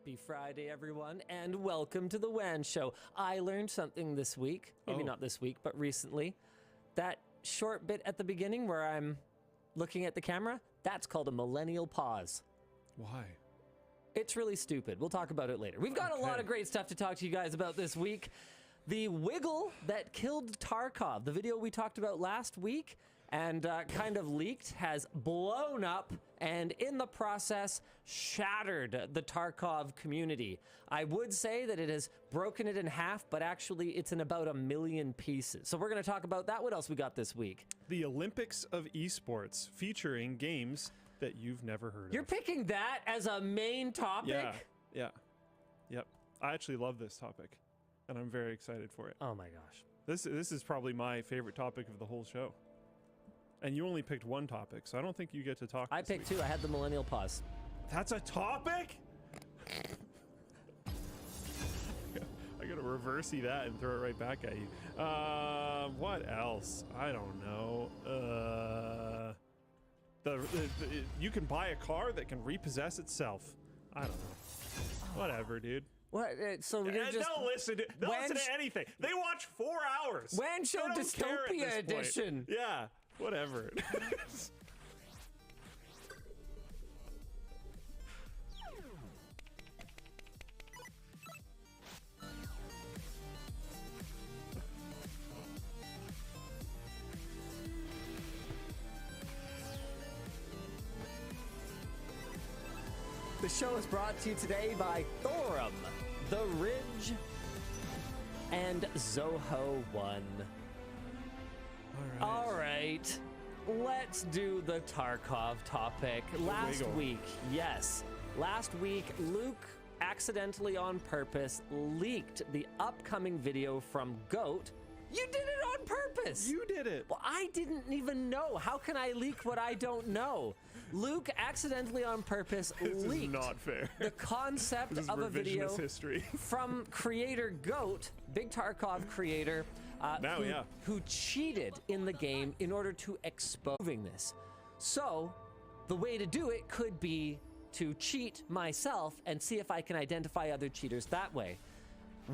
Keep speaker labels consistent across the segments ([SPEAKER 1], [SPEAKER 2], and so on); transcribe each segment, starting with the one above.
[SPEAKER 1] Happy Friday, everyone, and welcome to the WAN Show. I learned something this week, maybe not this week, but recently. That short bit at the beginning where I'm looking at the camera, that's called a millennial pause.
[SPEAKER 2] Why?
[SPEAKER 1] It's really stupid. We'll talk about it later. We've got a lot of great stuff to talk to you guys about this week. The wiggle that killed Tarkov, the video we talked about last week and kind of leaked, has blown up and in the process shattered the Tarkov community. I would say that it has broken it in half, but actually it's in about 1 million pieces. So we're going to talk about that. What else we got this week?
[SPEAKER 2] The Olympics of esports, featuring games that you've never heard of.
[SPEAKER 1] You're picking that as a main topic?
[SPEAKER 2] Yep. I actually love this topic, and I'm very excited for it.
[SPEAKER 1] Oh my gosh.
[SPEAKER 2] This is probably my favorite topic of the whole show. And you only picked one topic, so I don't think you get to talk.
[SPEAKER 1] I picked two. I had the millennial pause.
[SPEAKER 2] That's a topic? I gotta reverse-y that and throw it right back at you. What else? I don't know. You can buy a car that can repossess itself. I don't know. Whatever, dude.
[SPEAKER 1] What? So you're just...
[SPEAKER 2] Don't listen to anything. They watch 4 hours.
[SPEAKER 1] WAN Show Dystopia Edition.
[SPEAKER 2] Yeah. Whatever.
[SPEAKER 1] The show is brought to you today by Thorum, The Ridge, and Zoho 1. All right, let's do the Tarkov topic. Last week, Luke accidentally on purpose leaked the upcoming video from GOAT. You did it on purpose.
[SPEAKER 2] You did it.
[SPEAKER 1] Well, I didn't even know. How can I leak what I don't know? Luke accidentally on purpose leaked
[SPEAKER 2] is not fair.
[SPEAKER 1] The concept of a video from creator GOAT, Big Tarkov creator, who cheated in the game in order to expose this. So the way to do it could be to cheat myself and see if I can identify other cheaters that way.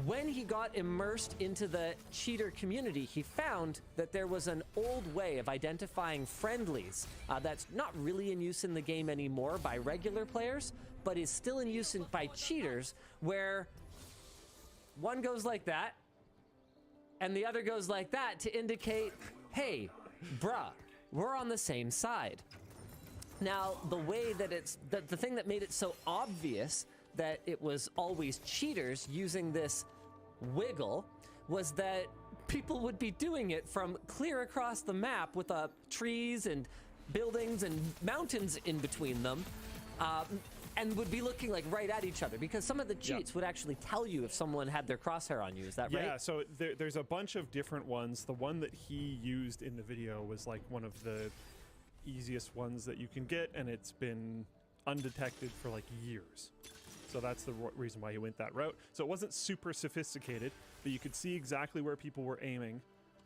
[SPEAKER 1] When he got immersed into the cheater community, he found that there was an old way of identifying friendlies that's not really in use in the game anymore by regular players, but is still in use by cheaters, where one goes like that, and the other goes like that to indicate, hey, bruh, we're on the same side. Now, the way that the thing that made it so obvious that it was always cheaters using this wiggle was that people would be doing it from clear across the map with trees and buildings and mountains in between them, and would be looking like right at each other, because some of the cheats would actually tell you if someone had their crosshair on you. Is that right?
[SPEAKER 2] Yeah, so there's a bunch of different ones. The one that he used in the video was like one of the easiest ones that you can get, and it's been undetected for like years. So that's the reason why he went that route. So it wasn't super sophisticated, but you could see exactly where people were aiming,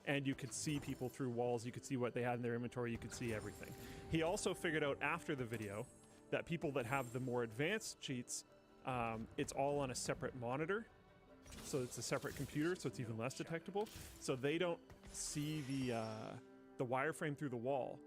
[SPEAKER 2] and you could see people through walls, you could see what they had in their inventory, you could see everything. He also figured out after the video that people that have the more advanced cheats, it's all on a separate monitor. So it's a separate computer, so it's even less detectable. So they don't see the wireframe through the wall.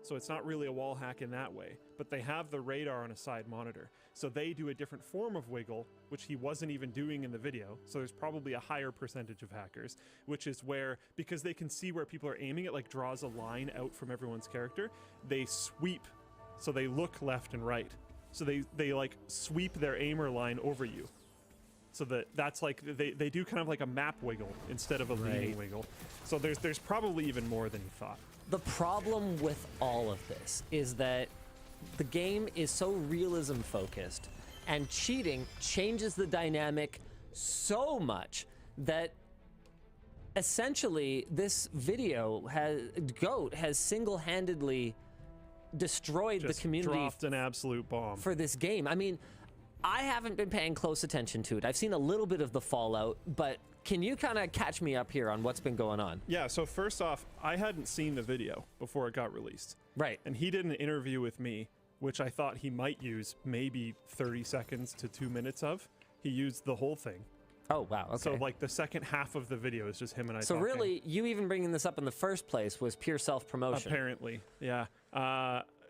[SPEAKER 2] So it's not really a wall hack in that way, but they have the radar on a side monitor. So they do a different form of wiggle, which he wasn't even doing in the video. So there's probably a higher percentage of hackers, which is where, because they can see where people are aiming, it like draws a line out from everyone's character. They sweep, so they look left and right. So they like sweep their aimer line over you. So that's like, they do kind of like a map wiggle instead of a leading wiggle. So there's probably even more than you thought.
[SPEAKER 1] The problem with all of this is that the game is so realism focused, and cheating changes the dynamic so much that essentially this video GOAT has single-handedly destroyed the community.
[SPEAKER 2] Dropped an absolute bomb
[SPEAKER 1] for this game. I mean, I haven't been paying close attention to it. I've seen a little bit of the fallout, but can you kind of catch me up here on what's been going on?
[SPEAKER 2] Yeah, so first off, I hadn't seen the video before it got released.
[SPEAKER 1] Right.
[SPEAKER 2] And he did an interview with me which I thought he might use maybe 30 seconds to 2 minutes of. He used the whole thing.
[SPEAKER 1] Oh, wow. Okay.
[SPEAKER 2] So, like, the second half of the video is just him and I
[SPEAKER 1] So
[SPEAKER 2] talking.
[SPEAKER 1] really, you even bringing this up in the first place was pure self-promotion.
[SPEAKER 2] Apparently, yeah.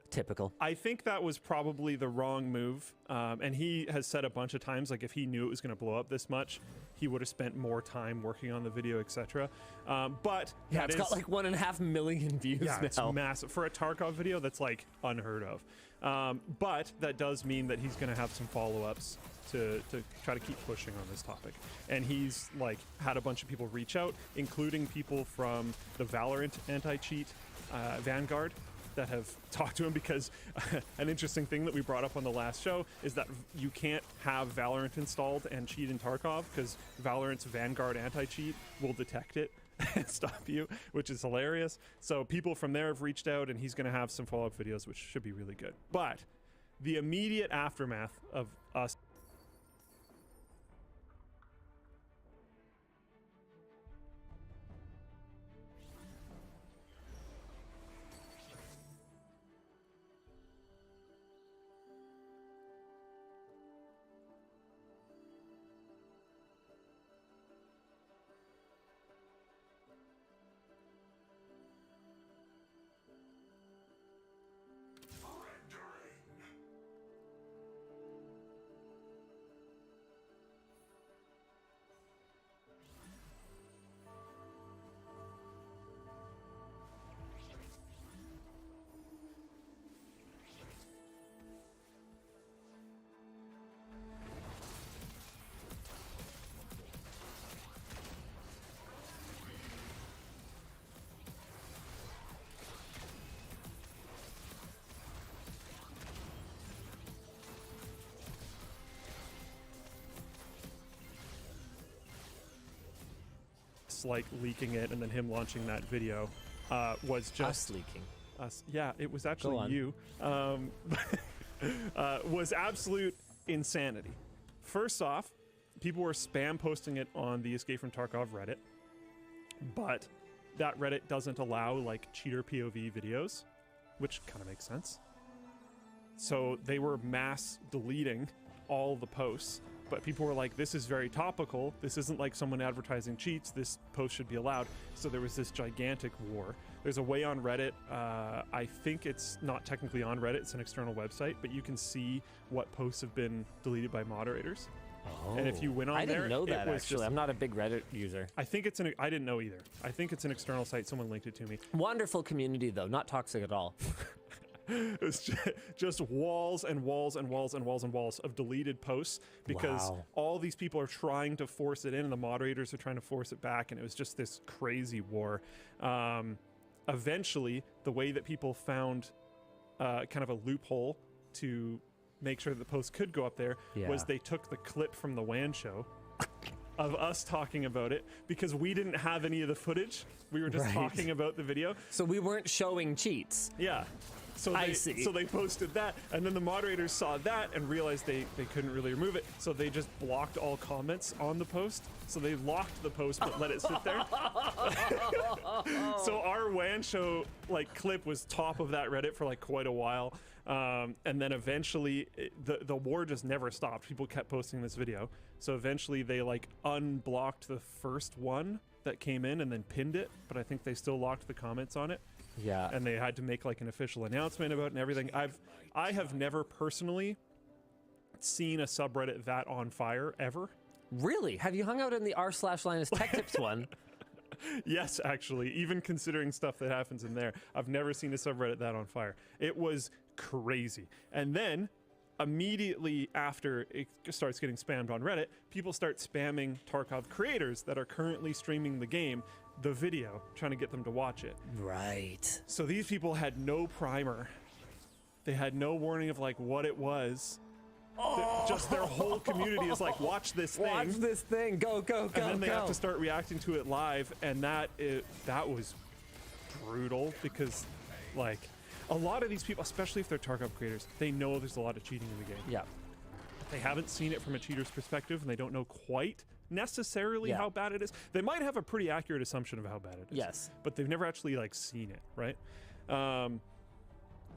[SPEAKER 1] Typical.
[SPEAKER 2] I think that was probably the wrong move. And he has said a bunch of times, like, if he knew it was going to blow up this much, he would have spent more time working on the video, etc. But
[SPEAKER 1] yeah, it's got like 1.5 million views now.
[SPEAKER 2] It's massive. For a Tarkov video, that's like unheard of. But that does mean that he's going to have some follow-ups to try to keep pushing on this topic. And he's like had a bunch of people reach out, including people from the Valorant anti-cheat Vanguard that have talked to him, because an interesting thing that we brought up on the last show is that you can't have Valorant installed and cheat in Tarkov because Valorant's Vanguard anti-cheat will detect it and stop you, which is hilarious. So people from there have reached out, and he's going to have some follow-up videos, which should be really good. But the immediate aftermath of us like leaking it and then him launching that video was just
[SPEAKER 1] Us leaking.
[SPEAKER 2] Us, yeah, it was actually you. Was absolute insanity. First off, people were spam posting it on the Escape from Tarkov Reddit, but that Reddit doesn't allow like cheater POV videos, which kind of makes sense. So they were mass deleting all the posts, but people were like, this is very topical. This isn't like someone advertising cheats. This post should be allowed. So there was this gigantic war. There's a way on Reddit. I think it's not technically on Reddit. It's an external website, but you can see what posts have been deleted by moderators.
[SPEAKER 1] Oh,
[SPEAKER 2] and if you went on
[SPEAKER 1] I
[SPEAKER 2] there,
[SPEAKER 1] didn't know that,
[SPEAKER 2] it was
[SPEAKER 1] actually. I'm not a big Reddit user.
[SPEAKER 2] I think it's I didn't know either. I think it's an external site. Someone linked it to me.
[SPEAKER 1] Wonderful community, though. Not toxic at all.
[SPEAKER 2] It was just walls and walls and walls and walls and walls of deleted posts, because all these people are trying to force it in and the moderators are trying to force it back, and it was just this crazy war. Eventually, the way that people found kind of a loophole to make sure that the post could go up there was they took the clip from the WAN show of us talking about it, because we didn't have any of the footage. We were just talking about the video.
[SPEAKER 1] So we weren't showing cheats.
[SPEAKER 2] Yeah. So they posted that, and then the moderators saw that and realized they couldn't really remove it, so they just blocked all comments on the post. So they locked the post but let it sit there. So our WAN show like clip was top of that Reddit for like quite a while, and then eventually the war just never stopped. People kept posting this video, so eventually they like unblocked the first one that came in and then pinned it, but I think they still locked the comments on it.
[SPEAKER 1] Yeah.
[SPEAKER 2] And they had to make like an official announcement about it and everything. I have never personally seen a subreddit that on fire ever.
[SPEAKER 1] Really? Have you hung out in the r/Linus Tech Tips one?
[SPEAKER 2] Yes, actually, even considering stuff that happens in there, I've never seen a subreddit that on fire. It was crazy. And then immediately after it starts getting spammed on Reddit, people start spamming Tarkov creators that are currently streaming the game the video, trying to get them to watch it.
[SPEAKER 1] Right.
[SPEAKER 2] So these people had no primer. They had no warning of like what it was. Just their whole community is like, watch this thing.
[SPEAKER 1] Watch this thing. Go, go, go,
[SPEAKER 2] And then they have to start reacting to it live, and that was brutal, because like a lot of these people, especially if they're Tarkov creators, they know there's a lot of cheating in the game.
[SPEAKER 1] Yeah.
[SPEAKER 2] They haven't seen it from a cheater's perspective, and they don't know quite necessarily how bad it is. They might have a pretty accurate assumption of how bad it is.
[SPEAKER 1] Yes.
[SPEAKER 2] But they've never actually like seen it, right?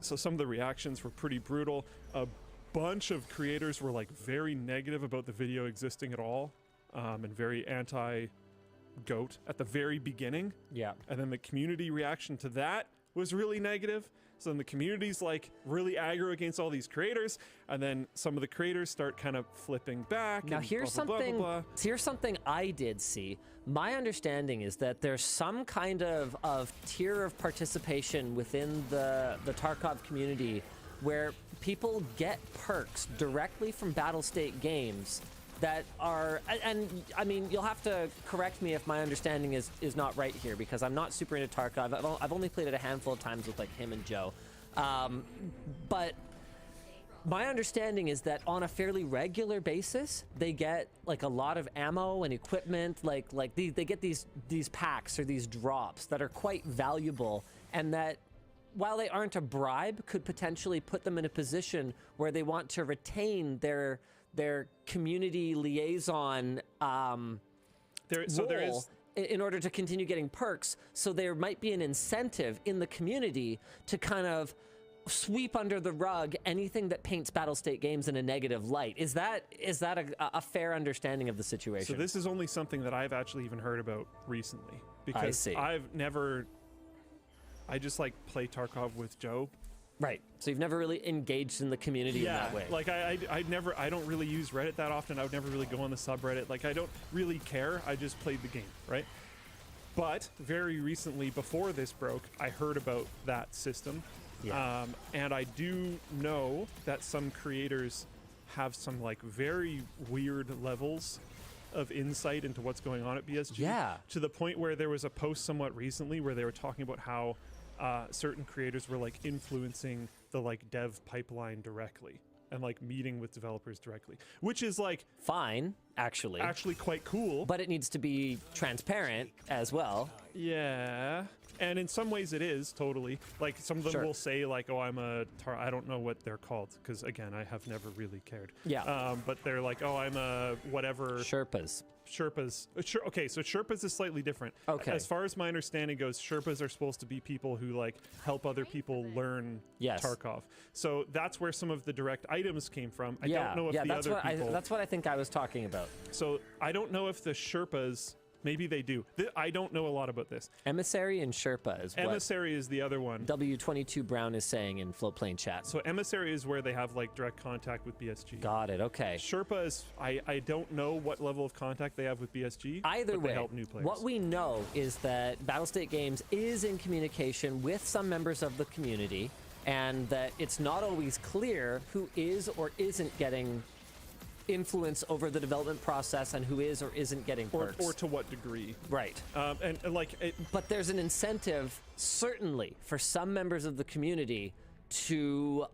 [SPEAKER 2] so some of the reactions were pretty brutal. A bunch of creators were like very negative about the video existing at all, and very anti-goat at the very beginning.
[SPEAKER 1] Yeah.
[SPEAKER 2] And then the community reaction to that was really negative. So then the community's like really aggro against all these creators, and then some of the creators start kind of flipping back.
[SPEAKER 1] Now
[SPEAKER 2] and
[SPEAKER 1] here's
[SPEAKER 2] blah, blah,
[SPEAKER 1] something.
[SPEAKER 2] blah, blah, blah.
[SPEAKER 1] Here's something I did see. My understanding is that there's some kind of tier of participation within the Tarkov community where people get perks directly from Battlestate games that are, and I mean, you'll have to correct me if my understanding is not right here, because I'm not super into Tarkov. I've only played it a handful of times with like him and Joe. But my understanding is that on a fairly regular basis, they get like a lot of ammo and equipment, like they get these packs or these drops that are quite valuable, and that while they aren't a bribe, could potentially put them in a position where they want to retain their community liaison role in order to continue getting perks. So there might be an incentive in the community to kind of sweep under the rug anything that paints Battlestate games in a negative light. Is that a fair understanding of the situation?
[SPEAKER 2] So this is only something that I've actually even heard about recently, because I just like play Tarkov with Joe.
[SPEAKER 1] Right. So you've never really engaged in the community in that way.
[SPEAKER 2] Like I don't really use Reddit that often. I would never really go on the subreddit. Like I don't really care. I just played the game, right? But very recently, before this broke, I heard about that system.
[SPEAKER 1] Yeah.
[SPEAKER 2] And I do know that some creators have some like very weird levels of insight into what's going on at BSG.
[SPEAKER 1] Yeah.
[SPEAKER 2] To the point where there was a post somewhat recently where they were talking about how certain creators were like influencing the like dev pipeline directly and like meeting with developers directly, which is like
[SPEAKER 1] fine, actually
[SPEAKER 2] quite cool.
[SPEAKER 1] But it needs to be transparent as well.
[SPEAKER 2] Yeah. And in some ways it is totally. Like some of them will say like, oh, I don't know what they're called, because again, I have never really cared.
[SPEAKER 1] Yeah.
[SPEAKER 2] But they're like, oh, I'm a whatever.
[SPEAKER 1] Sherpas.
[SPEAKER 2] Okay, so Sherpas is slightly different.
[SPEAKER 1] Okay.
[SPEAKER 2] As far as my understanding goes, Sherpas are supposed to be people who like help other people learn Tarkov. So that's where some of the direct items came from. I don't know if the other people.
[SPEAKER 1] That's what I think I was talking about.
[SPEAKER 2] So I don't know if the Sherpas. Maybe they do. I don't know a lot about this.
[SPEAKER 1] Emissary and Sherpa is what
[SPEAKER 2] Emissary is the other one.
[SPEAKER 1] W22 Brown is saying in Floatplane chat.
[SPEAKER 2] So Emissary is where they have like direct contact with BSG.
[SPEAKER 1] Got it. Okay.
[SPEAKER 2] Sherpa is I don't know what level of contact they have with BSG.
[SPEAKER 1] Either way,
[SPEAKER 2] they help new players.
[SPEAKER 1] What we know is that Battlestate Games is in communication with some members of the community, and that it's not always clear who is or isn't getting influence over the development process and who is or isn't getting perks.
[SPEAKER 2] Or to what degree.
[SPEAKER 1] Right.
[SPEAKER 2] And like
[SPEAKER 1] but there's an incentive certainly for some members of the community to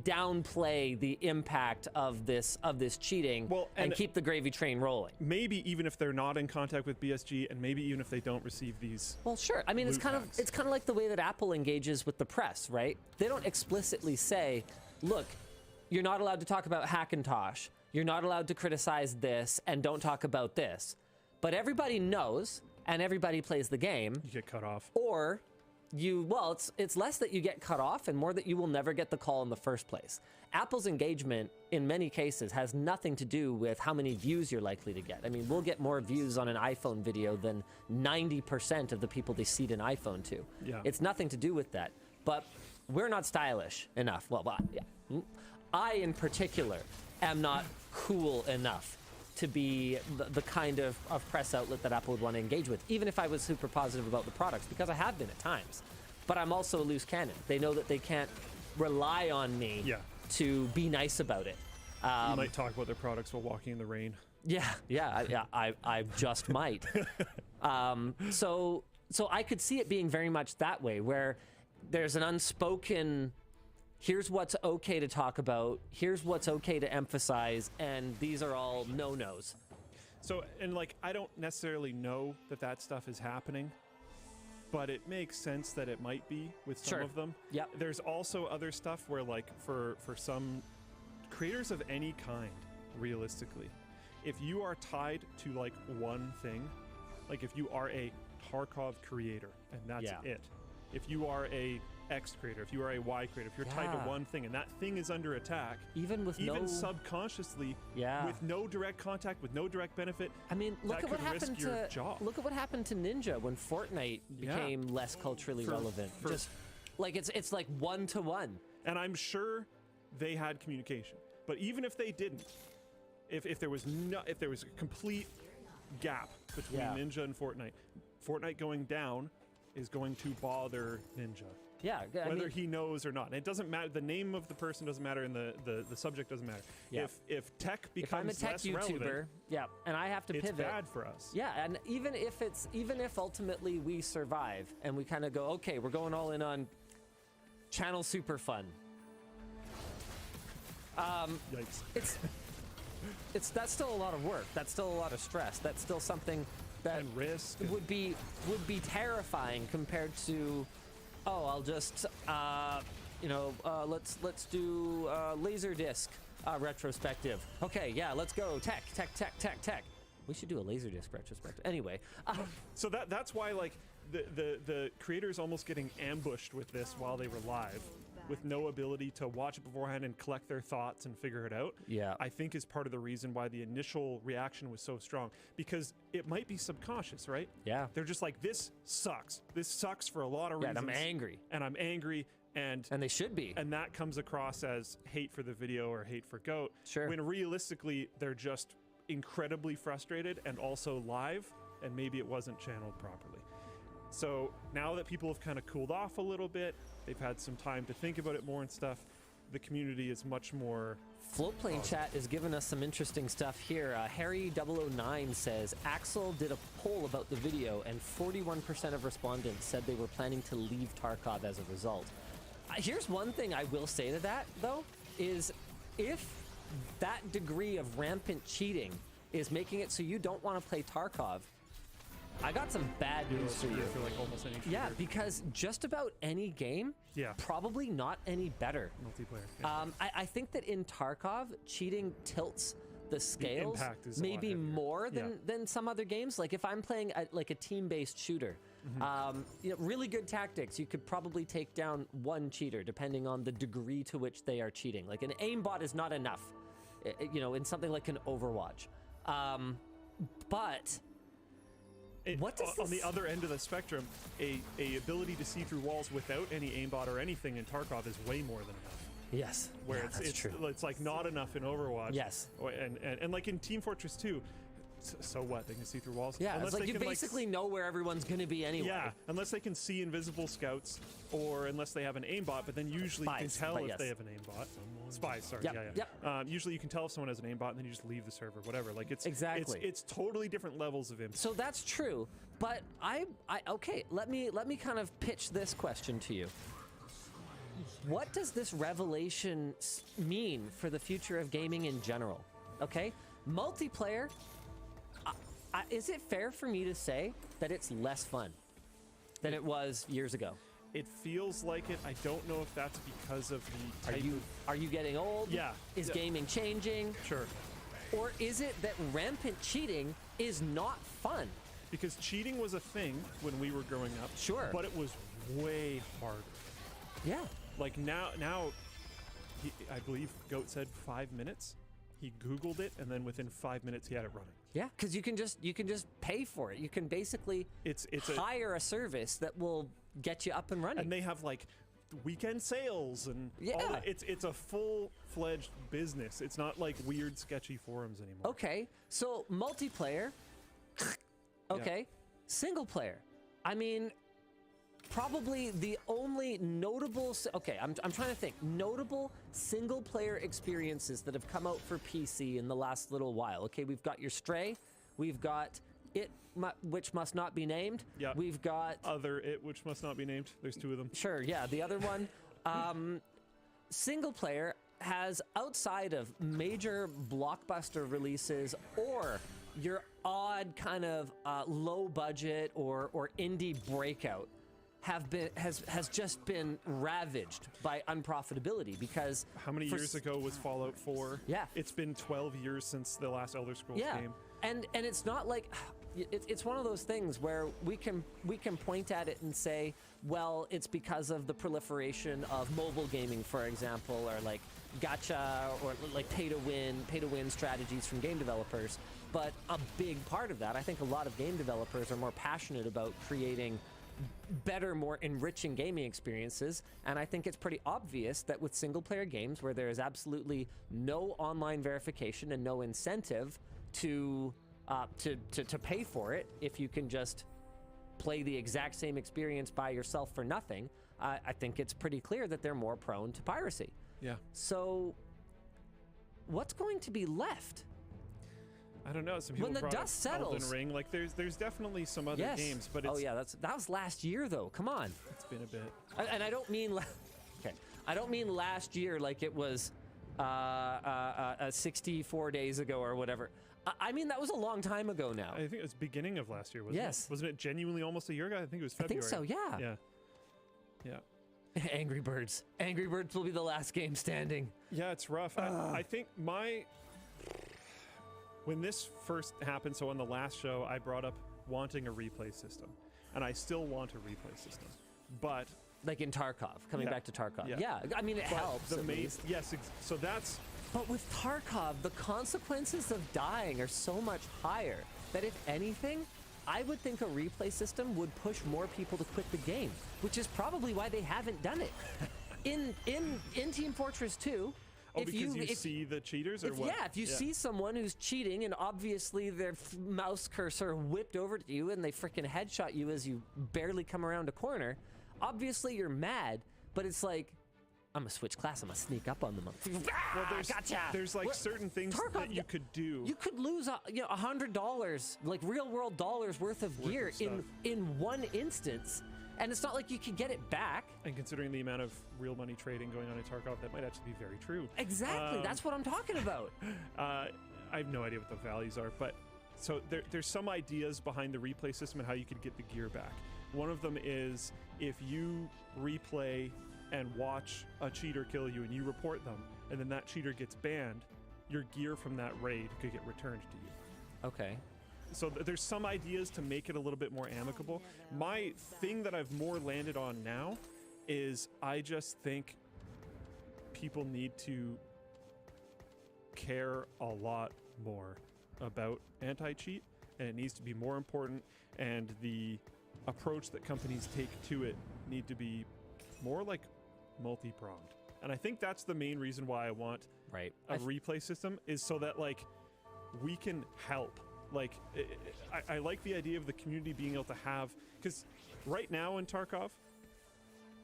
[SPEAKER 1] downplay the impact of this cheating and keep the gravy train rolling.
[SPEAKER 2] Maybe even if they're not in contact with BSG, and maybe even if they don't receive these.
[SPEAKER 1] Well, sure. I mean, it's kind of like the way that Apple engages with the press, right? They don't explicitly say, look, you're not allowed to talk about Hackintosh. You're not allowed to criticize this, and don't talk about this. But everybody knows, and everybody plays the game.
[SPEAKER 2] You get cut off.
[SPEAKER 1] Or it's less that you get cut off and more that you will never get the call in the first place. Apple's engagement, in many cases, has nothing to do with how many views you're likely to get. I mean, we'll get more views on an iPhone video than 90% of the people they seed an iPhone to.
[SPEAKER 2] Yeah.
[SPEAKER 1] It's nothing to do with that. But we're not stylish enough. I, in particular, am not cool enough to be the kind of press outlet that Apple would want to engage with, even if I was super positive about the products, because I have been at times. But I'm also a loose cannon. They know that they can't rely on me to be nice about it.
[SPEAKER 2] You might talk about their products while walking in the rain.
[SPEAKER 1] I just might. So I could see it being very much that way, where there's an unspoken, here's what's okay to talk about, here's what's okay to emphasize, and these are all no-nos.
[SPEAKER 2] So, and like, I don't necessarily know that stuff is happening, but it makes sense that it might be with some of them.
[SPEAKER 1] Yeah.
[SPEAKER 2] There's also other stuff where, like, for some creators of any kind, realistically, if you are tied to like one thing, like if you are a Tarkov creator and that's it, if you are a X creator, if you are a Y creator, if you're tied to one thing and that thing is under attack,
[SPEAKER 1] even
[SPEAKER 2] subconsciously, with no direct contact, with no direct benefit,
[SPEAKER 1] I mean, look at what happened to Ninja when Fortnite became less culturally relevant. Just like it's like 1-to-1.
[SPEAKER 2] And I'm sure they had communication, but even if they didn't, if there was a complete gap between Ninja and Fortnite going down is going to bother Ninja.
[SPEAKER 1] Yeah,
[SPEAKER 2] whether he knows or not. And it doesn't matter. The name of the person doesn't matter, and the subject doesn't matter.
[SPEAKER 1] Yeah.
[SPEAKER 2] If tech becomes
[SPEAKER 1] if I'm a tech YouTuber, relevant, and I have to pivot,
[SPEAKER 2] it's bad for us.
[SPEAKER 1] Yeah, and even if ultimately we survive and we kind of go, okay, we're going all in on channel super fun.
[SPEAKER 2] Yikes.
[SPEAKER 1] That's still a lot of work. That's still a lot of stress. That's still something that
[SPEAKER 2] and risk
[SPEAKER 1] would be terrifying compared to, I'll just let's do Laserdisc retrospective. Okay, yeah, let's go tech. We should do a Laserdisc retrospective. Anyway,
[SPEAKER 2] so that's why like the creators almost getting ambushed with this while they were live, with no ability to watch it beforehand and collect their thoughts and figure it out.
[SPEAKER 1] Yeah,
[SPEAKER 2] I think is part of the reason why the initial reaction was so strong, because it might be subconscious, right?
[SPEAKER 1] Yeah,
[SPEAKER 2] they're just like, this sucks for a lot of reasons.
[SPEAKER 1] And I'm angry. And they should be.
[SPEAKER 2] And that comes across as hate for the video or hate for GOAT.
[SPEAKER 1] Sure.
[SPEAKER 2] When realistically, they're just incredibly frustrated and also live, and maybe it wasn't channeled properly. So now that people have kind of cooled off a little bit, they've had some time to think about it more and stuff, the community is much more...
[SPEAKER 1] Floatplane chat is giving us some interesting stuff here. Harry009 says, Axel did a poll about the video and 41% of respondents said they were planning to leave Tarkov as a result. Here's one thing I will say to that, though, is if that degree of rampant cheating is making it so you don't want to play Tarkov, I got some bad news for you.
[SPEAKER 2] For like almost any shooter.
[SPEAKER 1] Yeah, because just about any game, probably not any better.
[SPEAKER 2] Multiplayer.
[SPEAKER 1] Yeah. I think that in Tarkov, cheating tilts the scales maybe more than some other games. Like if I'm playing a team-based shooter, really good tactics, you could probably take down one cheater depending on the degree to which they are cheating. Like an aimbot is not enough, in something like an Overwatch. But what does
[SPEAKER 2] on the other end of the spectrum, a ability to see through walls without any aimbot or anything in Tarkov is way more than enough.
[SPEAKER 1] Yes,
[SPEAKER 2] where it's
[SPEAKER 1] true.
[SPEAKER 2] It's like not enough in Overwatch.
[SPEAKER 1] Yes,
[SPEAKER 2] and like in Team Fortress 2. So what? They can see through walls?
[SPEAKER 1] Yeah, it's like you basically know where everyone's going to be anyway.
[SPEAKER 2] Yeah, unless they can see invisible scouts, or unless they have an aimbot, but then usually you can tell if they have an aimbot. Spies, sorry.
[SPEAKER 1] Yep.
[SPEAKER 2] Usually you can tell if someone has an aimbot, and then you just leave the server, whatever. Like it's it's totally different levels of impact.
[SPEAKER 1] So that's true, but okay, let me kind of pitch this question to you. What does this revelation mean for the future of gaming in general? Okay, multiplayer. Is it fair for me to say that it's less fun than it was years ago?
[SPEAKER 2] It feels like it. I don't know if that's because of the type
[SPEAKER 1] Are you getting old?
[SPEAKER 2] Yeah.
[SPEAKER 1] Is gaming changing?
[SPEAKER 2] Sure.
[SPEAKER 1] Or is it that rampant cheating is not fun?
[SPEAKER 2] Because cheating was a thing when we were growing up.
[SPEAKER 1] Sure.
[SPEAKER 2] But it was way harder.
[SPEAKER 1] Yeah.
[SPEAKER 2] Like now I believe Goat said 5 minutes. He Googled it, and then within 5 minutes he had it running.
[SPEAKER 1] Yeah, because you can just pay for it. You can basically hire a service that will get you up and running.
[SPEAKER 2] And they have like weekend sales and all that. It's a full-fledged business. It's not like weird, sketchy forums anymore. Okay,
[SPEAKER 1] so multiplayer. Okay, single player. I mean, probably the only notable... Okay, I'm trying to think. Notable single-player experiences that have come out for PC in the last little while. Okay, we've got your Stray. We've got It, which must not be named.
[SPEAKER 2] Yeah.
[SPEAKER 1] We've got...
[SPEAKER 2] Other It, which must not be named. There's two of them.
[SPEAKER 1] Sure, yeah. The other one, single-player has, outside of major blockbuster releases or your odd kind of low-budget or indie breakout, has just been ravaged by unprofitability because...
[SPEAKER 2] How many years ago was Fallout 4?
[SPEAKER 1] Yeah.
[SPEAKER 2] It's been 12 years since the last Elder Scrolls game.
[SPEAKER 1] And it's not like... it's one of those things where we can point at it and say, well, it's because of the proliferation of mobile gaming, for example, or like gacha or like pay to win strategies from game developers. But a big part of that, I think a lot of game developers are more passionate about creating better, more enriching gaming experiences, and I think it's pretty obvious that with single-player games where there is absolutely no online verification and no incentive to pay for it, if you can just play the exact same experience by yourself for nothing, I think it's pretty clear that they're more prone to piracy.
[SPEAKER 2] Yeah.
[SPEAKER 1] So, what's going to be left?
[SPEAKER 2] I don't know. Some people
[SPEAKER 1] when the dust settles,
[SPEAKER 2] Elden Ring. Like there's definitely some other games, but it's,
[SPEAKER 1] that was last year though. Come on.
[SPEAKER 2] It's been a bit.
[SPEAKER 1] And I don't mean I don't mean last year like it was 64 days ago or whatever. I mean that was a long time ago now.
[SPEAKER 2] I think it was beginning of last year, wasn't it? Wasn't it genuinely almost a year ago? I think it was February.
[SPEAKER 1] I think so. Yeah.
[SPEAKER 2] Yeah.
[SPEAKER 1] Angry Birds. Angry Birds will be the last game standing.
[SPEAKER 2] Yeah, it's rough. I think when this first happened, so on the last show, I brought up wanting a replay system, and I still want a replay system, but
[SPEAKER 1] like in Tarkov, coming back to Tarkov. Yeah, I mean it helps.
[SPEAKER 2] Yes, so that's.
[SPEAKER 1] But with Tarkov, the consequences of dying are so much higher that if anything, I would think a replay system would push more people to quit the game, which is probably why they haven't done it. In Team Fortress 2.
[SPEAKER 2] Oh, because you see the cheaters, or what?
[SPEAKER 1] Yeah, if you see someone who's cheating and obviously their mouse cursor whipped over to you and they freaking headshot you as you barely come around a corner, obviously you're mad, but it's like, I'm gonna switch class, I'm gonna sneak up on them.
[SPEAKER 2] Well, there's like certain things Tarkov, that you could do.
[SPEAKER 1] You could lose $100, like real world dollars worth of gear in one instance. And it's not like you can get it back.
[SPEAKER 2] And considering the amount of real money trading going on in Tarkov, that might actually be very true.
[SPEAKER 1] Exactly, that's what I'm talking about.
[SPEAKER 2] I have no idea what the values are, but so there's some ideas behind the replay system and how you could get the gear back. One of them is if you replay and watch a cheater kill you and you report them, and then that cheater gets banned, your gear from that raid could get returned to you.
[SPEAKER 1] Okay.
[SPEAKER 2] So there's some ideas to make it a little bit more amicable. My thing that I've more landed on now is I just think people need to care a lot more about anti-cheat, and it needs to be more important, and the approach that companies take to it need to be more like multi-pronged. And I think that's the main reason why I want a replay system, is so that like we can help. Like, I like the idea of the community being able to have, because right now in Tarkov,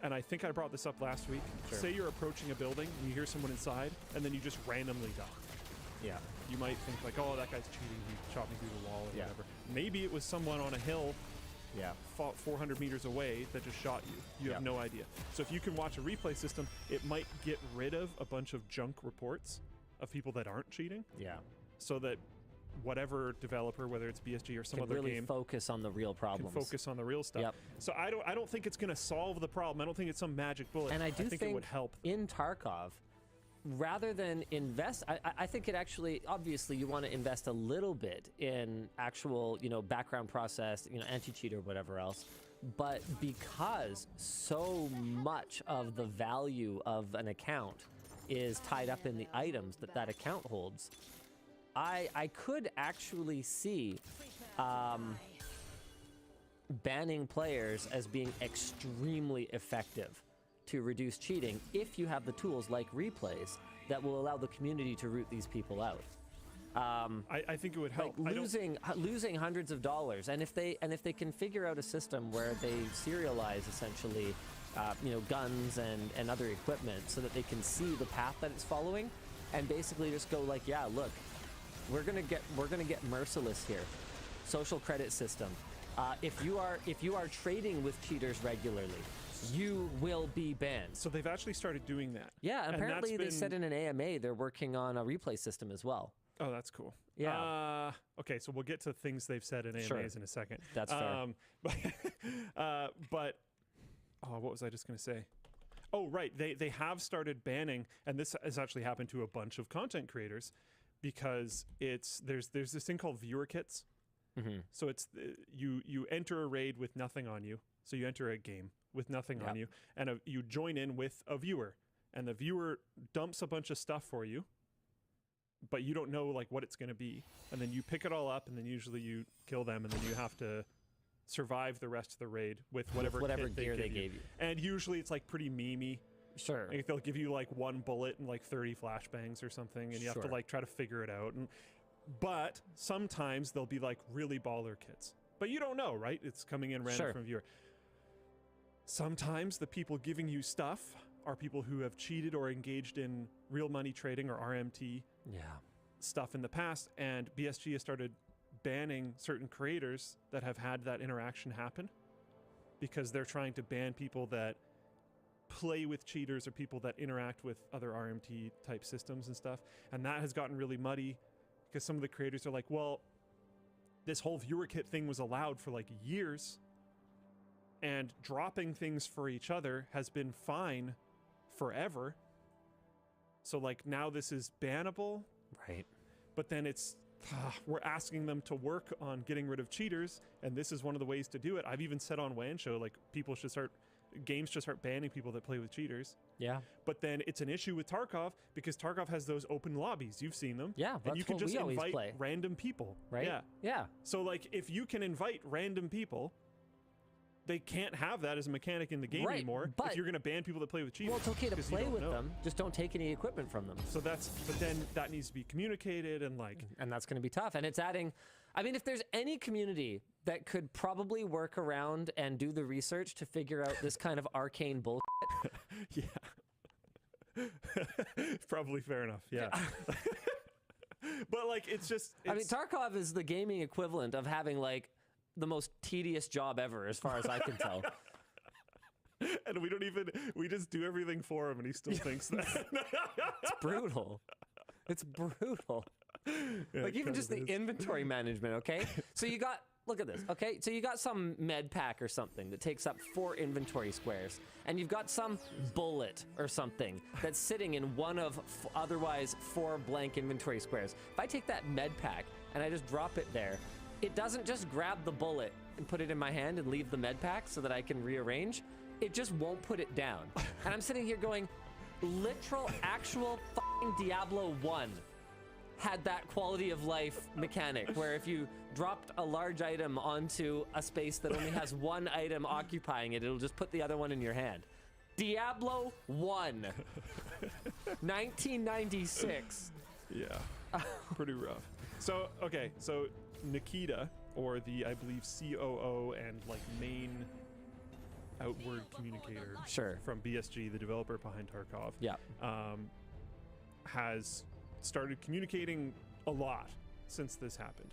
[SPEAKER 2] and I think I brought this up last week, say you're approaching a building and you hear someone inside and then you just randomly die.
[SPEAKER 1] Yeah.
[SPEAKER 2] You might think like, oh, that guy's cheating, he shot me through the wall or whatever. Maybe it was someone on a hill 400 meters away that just shot you. You have no idea. So if you can watch a replay system, it might get rid of a bunch of junk reports of people that aren't cheating.
[SPEAKER 1] Yeah.
[SPEAKER 2] So that whatever developer, whether it's BSG or some other
[SPEAKER 1] really
[SPEAKER 2] game,
[SPEAKER 1] focus on the real problems.
[SPEAKER 2] Can focus on the real stuff.
[SPEAKER 1] Yep.
[SPEAKER 2] So I don't think it's going to solve the problem. I don't think it's some magic bullet.
[SPEAKER 1] And I think
[SPEAKER 2] it would help.
[SPEAKER 1] In Tarkov, rather than invest, I think it actually, obviously you want to invest a little bit in actual, background process, anti-cheat or whatever else. But because so much of the value of an account is tied up in the items that account holds, I could actually see banning players as being extremely effective to reduce cheating if you have the tools like replays that will allow the community to root these people out.
[SPEAKER 2] I think it would help.
[SPEAKER 1] Like losing hundreds of dollars, and if they can figure out a system where they serialize essentially, guns and other equipment so that they can see the path that it's following, and basically just go like, yeah, look. We're gonna get merciless here. Social credit system. If you are trading with cheaters regularly, you will be banned.
[SPEAKER 2] So they've actually started doing that.
[SPEAKER 1] Yeah, apparently they said in an AMA they're working on a replay system as well.
[SPEAKER 2] Oh, that's cool.
[SPEAKER 1] Yeah.
[SPEAKER 2] Okay, so we'll get to things they've said in AMAs in a second.
[SPEAKER 1] That's fair.
[SPEAKER 2] But what was I just gonna say? Oh, right. They have started banning, and this has actually happened to a bunch of content creators. Because there's this thing called viewer kits, So it's you enter a raid with nothing on you. So you enter a game with nothing on you, and you join in with a viewer, and the viewer dumps a bunch of stuff for you, but you don't know like what it's going to be, and then you pick it all up, and then usually you kill them, and then you have to survive the rest of the raid with whatever
[SPEAKER 1] gear they gave you.
[SPEAKER 2] And usually it's like pretty memey.
[SPEAKER 1] Sure.
[SPEAKER 2] Like they'll give you like one bullet and like 30 flashbangs or something, and you have to like try to figure it out. But sometimes they'll be like really baller kits, but you don't know, right? It's coming in random from a viewer. Sometimes the people giving you stuff are people who have cheated or engaged in real money trading or RMT stuff in the past, and BSG has started banning certain creators that have had that interaction happen because they're trying to ban people that play with cheaters or people that interact with other RMT type systems and stuff. And that has gotten really muddy because some of the creators are like, well, this whole viewer kit thing was allowed for like years, and dropping things for each other has been fine forever. So like now this is bannable.
[SPEAKER 1] Right.
[SPEAKER 2] But then we're asking them to work on getting rid of cheaters, and this is one of the ways to do it. I've even said on WAN Show, like games should start banning people that play with cheaters. Yeah. But then it's an issue with Tarkov because Tarkov has those open lobbies. You've seen them.
[SPEAKER 1] Yeah.
[SPEAKER 2] And you can just invite random people.
[SPEAKER 1] Right. Yeah. Yeah.
[SPEAKER 2] So like if you can invite random people, they can't have that as a mechanic in the game anymore. But if you're going to ban people that play with cheaters.
[SPEAKER 1] Well, it's okay to play with them. Just don't take any equipment from them.
[SPEAKER 2] So but then that needs to be communicated and
[SPEAKER 1] that's going to be tough. And it's adding, I mean, if there's any community that could probably work around and do the research to figure out this kind of arcane bullshit.
[SPEAKER 2] Yeah. Probably fair enough. Yeah. But like, I mean,
[SPEAKER 1] Tarkov is the gaming equivalent of having like the most tedious job ever, as far as I can tell.
[SPEAKER 2] And we just do everything for him, and he still thinks that.
[SPEAKER 1] It's brutal. It's brutal. Yeah, like even just the inventory management, okay? So look at this, okay? So you got some med pack or something that takes up 4 inventory squares, and you've got some bullet or something that's sitting in one of otherwise 4 blank inventory squares. If I take that med pack and I just drop it there, it doesn't just grab the bullet and put it in my hand and leave the med pack so that I can rearrange. It just won't put it down. And I'm sitting here going, literal, actual fucking Diablo 1 had that quality of life mechanic where if you dropped a large item onto a space that only has one item occupying it, it'll just put the other one in your hand. Diablo 1. 1996.
[SPEAKER 2] Yeah. Pretty rough. So, okay, so Nikita, or I believe COO and like main outward communicator from BSG, the developer behind Tarkov, has started communicating a lot since this happened.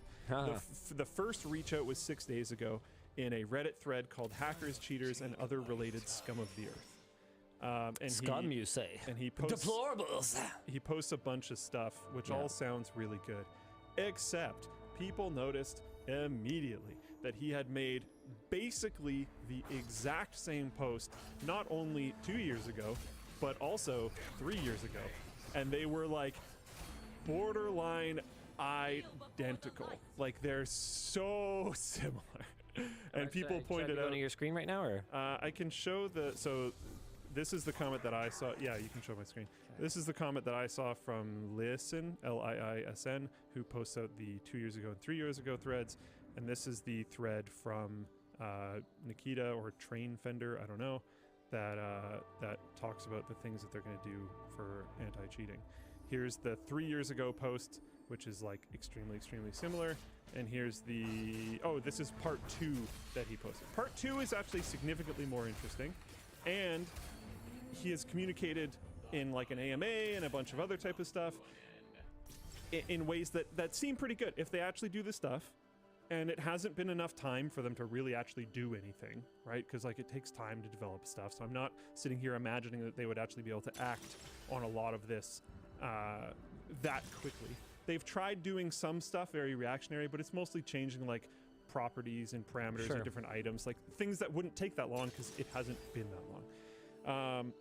[SPEAKER 2] The first reach out was 6 days ago in a Reddit thread called Hackers, Cheaters, and Other Related Scum of the Earth. And
[SPEAKER 1] Scum, you say?
[SPEAKER 2] And he posts
[SPEAKER 1] deplorables.
[SPEAKER 2] He posts a bunch of stuff, which all sounds really good, except people noticed immediately that he had made basically the exact same post not only 2 years ago, but also 3 years ago. And they were like borderline identical. Like they're so similar. And people pointed out.
[SPEAKER 1] On your screen right now, or
[SPEAKER 2] I can show so this is the comment that I saw. Yeah, you can show my screen. Okay. This is the comment that I saw from Liisin, Liisn, who posts out the 2 years ago and 3 years ago threads. And this is the thread from Nikita or Train Fender, I don't know, that talks about the things that they're going to do for anti-cheating. Here's the 3 years ago post, which is like extremely, extremely similar. And here's this is part 2 that he posted. Part 2 is actually significantly more interesting. And he has communicated in like an AMA and a bunch of other type of stuff in ways that seem pretty good if they actually do this stuff. And it hasn't been enough time for them to really actually do anything, right? Because like it takes time to develop stuff. So I'm not sitting here imagining that they would actually be able to act on a lot of this that quickly. They've tried doing some stuff very reactionary, but it's mostly changing like properties and parameters of different items, like things that wouldn't take that long because it hasn't been that long.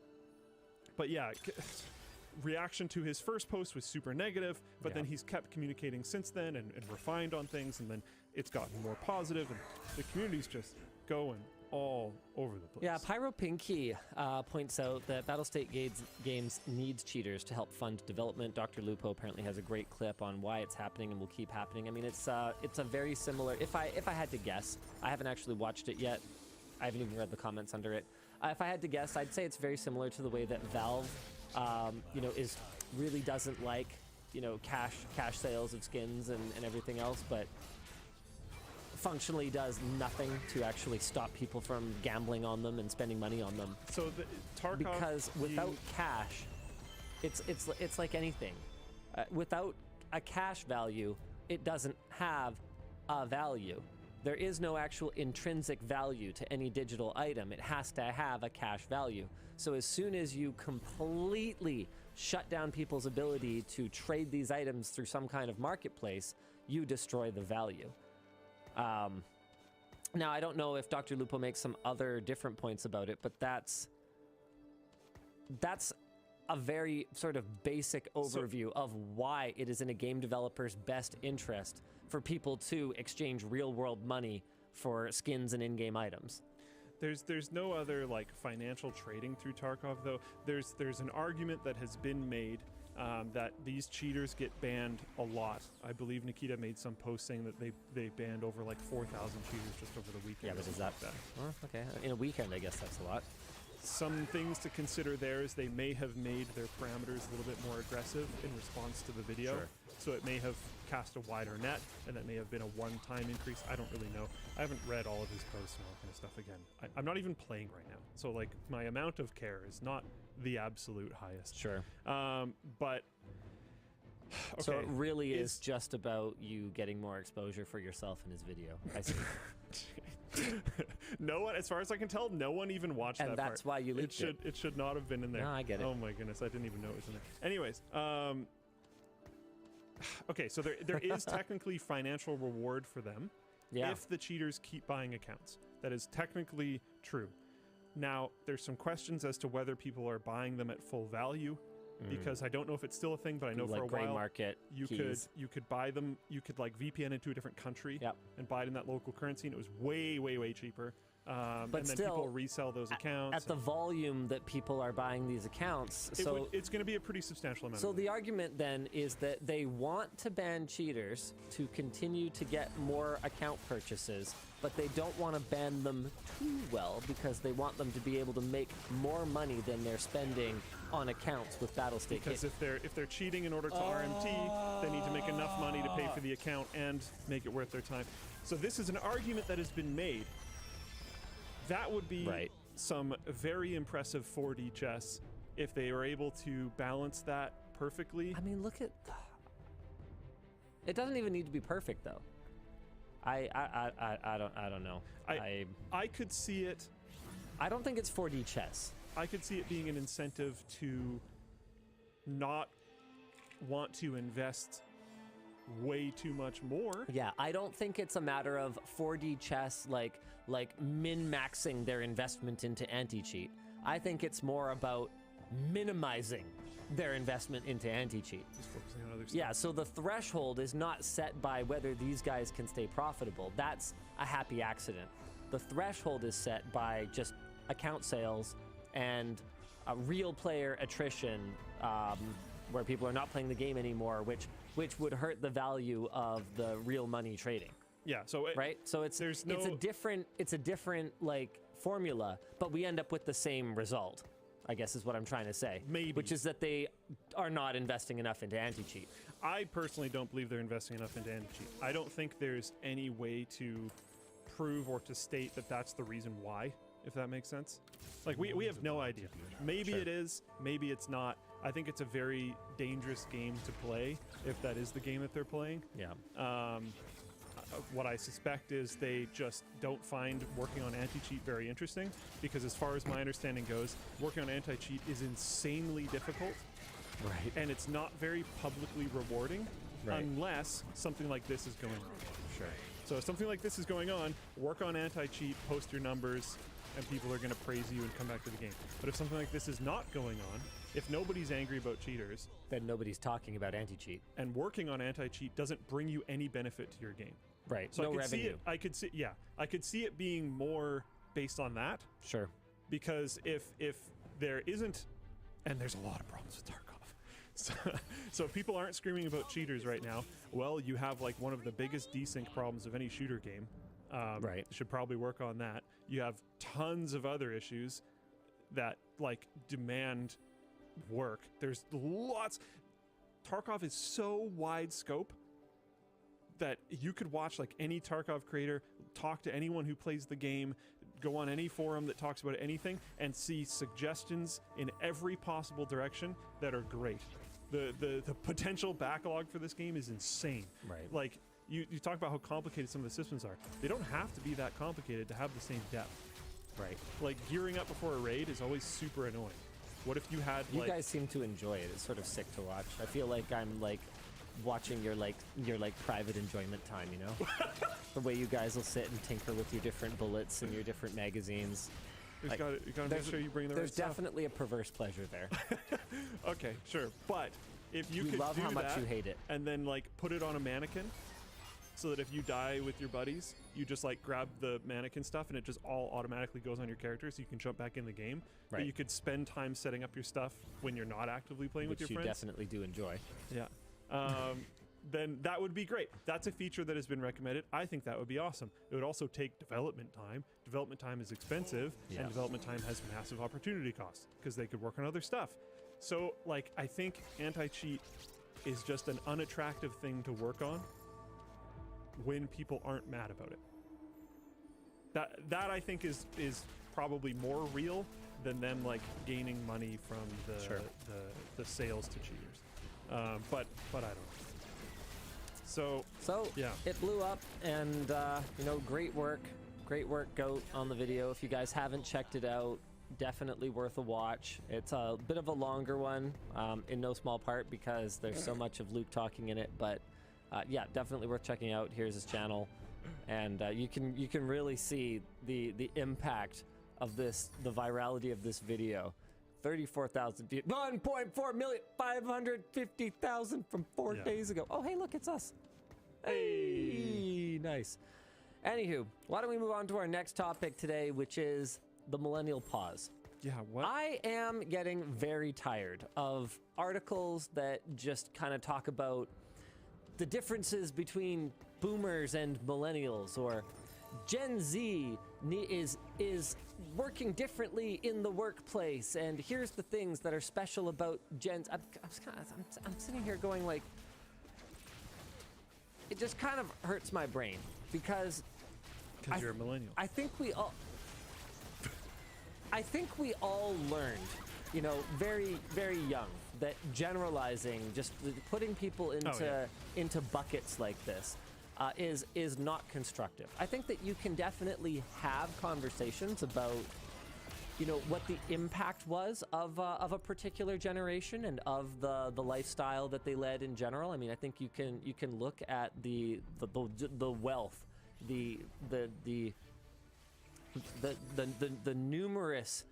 [SPEAKER 2] But yeah, reaction to his first post was super negative, but then he's kept communicating since then and refined on things, and then it's gotten more positive, and the community's just going all over the place.
[SPEAKER 1] Yeah, Pyro Pinky points out that Battlestate Games needs cheaters to help fund development. Dr. Lupo apparently has a great clip on why it's happening and will keep happening. I mean, it's a very similar. If I had to guess, I haven't actually watched it yet. I haven't even read the comments under it. If I had to guess, I'd say it's very similar to the way that Valve, really doesn't like, cash sales of skins and everything else, but functionally does nothing to actually stop people from gambling on them and spending money on them.
[SPEAKER 2] So Tarkov,
[SPEAKER 1] because without cash, it's like anything. Without a cash value, it doesn't have a value. There is no actual intrinsic value to any digital item. It has to have a cash value. So as soon as you completely shut down people's ability to trade these items through some kind of marketplace, you destroy the value. Now, I don't know if Dr. Lupo makes some other different points about it, but that's a very sort of basic overview of why it is in a game developer's best interest for people to exchange real-world money for skins and in-game items.
[SPEAKER 2] There's no other like financial trading through Tarkov, though. There's an argument that has been made that these cheaters get banned a lot. I believe Nikita made some post saying that they banned over like 4,000 cheaters just over the weekend.
[SPEAKER 1] Yeah, but is that? Well, okay, in a weekend, I guess that's a lot.
[SPEAKER 2] Some things to consider there is they may have made their parameters a little bit more aggressive in response to the video.
[SPEAKER 1] Sure.
[SPEAKER 2] So it may have cast a wider net, and that may have been a one-time increase. I don't really know. I haven't read all of his posts and all that kind of stuff again. I'm not even playing right now. So like my amount of care is not the absolute highest.
[SPEAKER 1] Sure.
[SPEAKER 2] But okay.
[SPEAKER 1] So it really is just about you getting more exposure for yourself in his video. I see.
[SPEAKER 2] No one, as far as I can tell, no one even watched that part.
[SPEAKER 1] And that's why you leaked it.
[SPEAKER 2] It should not have been in there.
[SPEAKER 1] No, I get it.
[SPEAKER 2] Oh my goodness, I didn't even know it was in there. Anyways, okay, so there is technically financial reward for them if the cheaters keep buying accounts. That is technically true. Now, there's some questions as to whether people are buying them at full value, because I don't know if it's still a thing, but I know
[SPEAKER 1] like
[SPEAKER 2] for a
[SPEAKER 1] gray
[SPEAKER 2] while
[SPEAKER 1] market
[SPEAKER 2] you could buy them. You could like VPN into a different country and buy it in that local currency, and it was way cheaper. But and then
[SPEAKER 1] still,
[SPEAKER 2] people resell those accounts
[SPEAKER 1] at the volume that people are buying these accounts.
[SPEAKER 2] It's going to be a pretty substantial amount.
[SPEAKER 1] So the argument then is that they want to ban cheaters to continue to get more account purchases, but they don't want to ban them too well because they want them to be able to make more money than they're spending on accounts with Battlestate.
[SPEAKER 2] Because if they're cheating in order to RMT, they need to make enough money to pay for the account and make it worth their time. So this is an argument that has been made. That would be some very impressive 4D chess if they were able to balance that perfectly.
[SPEAKER 1] I mean, look at... It doesn't even need to be perfect, though. I don't know.
[SPEAKER 2] I could see it...
[SPEAKER 1] I don't think it's 4D chess.
[SPEAKER 2] I could see it being an incentive to not want to invest way too much more.
[SPEAKER 1] Yeah, I don't think it's a matter of 4D chess like min-maxing their investment into anti-cheat. I think it's more about minimizing their investment into anti-cheat.
[SPEAKER 2] Just focusing on other stuff.
[SPEAKER 1] Yeah, so the threshold is not set by whether these guys can stay profitable. That's a happy accident. The threshold is set by just account sales and a real player attrition, where people are not playing the game anymore, which would hurt the value of the real money trading.
[SPEAKER 2] Yeah, so
[SPEAKER 1] so it's a different like formula, but we end up with the same result, I guess is what I'm trying to say.
[SPEAKER 2] Maybe.
[SPEAKER 1] Which is that they are not investing enough into anti-cheat.
[SPEAKER 2] I personally don't believe they're investing enough into anti-cheat. I don't think there's any way to prove or to state that that's the reason why, if that makes sense. Like, we have no idea. Maybe it is, maybe it's not. I think it's a very dangerous game to play if that is the game that they're playing.
[SPEAKER 1] Yeah.
[SPEAKER 2] What I suspect is they just don't find working on anti-cheat very interesting, because as far as my understanding goes, working on anti-cheat is insanely difficult.
[SPEAKER 1] Right.
[SPEAKER 2] And it's not very publicly rewarding unless something like this is going on.
[SPEAKER 1] Sure.
[SPEAKER 2] So if something like this is going on, work on anti-cheat, post your numbers, and people are going to praise you and come back to the game. But if something like this is not going on, if nobody's angry about cheaters,
[SPEAKER 1] then nobody's talking about anti-cheat.
[SPEAKER 2] And working on anti-cheat doesn't bring you any benefit to your game.
[SPEAKER 1] Right.
[SPEAKER 2] So
[SPEAKER 1] no
[SPEAKER 2] I could
[SPEAKER 1] revenue.
[SPEAKER 2] I could see it being more based on that.
[SPEAKER 1] Sure.
[SPEAKER 2] Because if there isn't, and there's a lot of problems with Tarkov. So if people aren't screaming about cheaters right now, well, you have like one of the biggest desync problems of any shooter game.
[SPEAKER 1] Right.
[SPEAKER 2] Should probably work on that. You have tons of other issues that like demand work. There's lots. Tarkov is so wide scope that you could watch like any Tarkov creator, talk to anyone who plays the game, go on any forum that talks about anything, and see suggestions in every possible direction that are great. The potential backlog for this game is insane.
[SPEAKER 1] Right.
[SPEAKER 2] Like you talk about how complicated some of the systems are. They don't have to be that complicated to have the same depth.
[SPEAKER 1] Right.
[SPEAKER 2] Like gearing up before a raid is always super annoying. What if you had
[SPEAKER 1] You guys seem to enjoy it. It's sort of sick to watch. I feel like I'm like watching your private enjoyment time, you know? The way you guys will sit and tinker with your different bullets and your different magazines.
[SPEAKER 2] You gotta make sure you bring the right stuff.
[SPEAKER 1] There's definitely a perverse pleasure there.
[SPEAKER 2] Okay, sure. But if you
[SPEAKER 1] We
[SPEAKER 2] could
[SPEAKER 1] love
[SPEAKER 2] do
[SPEAKER 1] how much
[SPEAKER 2] that
[SPEAKER 1] you hate it.
[SPEAKER 2] and then like put it on a mannequin so that if you die with your buddies, you just like grab the mannequin stuff and it just all automatically goes on your character so you can jump back in the game.
[SPEAKER 1] Right.
[SPEAKER 2] But you could spend time setting up your stuff when you're not actively playing
[SPEAKER 1] Which
[SPEAKER 2] with your
[SPEAKER 1] you
[SPEAKER 2] friends.
[SPEAKER 1] definitely do enjoy.
[SPEAKER 2] Yeah. Then that would be great. That's a feature that has been recommended. I think that would be awesome. It would also take development time. Development time is expensive,
[SPEAKER 1] Yeah.
[SPEAKER 2] and development time has massive opportunity costs because they could work on other stuff. So, like, I think anti-cheat is just an unattractive thing to work on when people aren't mad about it. That I think is probably more real than them like gaining money from the sales to cheaters. But I don't know. So yeah,
[SPEAKER 1] it blew up, and great work, Goat, on the video. If you guys haven't checked it out, definitely worth a watch. It's a bit of a longer one, in no small part because there's so much of Luke talking in it. But yeah, definitely worth checking out. Here's his channel, and you can really see the impact of this, the virality of this video. 34,000 views, 1.4 million, 550,000 from 4 days ago. Oh, hey, look, it's us. Hey, nice. Anywho, why don't we move on to our next topic today, which is the millennial pause.
[SPEAKER 2] Yeah, what?
[SPEAKER 1] I am getting very tired of articles that just kind of talk about the differences between boomers and millennials, or Gen Z is working differently in the workplace, and here's the things that are special about Gen Z. I'm sitting here going like, it just kind of hurts my brain because
[SPEAKER 2] you're a millennial.
[SPEAKER 1] I think we all learned, very, very young, that generalizing, just putting people into buckets like this is not constructive. I think that you can definitely have conversations about, what the impact was of a particular generation and of the lifestyle that they led in general. I mean, I think you can look at the wealth, the numerous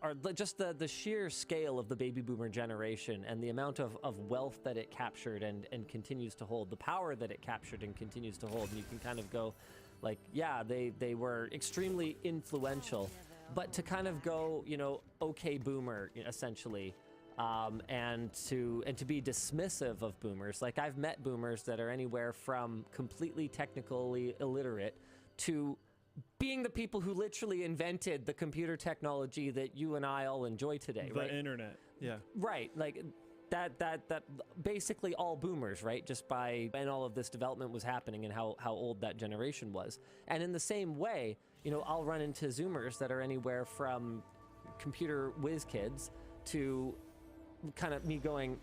[SPEAKER 1] or just the sheer scale of the baby boomer generation and the amount of wealth that it captured and continues to hold, the power that it captured and continues to hold. And you can kind of go like, yeah, they were extremely influential, but to kind of go, okay boomer, essentially, and to be dismissive of boomers. Like, I've met boomers that are anywhere from completely technically illiterate to being the people who literally invented the computer technology that you and I all enjoy today, right?
[SPEAKER 2] The internet, yeah.
[SPEAKER 1] Right, like that basically all boomers, right? Just by, and all of this development was happening and how old that generation was. And in the same way, I'll run into Zoomers that are anywhere from computer whiz kids to kind of me going,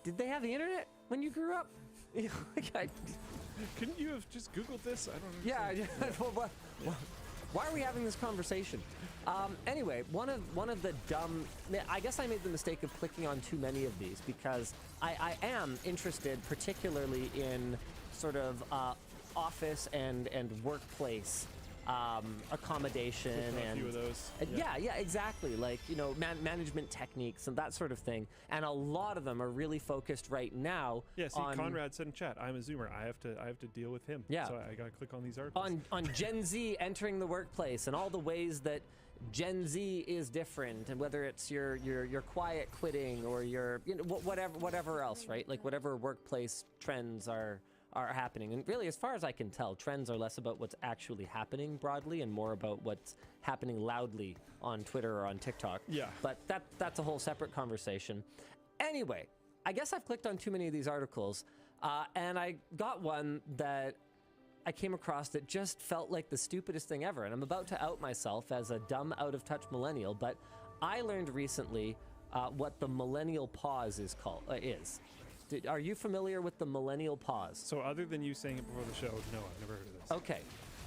[SPEAKER 1] did they have the internet when you grew up?
[SPEAKER 2] Couldn't you have just Googled this? I don't understand.
[SPEAKER 1] Yeah. Why are we having this conversation? Anyway, one of the dumb, I guess I made the mistake of clicking on too many of these because I am interested particularly in sort of office and workplace accommodation
[SPEAKER 2] and a few of those.
[SPEAKER 1] Yeah, exactly. Like, you know, management techniques and that sort of thing. And a lot of them are really focused right now.
[SPEAKER 2] Yeah, see, Conrad said in chat, I'm a Zoomer. I have to deal with him.
[SPEAKER 1] Yeah.
[SPEAKER 2] So I got to click on these articles.
[SPEAKER 1] On Gen Z entering the workplace and all the ways that Gen Z is different, and whether it's your quiet quitting or your, you know, whatever else, right? Like whatever workplace trends are happening. And really, as far as I can tell, trends are less about what's actually happening broadly and more about what's happening loudly on Twitter or on TikTok.
[SPEAKER 2] Yeah.
[SPEAKER 1] But that's a whole separate conversation. Anyway, I guess I've clicked on too many of these articles, and I got one that I came across that just felt like the stupidest thing ever. And I'm about to out myself as a dumb, out-of-touch millennial, but I learned recently what the millennial pause is called. Are you familiar with the millennial pause?
[SPEAKER 2] So other than you saying it before the show, no, I've never heard of this.
[SPEAKER 1] Okay.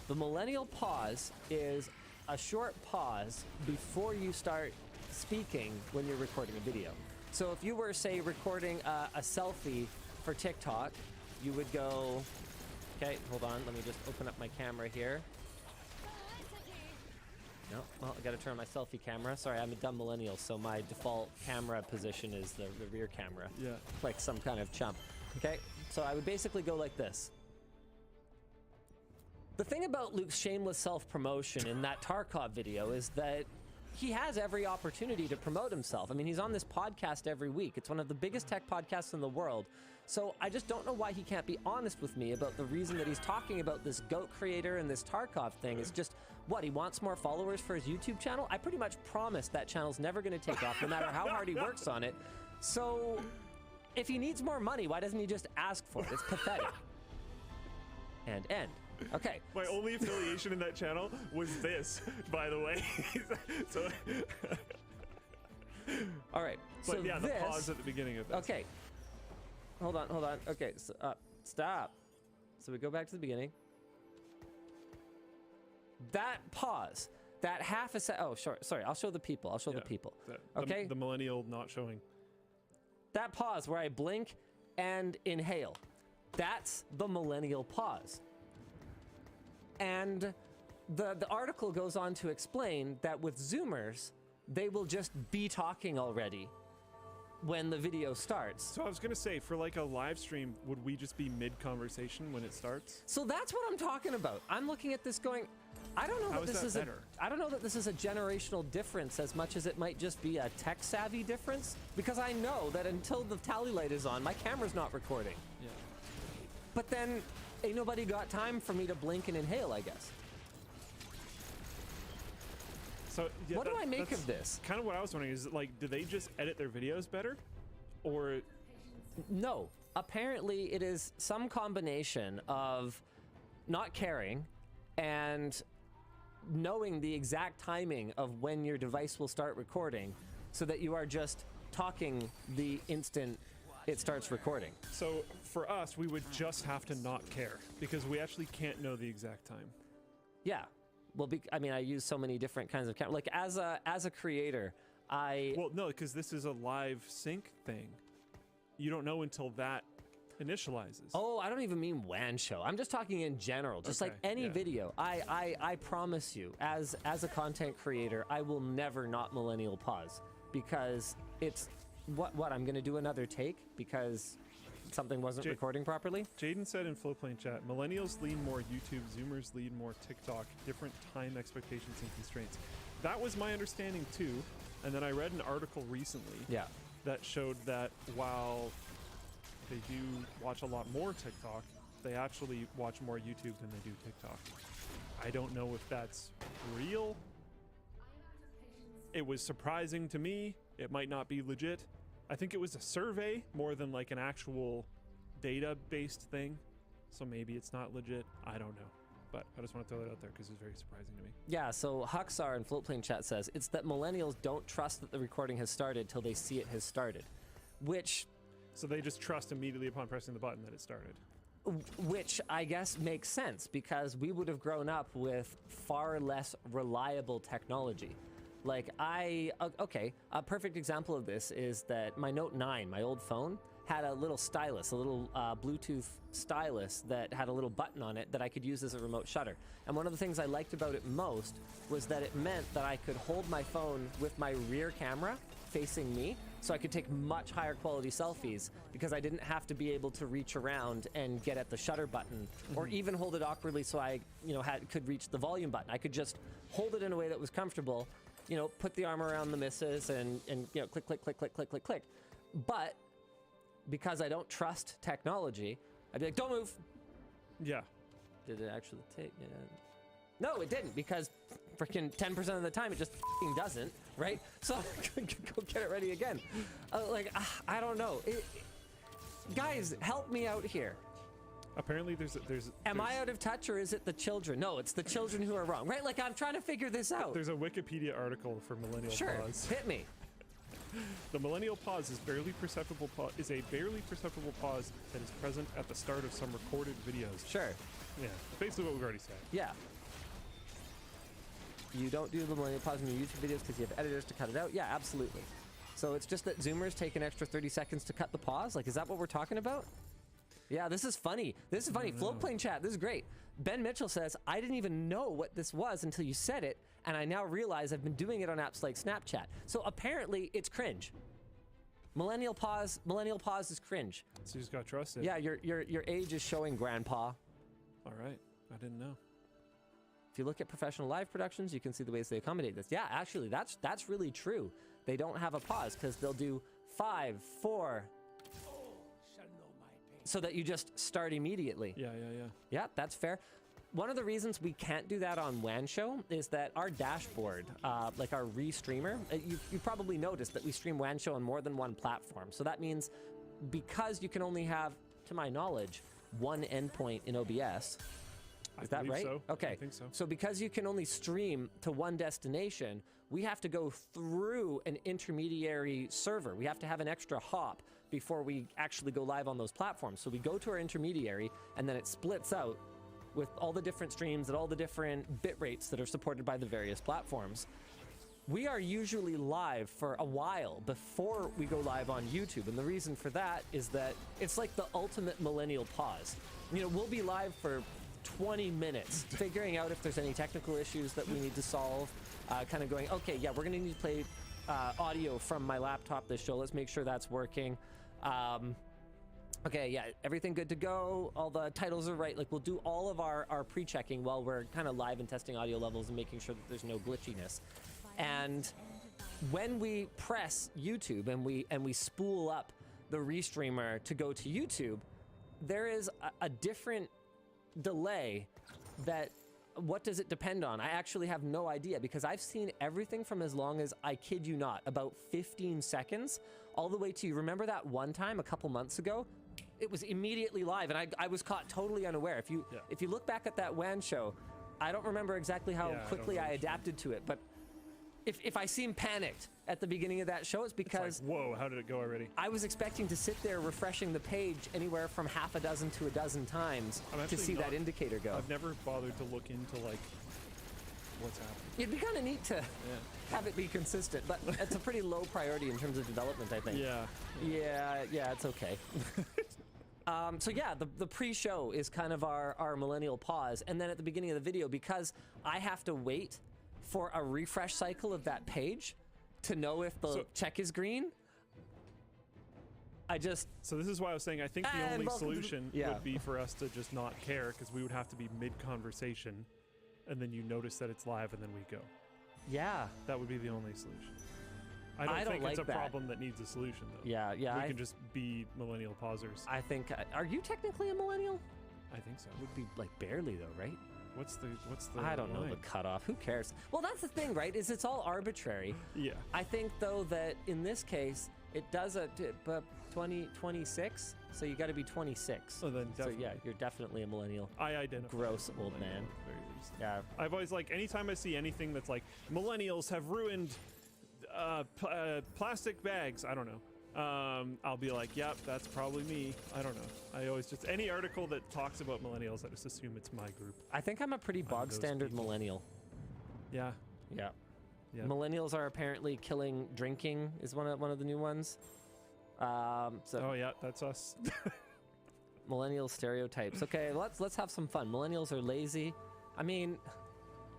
[SPEAKER 1] The millennial pause is a short pause before you start speaking when you're recording a video. So if you were, say, recording a selfie for TikTok, you would go, okay, hold on, let me just open up my camera here. No, well, I gotta turn on my selfie camera. Sorry, I'm a dumb millennial, so my default camera position is the rear camera.
[SPEAKER 2] Yeah.
[SPEAKER 1] Like some kind of chump. Okay, so I would basically go like this. The thing about Luke's shameless self-promotion in that Tarkov video is that he has every opportunity to promote himself. I mean, he's on this podcast every week. It's one of the biggest tech podcasts in the world. So I just don't know why he can't be honest with me about the reason that he's talking about this GOAT creator and this Tarkov thing. Is just, what, he wants more followers for his YouTube channel? I pretty much promised that channel's never going to take off, no matter how hard he works on it. So if he needs more money, why doesn't he just ask for it? It's pathetic. And end. Okay.
[SPEAKER 2] My only affiliation in that channel was this, by the way. So
[SPEAKER 1] all right.
[SPEAKER 2] But
[SPEAKER 1] so
[SPEAKER 2] yeah, the pause at the beginning of this.
[SPEAKER 1] Okay. Hold on. Okay, so, stop. So we go back to the beginning. That pause, that half a second. Oh, sorry. I'll show the people. The people. Okay.
[SPEAKER 2] The millennial not showing.
[SPEAKER 1] That pause where I blink and inhale. That's the millennial pause. And the article goes on to explain that with Zoomers, they will just be talking already when the video starts.
[SPEAKER 2] So I was gonna say, for like a live stream, would we just be mid-conversation when it starts?
[SPEAKER 1] So that's what I'm talking about. I'm looking at this going, I don't know
[SPEAKER 2] How
[SPEAKER 1] that
[SPEAKER 2] is
[SPEAKER 1] this
[SPEAKER 2] that
[SPEAKER 1] is
[SPEAKER 2] better?
[SPEAKER 1] I don't know that this is a generational difference as much as it might just be a tech savvy difference, because I know that until the tally light is on, my camera's not recording.
[SPEAKER 2] Yeah.
[SPEAKER 1] But then ain't nobody got time for me to blink and inhale, I guess.
[SPEAKER 2] So yeah,
[SPEAKER 1] what do I make of this?
[SPEAKER 2] Kind of what I was wondering is, like, do they just edit their videos better? Or
[SPEAKER 1] no, apparently it is some combination of not caring and knowing the exact timing of when your device will start recording, so that you are just talking the instant it starts recording.
[SPEAKER 2] So for us, we would just have to not care, because we actually can't know the exact time.
[SPEAKER 1] Yeah. Well, I mean, I use so many different kinds of cameras. Like as a creator,
[SPEAKER 2] Well, no, because this is a live sync thing. You don't know until that initializes.
[SPEAKER 1] Oh, I don't even mean WAN show. I'm just talking in general. Just
[SPEAKER 2] Okay,
[SPEAKER 1] like any
[SPEAKER 2] yeah.
[SPEAKER 1] video. I promise you, as a content creator, I will never not millennial pause, because it's what I'm gonna do another take because something wasn't recording properly.
[SPEAKER 2] Jaden said in Flowplane chat, millennials lean more YouTube, Zoomers lean more TikTok, different time expectations and constraints. That was my understanding too. And then I read an article recently that showed that while they do watch a lot more TikTok, they actually watch more YouTube than they do TikTok. I don't know if that's real. It was surprising to me. It might not be legit. I think it was a survey more than like an actual data-based thing. So maybe it's not legit. I don't know. But I just want to throw that out there because it's very surprising to me.
[SPEAKER 1] Yeah, so Huxar in Floatplane chat says, it's that millennials don't trust that the recording has started till they see it has started. Which...
[SPEAKER 2] So they just trust immediately upon pressing the button that it started.
[SPEAKER 1] Which I guess makes sense, because we would have grown up with far less reliable technology. Like okay, a perfect example of this is that my Note 9, my old phone, had a little stylus, a little Bluetooth stylus that had a little button on it that I could use as a remote shutter. And one of the things I liked about it most was that it meant that I could hold my phone with my rear camera facing me, so I could take much higher quality selfies because I didn't have to be able to reach around and get at the shutter button, or even hold it awkwardly so I, could reach the volume button. I could just hold it in a way that was comfortable, put the arm around the missus and click, click, click, click, click, click, click. But because I don't trust technology, I'd be like, don't move.
[SPEAKER 2] Yeah.
[SPEAKER 1] Did it actually take? Yeah. No, it didn't, because freaking 10% of the time it just doesn't, right? So go get it ready again. I don't know. Guys, help me out here.
[SPEAKER 2] Apparently there's
[SPEAKER 1] Am I out of touch, or is it the children? No, it's the children who are wrong, right? Like, I'm trying to figure this out.
[SPEAKER 2] There's a Wikipedia article for millennial pause.
[SPEAKER 1] Hit me.
[SPEAKER 2] The millennial pause is a barely perceptible pause that is present at the start of some recorded videos.
[SPEAKER 1] Sure.
[SPEAKER 2] Yeah, basically what we've already said.
[SPEAKER 1] Yeah. You don't do the millennial pause in your YouTube videos because you have editors to cut it out? Yeah, absolutely. So it's just that Zoomers take an extra 30 seconds to cut the pause? Like, is that what we're talking about? Yeah, this is funny. This is funny. Floatplane chat, this is great. Ben Mitchell says, I didn't even know what this was until you said it, and I now realize I've been doing it on apps like Snapchat. So apparently it's cringe. Millennial pause is cringe.
[SPEAKER 2] So you just got trusted.
[SPEAKER 1] Yeah, your age is showing, Grandpa.
[SPEAKER 2] All right, I didn't know.
[SPEAKER 1] If you look at professional live productions, you can see the ways they accommodate this. Yeah, actually, that's really true. They don't have a pause because they'll do 5, 4, so that you just start immediately.
[SPEAKER 2] Yeah.
[SPEAKER 1] Yeah, that's fair. One of the reasons we can't do that on WAN Show is that our dashboard, like our restreamer, you probably noticed that we stream WAN Show on more than one platform. So that means because you can only have, to my knowledge, one endpoint in OBS. Is that right?
[SPEAKER 2] So.
[SPEAKER 1] Okay.
[SPEAKER 2] I think so.
[SPEAKER 1] So because you can only stream to one destination, we have to go through an intermediary server. We have to have an extra hop before we actually go live on those platforms. So we go to our intermediary, and then it splits out with all the different streams at all the different bit rates that are supported by the various platforms. We are usually live for a while before we go live on YouTube, and the reason for that is that it's like the ultimate millennial pause. We'll be live for 20 minutes figuring out if there's any technical issues that we need to solve, kind of going, okay, yeah, we're gonna need to play audio from my laptop this show. Let's make sure that's working. Okay, yeah, everything good to go. All the titles are right. Like, we'll do all of our pre-checking while we're kind of live and testing audio levels and making sure that there's no glitchiness. And when we press YouTube and we spool up the restreamer to go to YouTube, there is a different delay that, what does it depend on? I actually have no idea, because I've seen everything from as long as, I kid you not, about 15 seconds, all the way to, you remember that one time a couple months ago? It was immediately live, and I was caught totally unaware. If you look back at that WAN show, I don't remember exactly how quickly I adapted to it, but if I seem panicked at the beginning of that show, it's because...
[SPEAKER 2] It's like, whoa, how did it go already?
[SPEAKER 1] I was expecting to sit there refreshing the page anywhere from half a dozen to a dozen times to see that indicator go.
[SPEAKER 2] I've never bothered to look into, like, what's happening.
[SPEAKER 1] It'd be kind of neat to have it be consistent, but it's a pretty low priority in terms of development, I think. Yeah, it's okay. So yeah, the pre-show is kind of our millennial pause, and then at the beginning of the video, because I have to wait for a refresh cycle of that page to know if the check is green,
[SPEAKER 2] So this is why I was saying I think the only solution would be for us to just not care, because we would have to be mid-conversation, and then you notice that it's live, and then we go.
[SPEAKER 1] Yeah.
[SPEAKER 2] That would be the only solution. I don't think it's a problem that needs a solution, though.
[SPEAKER 1] Yeah.
[SPEAKER 2] We can just be millennial pausers.
[SPEAKER 1] I think, are you technically a millennial?
[SPEAKER 2] I think so.
[SPEAKER 1] Would be like barely though, right?
[SPEAKER 2] What's the
[SPEAKER 1] I don't know the cutoff. Who cares? Well, that's the thing, right? Is it's all arbitrary.
[SPEAKER 2] Yeah.
[SPEAKER 1] I think though that in this case it does 26, so you got to be 26.
[SPEAKER 2] Oh, then definitely.
[SPEAKER 1] So yeah, you're definitely a millennial.
[SPEAKER 2] I identify.
[SPEAKER 1] Gross old man.
[SPEAKER 2] At the very least.
[SPEAKER 1] Yeah.
[SPEAKER 2] I've always anytime I see anything that's like millennials have ruined plastic bags. I don't know. I'll be like, yep, that's probably me. I don't know. I always just, any article that talks about millennials, I just assume it's my group.
[SPEAKER 1] I think I'm a pretty bog standard millennial.
[SPEAKER 2] Yeah.
[SPEAKER 1] Yeah.
[SPEAKER 2] Yep.
[SPEAKER 1] Millennials are apparently killing drinking is one of the new ones.
[SPEAKER 2] Oh yeah, that's us.
[SPEAKER 1] Millennial stereotypes. Okay, let's have some fun. Millennials are lazy. I mean,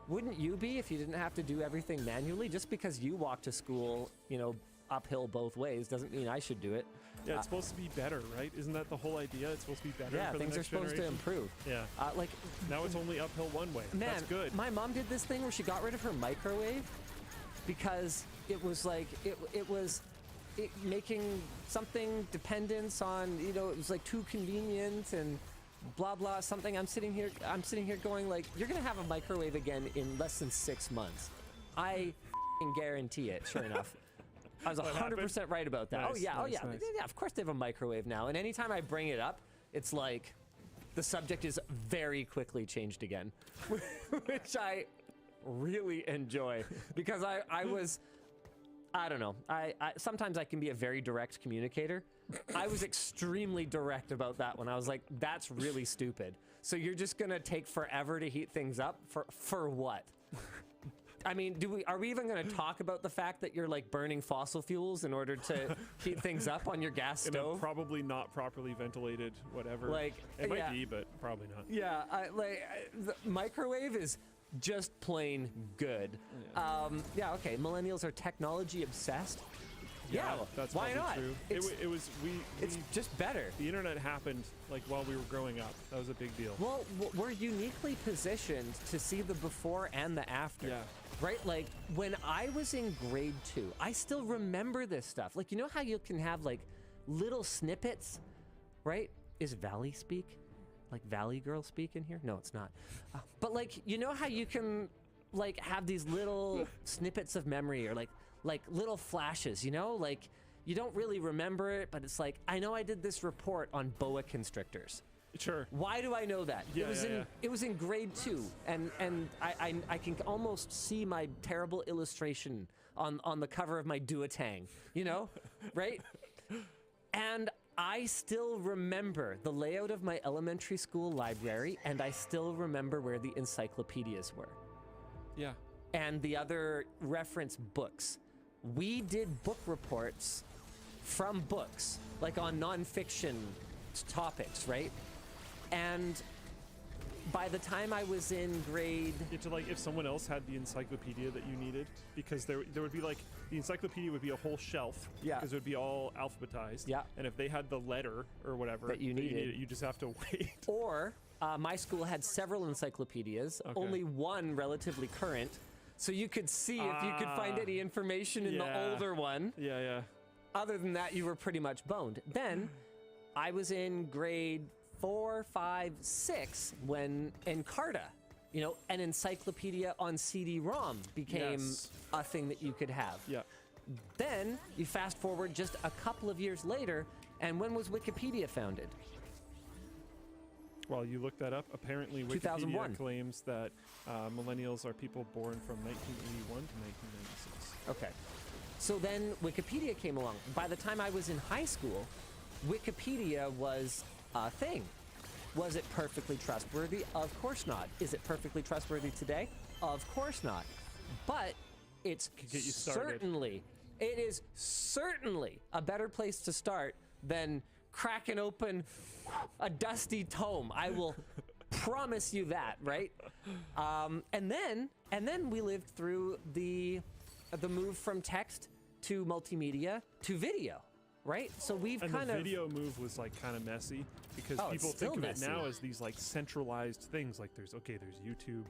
[SPEAKER 1] wouldn't you be if you didn't have to do everything manually? Just because you walk to school, you know, uphill both ways doesn't mean I should do it.
[SPEAKER 2] Yeah, it's supposed to be better, right? Isn't that the whole idea? It's supposed to be better.
[SPEAKER 1] Yeah,
[SPEAKER 2] for
[SPEAKER 1] things
[SPEAKER 2] the
[SPEAKER 1] are
[SPEAKER 2] next
[SPEAKER 1] supposed
[SPEAKER 2] generation?
[SPEAKER 1] to improve.
[SPEAKER 2] Yeah.
[SPEAKER 1] Like
[SPEAKER 2] now it's only uphill one way.
[SPEAKER 1] Man,
[SPEAKER 2] that's good.
[SPEAKER 1] My mom did this thing where she got rid of her microwave because it was like it was making something dependence on, you know, it was like too convenient and blah blah something. I'm sitting here going like, you're gonna have a microwave again in less than 6 months. I guarantee it. Sure enough. I was 100% right about that.
[SPEAKER 2] Nice,
[SPEAKER 1] nice.
[SPEAKER 2] Nice.
[SPEAKER 1] Yeah, of course they have a microwave now. And anytime I bring it up, it's like the subject is very quickly changed again, which I really enjoy because I don't know. I sometimes I can be a very direct communicator. I was extremely direct about that when I was like, that's really stupid. So you're just going to take forever to heat things up for what? I mean, are we even going to talk about the fact that you're like burning fossil fuels in order to heat things up on your gas stove?
[SPEAKER 2] Probably not properly ventilated, whatever.
[SPEAKER 1] Like,
[SPEAKER 2] it might be, but probably not.
[SPEAKER 1] Yeah, the microwave is just plain good. Yeah, okay. Millennials are technology obsessed. Yeah,
[SPEAKER 2] that's
[SPEAKER 1] why not?
[SPEAKER 2] True.
[SPEAKER 1] It's just better.
[SPEAKER 2] The internet happened like while we were growing up. That was a big deal.
[SPEAKER 1] Well, we're uniquely positioned to see the before and the after.
[SPEAKER 2] Yeah.
[SPEAKER 1] Right? Like when I was in grade 2, I still remember this stuff. Like, you know how you can have like little snippets, right? Is Valley speak? Like Valley girl speak in here? No, it's not. But like, you know how you can like have these little snippets of memory or like little flashes, you know? Like you don't really remember it, but it's like, I know I did this report on boa constrictors.
[SPEAKER 2] Sure.
[SPEAKER 1] Why do I know that?
[SPEAKER 2] Yeah,
[SPEAKER 1] it was in grade 2, and I can almost see my terrible illustration on the cover of my duotang, you know, right? And I still remember the layout of my elementary school library, and I still remember where the encyclopedias were.
[SPEAKER 2] Yeah.
[SPEAKER 1] And the other reference books. We did book reports from books, like on nonfiction topics, right? And by the time I was in grade...
[SPEAKER 2] if someone else had the encyclopedia that you needed, because there would be like, the encyclopedia would be a whole shelf, because it would be all alphabetized.
[SPEAKER 1] Yeah.
[SPEAKER 2] And if they had the letter or whatever
[SPEAKER 1] that you needed,
[SPEAKER 2] you just have to wait.
[SPEAKER 1] Or my school had several encyclopedias, only one relatively current, so you could see if you could find any information in the older one.
[SPEAKER 2] Yeah, yeah.
[SPEAKER 1] Other than that, you were pretty much boned. Then I was in grade 4, 5, 6 when Encarta, you know, an encyclopedia on CD-ROM became a thing that you could have.
[SPEAKER 2] Yeah.
[SPEAKER 1] Then you fast forward just a couple of years later, and when was Wikipedia founded?
[SPEAKER 2] Well, you looked that up. Apparently, Wikipedia
[SPEAKER 1] 2001.
[SPEAKER 2] claims that millennials are people born from 1981 to 1996.
[SPEAKER 1] Okay. So then Wikipedia came along. By the time I was in high school, Wikipedia was a thing. Was it perfectly trustworthy? Of course not. Is it perfectly trustworthy today? Of course not. But it's certainly, it is certainly a better place to start than cracking open a dusty tome. I will promise you that, right? And then we lived through the move from text to multimedia to video, right? So we've
[SPEAKER 2] the video move was like kind of messy because people think of it now as these like centralized things. Like there's YouTube,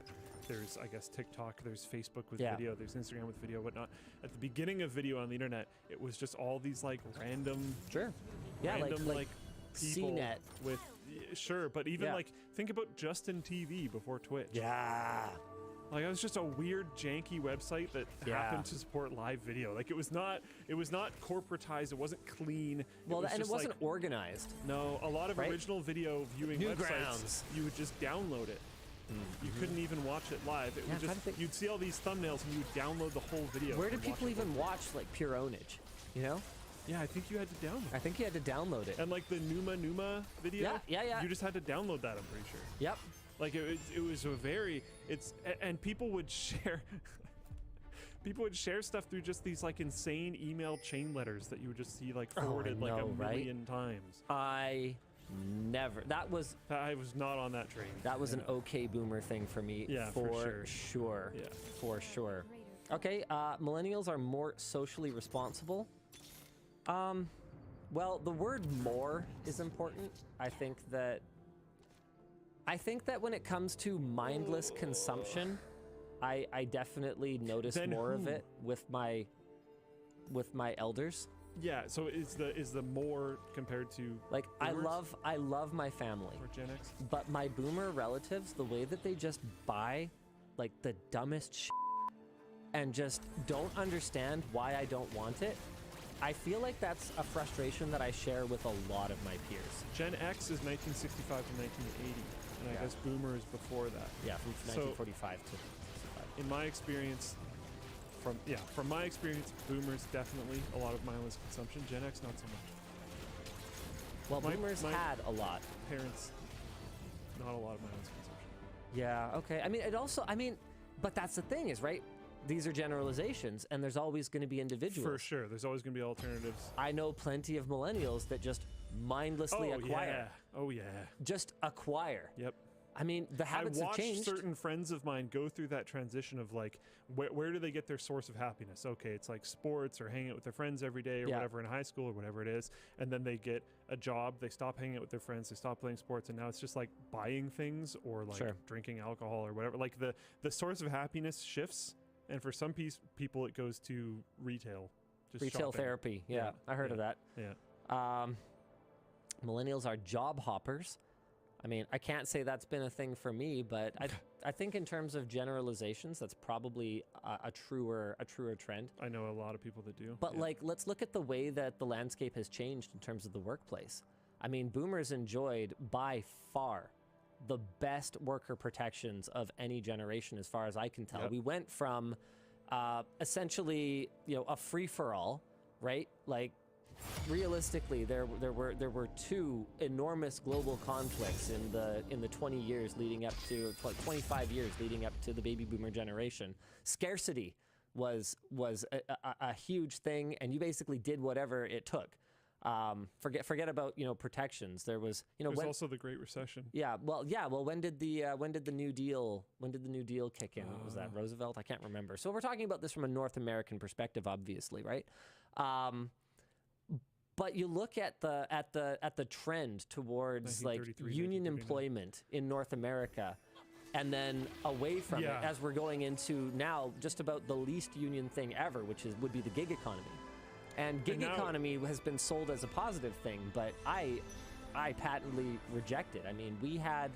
[SPEAKER 2] there's I guess TikTok, there's Facebook with video, there's Instagram with video, whatnot. At the beginning of video on the internet, it was just all these like random, like people
[SPEAKER 1] CNET
[SPEAKER 2] with but even like think about Justin TV before Twitch.
[SPEAKER 1] Yeah.
[SPEAKER 2] Like it was just a weird, janky website that happened to support live video. Like it was not corporatized. It wasn't clean.
[SPEAKER 1] Well, and it wasn't organized.
[SPEAKER 2] No, a lot of original video viewing websites, you would just download it. You couldn't even watch it live. It would just you'd see all these thumbnails and you'd download the whole video.
[SPEAKER 1] Where do people even watch like pure ownage? You know?
[SPEAKER 2] Yeah, I think you had to download it.
[SPEAKER 1] I think you had to download it.
[SPEAKER 2] And like the Numa video,
[SPEAKER 1] yeah.
[SPEAKER 2] You just had to download that, I'm pretty sure.
[SPEAKER 1] Yep.
[SPEAKER 2] Like it was a very, and people would share, People would share stuff through just these like insane email chain letters that you would just see like forwarded like a million times.
[SPEAKER 1] I was
[SPEAKER 2] not on that train.
[SPEAKER 1] That was an okay boomer thing for me.
[SPEAKER 2] Yeah,
[SPEAKER 1] for sure.
[SPEAKER 2] Yeah,
[SPEAKER 1] for sure. Okay, millennials are more socially responsible. Well, the word "more" is important. I think that when it comes to mindless consumption, I definitely notice more of it with my elders.
[SPEAKER 2] Yeah, so is the more compared to
[SPEAKER 1] like
[SPEAKER 2] boomers?
[SPEAKER 1] I love my family.
[SPEAKER 2] Or Gen X?
[SPEAKER 1] But my boomer relatives, the way that they just buy like the dumbest shit and just don't understand why I don't want it, I feel like that's a frustration that I share with a lot of my peers.
[SPEAKER 2] Gen X is 1965 to 1980, and I guess boomer is before that.
[SPEAKER 1] Yeah, from 1945 to 65.
[SPEAKER 2] In my experience, from my experience, boomers definitely a lot of mindless consumption. Gen X not so much.
[SPEAKER 1] Well, boomers had a lot.
[SPEAKER 2] Parents, not a lot of mindless consumption.
[SPEAKER 1] Yeah. Okay. I mean, but that's the thing is, right? These are generalizations, and there's always going to be individuals.
[SPEAKER 2] For sure, there's always going to be alternatives.
[SPEAKER 1] I know plenty of millennials that just mindlessly acquire.
[SPEAKER 2] Oh yeah.
[SPEAKER 1] Just acquire.
[SPEAKER 2] Yep.
[SPEAKER 1] I mean, the habits have changed.
[SPEAKER 2] I watched certain friends of mine go through that transition of like, where do they get their source of happiness? Okay, it's like sports or hanging out with their friends every day or whatever in high school or whatever it is. And then they get a job, they stop hanging out with their friends, they stop playing sports, and now it's just like buying things or like drinking alcohol or whatever. Like the source of happiness shifts, and for some people it goes to retail. Just
[SPEAKER 1] retail
[SPEAKER 2] shopping.
[SPEAKER 1] Therapy. Yeah, I heard of that.
[SPEAKER 2] Yeah.
[SPEAKER 1] Millennials are job hoppers. I mean, I can't say that's been a thing for me, but I think in terms of generalizations, that's probably a truer trend.
[SPEAKER 2] I know a lot of people that do.
[SPEAKER 1] But like, let's look at the way that the landscape has changed in terms of the workplace. I mean, boomers enjoyed by far the best worker protections of any generation, as far as I can tell.
[SPEAKER 2] Yep.
[SPEAKER 1] We went from essentially, a free-for-all, right? Like, realistically, there were two enormous global conflicts in the 20 years leading up to 25 years leading up to the baby boomer generation. Scarcity was a huge thing, and you basically did whatever it took. Forget about protections. There was
[SPEAKER 2] also the Great Recession.
[SPEAKER 1] Well, when did the New Deal kick in? Was that Roosevelt? I can't remember. So we're talking about this from a North American perspective, obviously, right? But you look at the trend towards like union employment in North America, and then away from it as we're going into now just about the least union thing ever, which would be the gig economy. And gig economy has been sold as a positive thing, but I patently reject it. I mean, we had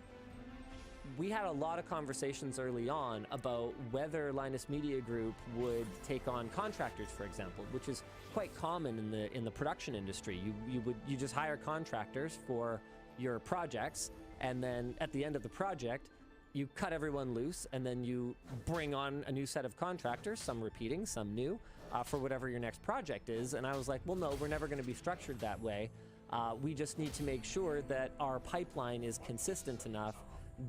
[SPEAKER 1] a lot of conversations early on about whether Linus Media Group would take on contractors, for example, which is quite common in the production industry. You just hire contractors for your projects, and then at the end of the project, you cut everyone loose, and then you bring on a new set of contractors, some repeating, some new, for whatever your next project is. And I was like, well, no, we're never going to be structured that way. We just need to make sure that our pipeline is consistent enough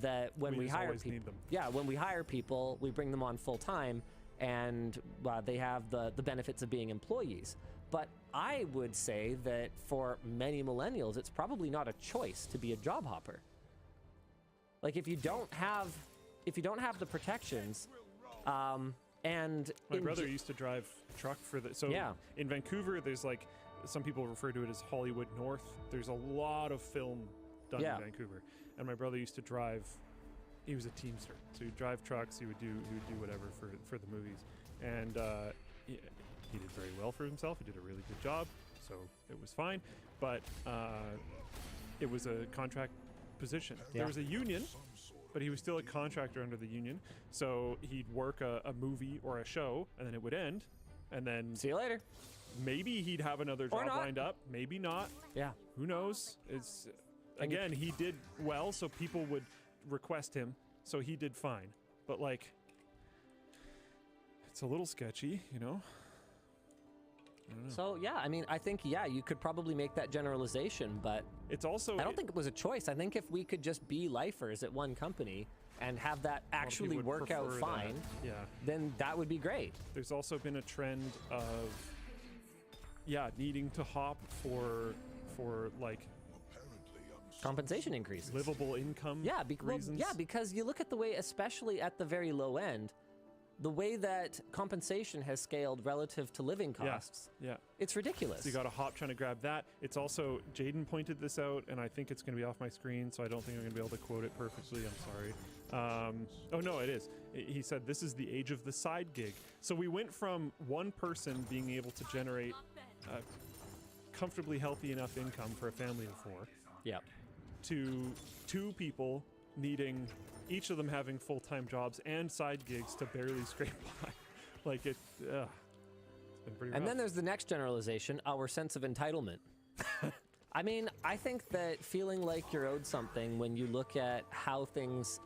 [SPEAKER 1] that when we hire people, when we hire people, we bring them on full time, and they have the benefits of being employees. But I would say that for many millennials, it's probably not a choice to be a job hopper. Like if you don't have the protections, and
[SPEAKER 2] my brother used to drive truck for in Vancouver, there's like some people refer to it as Hollywood North. There's a lot of film done in Vancouver. And my brother used to drive. He was a Teamster, so he'd drive trucks. He would do whatever for the movies, and he did very well for himself. He did a really good job, so it was fine. But it was a contract position. There was a union, but he was still a contractor under the union. So he'd work a movie or a show, and then it would end, and then
[SPEAKER 1] see you later.
[SPEAKER 2] Maybe he'd have another job lined up. Maybe not.
[SPEAKER 1] Yeah.
[SPEAKER 2] Who knows? It's. Again, he did well, so people would request him, so he did fine. But, like, it's a little sketchy, I don't know.
[SPEAKER 1] So, I mean, I think, you could probably make that generalization, but
[SPEAKER 2] it's also...
[SPEAKER 1] I don't think it was a choice. I think if we could just be lifers at one company, and have that actually work out fine, then that would be great.
[SPEAKER 2] There's also been a trend of, needing to hop for like
[SPEAKER 1] compensation increases,
[SPEAKER 2] livable income reasons.
[SPEAKER 1] Because you look at the way, especially at the very low end, the way that compensation has scaled relative to living costs. It's ridiculous.
[SPEAKER 2] So you got to hop trying to grab that. It's also, Jaden pointed this out, and I think it's going to be off my screen, so I don't think I'm going to be able to quote it perfectly. I'm sorry. Oh no, it is. He said, this is the age of the side gig. So we went from one person being able to generate comfortably healthy enough income for a family of 4. To 2 people needing, each of them having full-time jobs and side gigs to barely scrape by. Like it's been pretty rough.
[SPEAKER 1] And then there's the next generalization, our sense of entitlement. I mean, I think that feeling like you're owed something when you look at how things,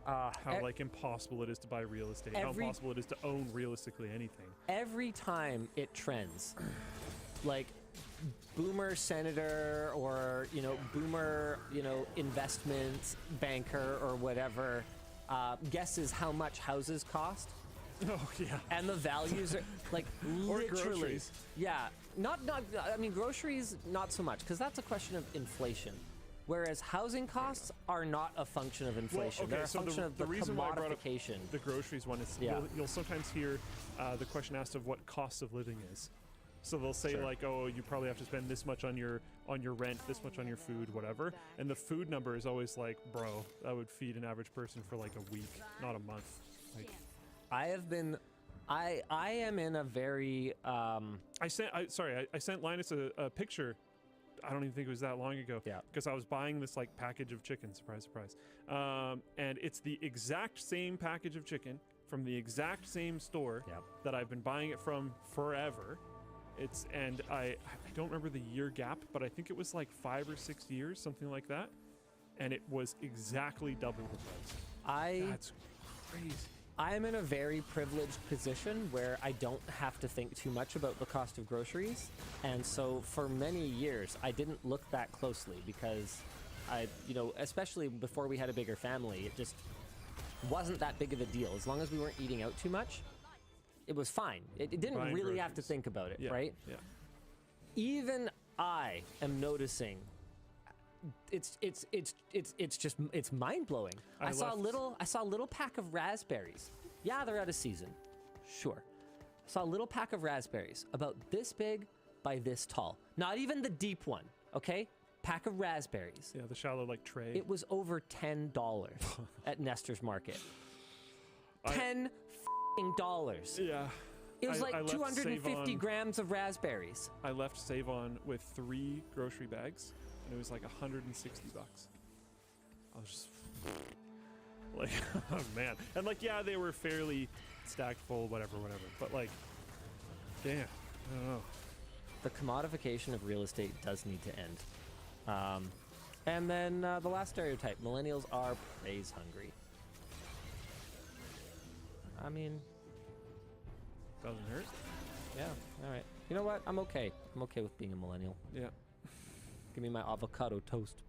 [SPEAKER 2] how like impossible it is to buy real estate, how impossible it is to own realistically anything.
[SPEAKER 1] Every time it trends, like boomer senator or boomer investment banker or whatever guesses how much houses cost.
[SPEAKER 2] Oh yeah.
[SPEAKER 1] And the values are like literally.
[SPEAKER 2] Or groceries.
[SPEAKER 1] Yeah. Not I mean, groceries not so much, because that's a question of inflation. Whereas housing costs are not a function of inflation.
[SPEAKER 2] Well, okay,
[SPEAKER 1] They're a function of the
[SPEAKER 2] reason why I brought up
[SPEAKER 1] commodification.
[SPEAKER 2] the groceries one is you'll sometimes hear the question asked of what cost of living is. So they'll say like, oh, you probably have to spend this much on your rent, this much on your food, whatever. And the food number is always like, bro, that would feed an average person for like a week, not a month. Like,
[SPEAKER 1] I am in a very
[SPEAKER 2] I sent Linus a picture. I don't even think it was that long ago.
[SPEAKER 1] Yeah.
[SPEAKER 2] Because I was buying this like package of chicken, surprise, surprise. And it's the exact same package of chicken from the exact same store that I've been buying it from forever. I don't remember the year gap, but I think it was like 5 or 6 years, something like that. And it was exactly double the price. That's crazy.
[SPEAKER 1] I am in a very privileged position where I don't have to think too much about the cost of groceries. And so for many years, I didn't look that closely because especially before we had a bigger family, it just wasn't that big of a deal. As long as we weren't eating out too much, it was fine. It didn't
[SPEAKER 2] Buying
[SPEAKER 1] really
[SPEAKER 2] groceries.
[SPEAKER 1] have to think about it, right?
[SPEAKER 2] Yeah.
[SPEAKER 1] Even I am noticing it's mind-blowing. I saw a little pack of raspberries. Yeah, they're out of season. Sure. I saw a little pack of raspberries about this big by this tall. Not even the deep one, okay? Pack of raspberries.
[SPEAKER 2] Yeah, the shallow like tray.
[SPEAKER 1] It was over $10 at Nestor's Market. $10
[SPEAKER 2] Yeah.
[SPEAKER 1] It was like 250 grams of raspberries.
[SPEAKER 2] I left Save-On with 3 grocery bags, and it was like $160. I was just like, oh man. And like, yeah, they were fairly stacked full, whatever. But like, damn, I don't know.
[SPEAKER 1] The commodification of real estate does need to end. And then the last stereotype, millennials are praise hungry. I mean,
[SPEAKER 2] doesn't hurt.
[SPEAKER 1] Yeah, all right. You know what? I'm okay. I'm okay with being a millennial.
[SPEAKER 2] Yeah.
[SPEAKER 1] Give me my avocado toast.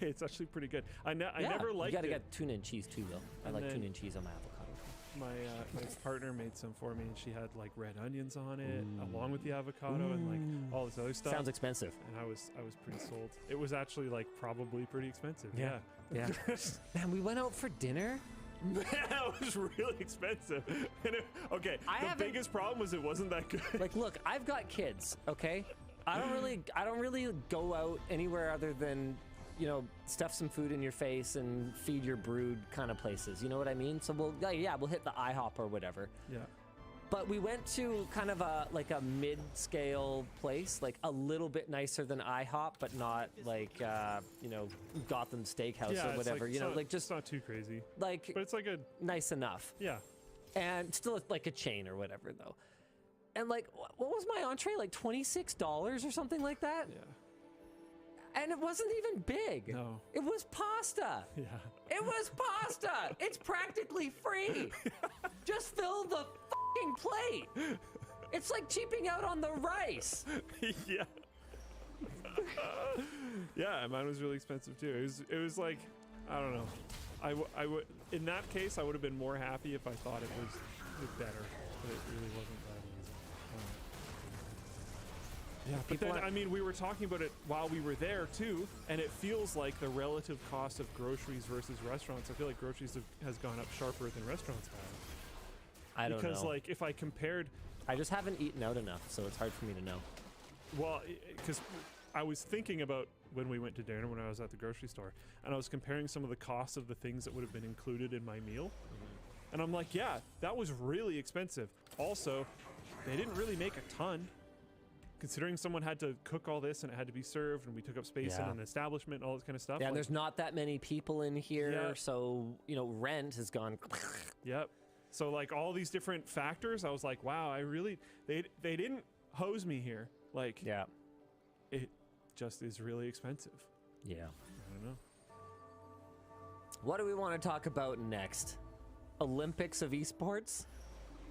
[SPEAKER 2] Hey, it's actually pretty good. I never liked it.
[SPEAKER 1] You gotta get tuna and cheese too, though. I like tuna and cheese on my avocado.
[SPEAKER 2] My partner made some for me, and she had like red onions on it, along with the avocado and like all this other stuff.
[SPEAKER 1] Sounds expensive.
[SPEAKER 2] And I was pretty sold. It was actually like probably pretty expensive. Yeah.
[SPEAKER 1] Man, we went out for dinner.
[SPEAKER 2] It was really expensive. And the biggest problem was it wasn't that good.
[SPEAKER 1] Like, look, I've got kids. Okay, I don't really go out anywhere other than, stuff some food in your face and feed your brood kind of places. You know what I mean? So we'll hit the IHOP or whatever. Yeah. But we went to kind of a mid-scale place, like a little bit nicer than IHOP, but not like Gotham Steakhouse or whatever.
[SPEAKER 2] It's not too crazy. But it's like a
[SPEAKER 1] nice enough.
[SPEAKER 2] Yeah.
[SPEAKER 1] And still like a chain or whatever though. And like, what was my entree? Like $26 or something like that?
[SPEAKER 2] Yeah.
[SPEAKER 1] And it wasn't even big.
[SPEAKER 2] No.
[SPEAKER 1] It was pasta.
[SPEAKER 2] Yeah.
[SPEAKER 1] It was pasta. It's practically free. Just fill the fucking plate. It's like cheaping out on the rice.
[SPEAKER 2] Yeah. Yeah, mine was really expensive too. It was like I don't know. I would in that case I would have been more happy if I thought it was better, but it really wasn't that easy. Yeah, but then I mean we were talking about it while we were there too, and it feels like the relative cost of groceries versus restaurants. I feel like groceries has gone up sharper than restaurants have.
[SPEAKER 1] I don't know.
[SPEAKER 2] Because like if I compared,
[SPEAKER 1] I just haven't eaten out enough, so it's hard for me to know.
[SPEAKER 2] Well, because I was thinking about when we went to dinner when I was at the grocery store, and I was comparing some of the costs of the things that would have been included in my meal. And I'm like, yeah, that was really expensive. Also, they didn't really make a ton. Considering someone had to cook all this and it had to be served and we took up space in an establishment, all this kind of stuff.
[SPEAKER 1] Yeah,
[SPEAKER 2] like,
[SPEAKER 1] there's not that many people in here, so, you know, rent has gone.
[SPEAKER 2] Yep. So like all these different factors, I was like, wow, they didn't hose me here. Like,
[SPEAKER 1] yeah,
[SPEAKER 2] it just is really expensive.
[SPEAKER 1] Yeah.
[SPEAKER 2] I don't know.
[SPEAKER 1] What do we want to talk about next? Olympics of esports?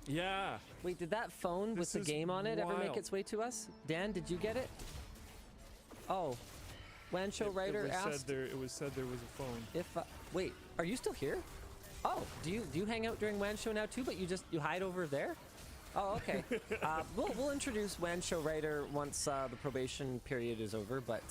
[SPEAKER 2] Yeah.
[SPEAKER 1] Wait, did that phone with the game on it ever make its way to us? Dan, did you get it? Oh, Wancho Writer asked.
[SPEAKER 2] It was said there was a phone.
[SPEAKER 1] If wait, are you still here? Oh, do you hang out during WAN Show now too? But you hide over there? Oh, okay. We'll introduce WAN Show Writer once the probation period is over, but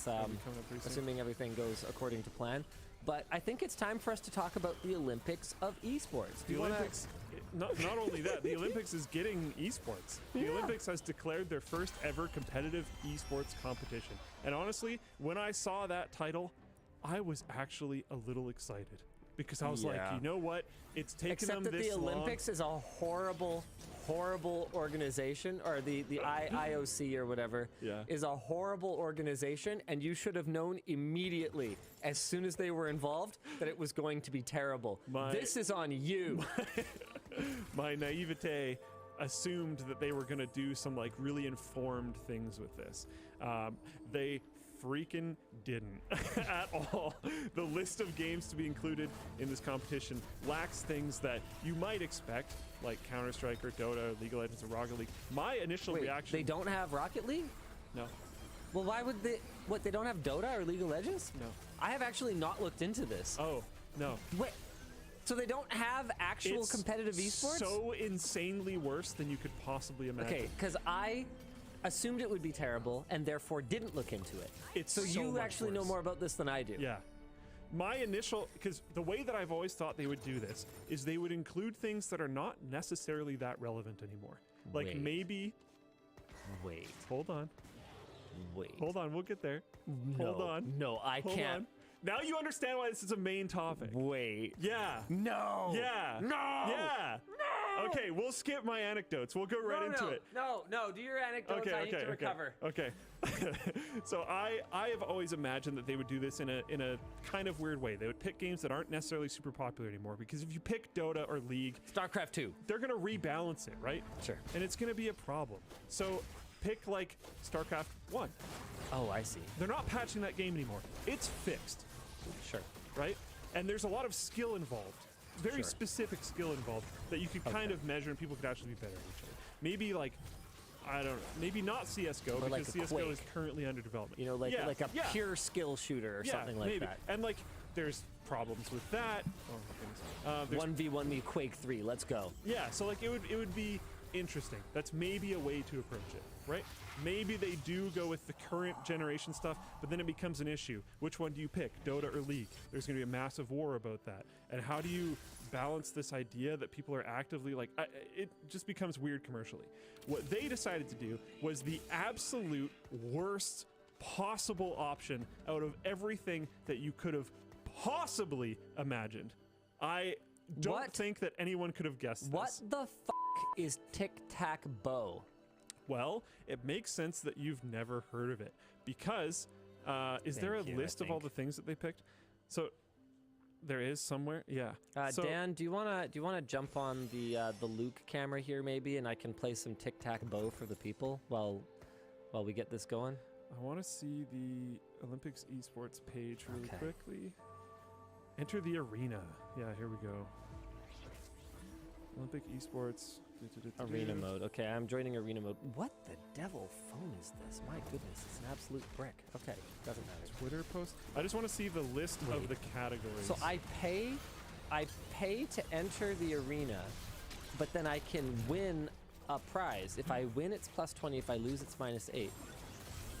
[SPEAKER 1] assuming everything goes according to plan. But I think it's time for us to talk about the Olympics of esports.
[SPEAKER 2] The Olympics, not only that, the Olympics is getting esports. The Olympics has declared their first ever competitive esports competition. And honestly, when I saw that title, I was actually a little excited. Because I was like, you know what? It's taken them this long.
[SPEAKER 1] Except that the Olympics is a horrible organization, or the IOC or whatever is a horrible organization, and you should have known immediately, as soon as they were involved, that it was going to be terrible. This is on you.
[SPEAKER 2] My naivete assumed that they were going to do some like really informed things with this. They freaking didn't at all. The list of games to be included in this competition lacks things that you might expect, like Counter-Strike or Dota, or League of Legends, or Rocket League. My initial reaction...
[SPEAKER 1] They don't have Rocket League?
[SPEAKER 2] No.
[SPEAKER 1] Well, why would they... What, they don't have Dota or League of Legends?
[SPEAKER 2] No.
[SPEAKER 1] I have actually not looked into this.
[SPEAKER 2] Oh, no.
[SPEAKER 1] Wait, so they don't have actual competitive esports?
[SPEAKER 2] So insanely worse than you could possibly imagine.
[SPEAKER 1] Okay, because I assumed it would be terrible and therefore didn't look into it.
[SPEAKER 2] It's
[SPEAKER 1] so you actually know more about this than I do.
[SPEAKER 2] Yeah. My initial, because the way that I've always thought they would do this is they would include things that are not necessarily that relevant anymore. Like maybe...
[SPEAKER 1] Wait.
[SPEAKER 2] Hold on.
[SPEAKER 1] Wait.
[SPEAKER 2] Hold on, we'll get there.
[SPEAKER 1] No,
[SPEAKER 2] Hold on.
[SPEAKER 1] No, I
[SPEAKER 2] Hold
[SPEAKER 1] can't.
[SPEAKER 2] On. Now you understand why this is a main topic.
[SPEAKER 1] Wait.
[SPEAKER 2] Yeah.
[SPEAKER 1] No.
[SPEAKER 2] Yeah.
[SPEAKER 1] No.
[SPEAKER 2] Yeah. No. Okay, we'll skip my anecdotes. We'll go right into it.
[SPEAKER 1] No, do your anecdotes. I need to recover.
[SPEAKER 2] Okay. So I have always imagined that they would do this in a kind of weird way. They would pick games that aren't necessarily super popular anymore, because if you pick Dota or League,
[SPEAKER 1] StarCraft 2,
[SPEAKER 2] they're going to rebalance it, right?
[SPEAKER 1] Sure.
[SPEAKER 2] And it's going to be a problem. So pick like StarCraft 1.
[SPEAKER 1] Oh, I see.
[SPEAKER 2] They're not patching that game anymore. It's fixed.
[SPEAKER 1] Sure.
[SPEAKER 2] Right? And there's a lot of skill involved. Very specific skill involved that you could kind of measure, and people could actually be better at each other. Maybe like, I don't know, maybe not CSGO, because like CSGO is currently under development.
[SPEAKER 1] You know, like a pure skill shooter or something like that.
[SPEAKER 2] And like, there's problems with that. Oh my goodness.
[SPEAKER 1] 1v1 me Quake 3, let's go.
[SPEAKER 2] Yeah, so like it would be interesting. That's maybe a way to approach it, right? Maybe they do go with the current generation stuff, but then it becomes an issue. Which one do you pick, Dota or League? There's going to be a massive war about that. And how do you balance this idea that people are actively like, it just becomes weird commercially. What they decided to do was the absolute worst possible option out of everything that you could have possibly imagined. I don't think that anyone could have guessed this.
[SPEAKER 1] What the f*** is tic-tac-bow?
[SPEAKER 2] Well, it makes sense that you've never heard of it, because is there a list of all the things that they picked? So there is somewhere. Yeah.
[SPEAKER 1] Dan, do you wanna jump on the Luke camera here maybe, and I can play some tic-tac-bow for the people while we get this going?
[SPEAKER 2] I want to see the Olympics esports page really quickly. Enter the arena. Yeah, here we go. Olympic esports.
[SPEAKER 1] Arena mode. Okay, I'm joining arena mode. What the devil phone is this? My goodness, it's an absolute brick. Okay, doesn't matter.
[SPEAKER 2] Twitter post? I just want to see the list of the categories.
[SPEAKER 1] So I pay to enter the arena, but then I can win a prize. If I win, it's +20. If I lose, it's -8.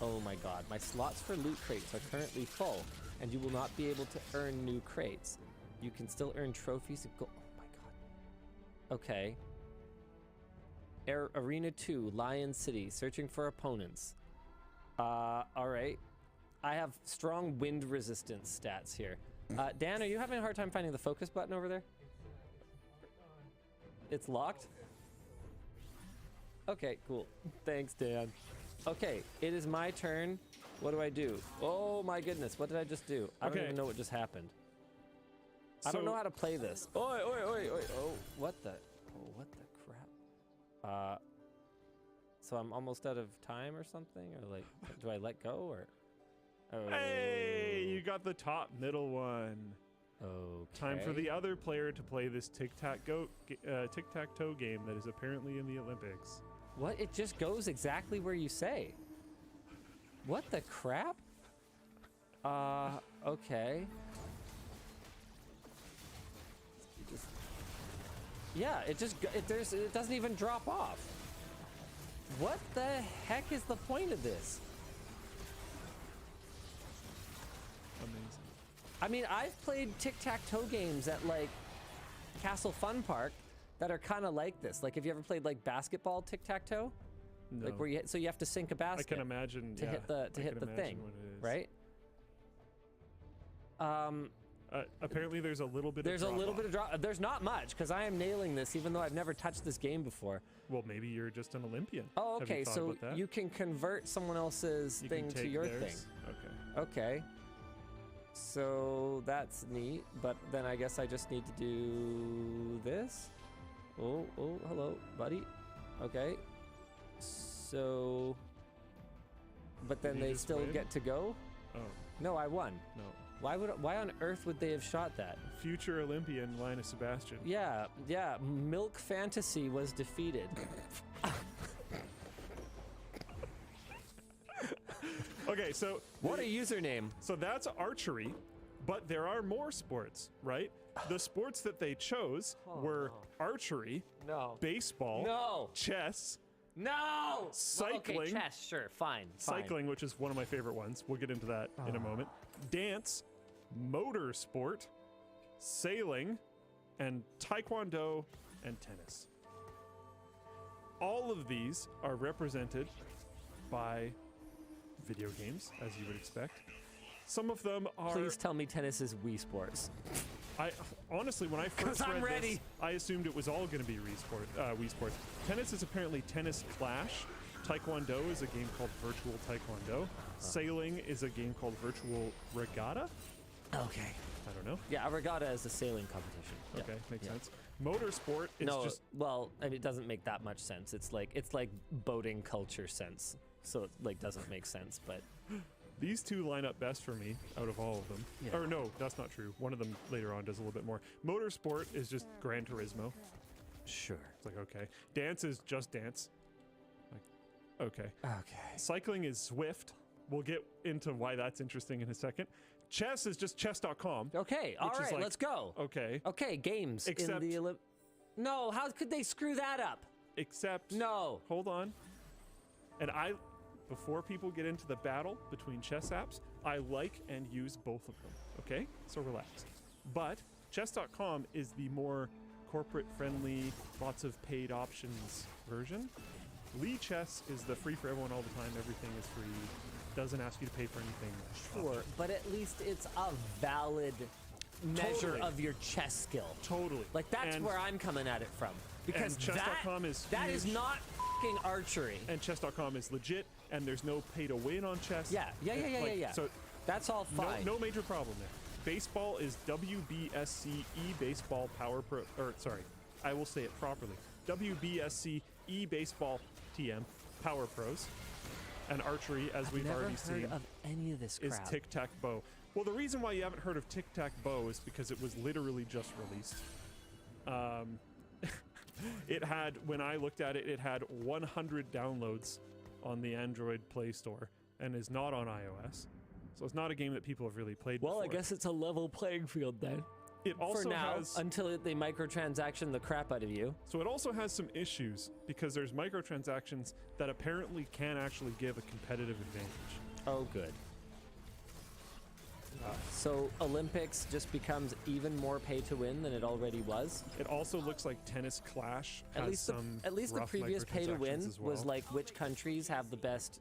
[SPEAKER 1] Oh my god. My slots for loot crates are currently full, and you will not be able to earn new crates. You can still earn trophies and go. Oh my god. Okay. Arena 2, Lion City, searching for opponents. Alright. I have strong wind resistance stats here. Dan, are you having a hard time finding the focus button over there? It's locked? Okay, cool. Thanks, Dan. Okay, it is my turn. What do I do? Oh my goodness, what did I just do? I don't even know what just happened. I don't know how to play this. Oi, oi, oi, oi. Oh, what the crap? So I'm almost out of time or something? Or like, do I let go or? Oh.
[SPEAKER 2] Hey, you got the top middle one.
[SPEAKER 1] Okay.
[SPEAKER 2] Time for the other player to play this tic-tac-toe game that is apparently in the Olympics.
[SPEAKER 1] What? It just goes exactly where you say. What the crap? Okay. Yeah, it doesn't even drop off. What the heck is the point of this?
[SPEAKER 2] Amazing.
[SPEAKER 1] I mean, I've played tic-tac-toe games at like Castle Fun Park that are kind of like this. Like, have you ever played like basketball tic-tac-toe?
[SPEAKER 2] No.
[SPEAKER 1] Like where you so you have to sink a basket.
[SPEAKER 2] I can imagine
[SPEAKER 1] to hit the thing, right?
[SPEAKER 2] Apparently there's a little bit
[SPEAKER 1] of drop. There's not much because I am nailing this even though I've never touched this game before.
[SPEAKER 2] Well, maybe you're just an Olympian.
[SPEAKER 1] Oh, okay. So you can convert someone else's thing to your thing.
[SPEAKER 2] Okay.
[SPEAKER 1] Okay. So that's neat, but then I guess I just need to do this. Oh, hello, buddy. Okay. So, but then they still get to go?
[SPEAKER 2] Oh.
[SPEAKER 1] No, I won.
[SPEAKER 2] No.
[SPEAKER 1] Why on earth would they have shot that?
[SPEAKER 2] Future Olympian Linus Sebastian.
[SPEAKER 1] Yeah. Milk Fantasy was defeated.
[SPEAKER 2] Okay, so
[SPEAKER 1] what a username.
[SPEAKER 2] So that's archery, but there are more sports, right? The sports that they chose were archery, baseball, chess, cycling.
[SPEAKER 1] Okay, chess, sure, fine.
[SPEAKER 2] Cycling, which is one of my favorite ones. We'll get into that in a moment. Dance, motorsport, sailing, and taekwondo and tennis. All of these are represented by video games, as you would expect. Some of them are...
[SPEAKER 1] Please tell me tennis is Wii Sports.
[SPEAKER 2] Honestly, when I first read this, I assumed it was all going to be Wii Sports. Tennis is apparently Tennis Clash. Taekwondo is a game called Virtual Taekwondo. Sailing is a game called Virtual Regatta.
[SPEAKER 1] Okay.
[SPEAKER 2] I don't know.
[SPEAKER 1] Yeah, a regatta is a sailing competition.
[SPEAKER 2] Okay, makes sense. Motorsport is just...
[SPEAKER 1] well, I mean, it doesn't make that much sense. It's like boating culture sense. So it like doesn't make sense, but...
[SPEAKER 2] These two line up best for me out of all of them. Yeah. Or no, that's not true. One of them later on does a little bit more. Motorsport is just Gran Turismo.
[SPEAKER 1] Sure.
[SPEAKER 2] It's like, okay. Dance is just dance. Like, okay.
[SPEAKER 1] Okay.
[SPEAKER 2] Cycling is Zwift. We'll get into why that's interesting in a second. Chess is just chess.com.
[SPEAKER 1] Okay, all right, let's go.
[SPEAKER 2] Okay.
[SPEAKER 1] Okay, games
[SPEAKER 2] Except,
[SPEAKER 1] in the No, how could they screw that up?
[SPEAKER 2] Except...
[SPEAKER 1] No.
[SPEAKER 2] Hold on. And before people get into the battle between chess apps, I like and use both of them, okay? So relax. But chess.com is the more corporate-friendly, lots of paid options version. Lee Chess is the free for everyone all the time, everything is free, doesn't ask you to pay for anything.
[SPEAKER 1] Sure, but at least it's a valid measure of your chess skill.
[SPEAKER 2] Totally.
[SPEAKER 1] Like that's where I'm coming at it from. Because
[SPEAKER 2] chess.com
[SPEAKER 1] that is not f***ing archery.
[SPEAKER 2] And chess.com is legit, and there's no pay to win on chess.
[SPEAKER 1] Yeah. So that's all fine.
[SPEAKER 2] No major problem there. Baseball is WBSC eBaseball Power Pro, I will say it properly. WBSC eBaseball TM Power Pros. And archery, as we've already seen,
[SPEAKER 1] never heard of any of this crap.
[SPEAKER 2] Is Tic-Tac-Bow. Well, the reason why you haven't heard of Tic-Tac-Bow is because it was literally just released. It had, when I looked at it, it had 100 downloads on the Android Play Store and is not on iOS. So it's not a game that people have really played before.
[SPEAKER 1] I guess it's a level playing field then.
[SPEAKER 2] It also
[SPEAKER 1] for now,
[SPEAKER 2] has,
[SPEAKER 1] until they microtransaction the crap out of you.
[SPEAKER 2] So it also has some issues because there's microtransactions that apparently can actually give a competitive advantage.
[SPEAKER 1] Oh, good. So Olympics just becomes even more pay to win than it already was.
[SPEAKER 2] It also looks like Tennis Clash has
[SPEAKER 1] at least the previous pay to win
[SPEAKER 2] as well.
[SPEAKER 1] was like which countries have the best,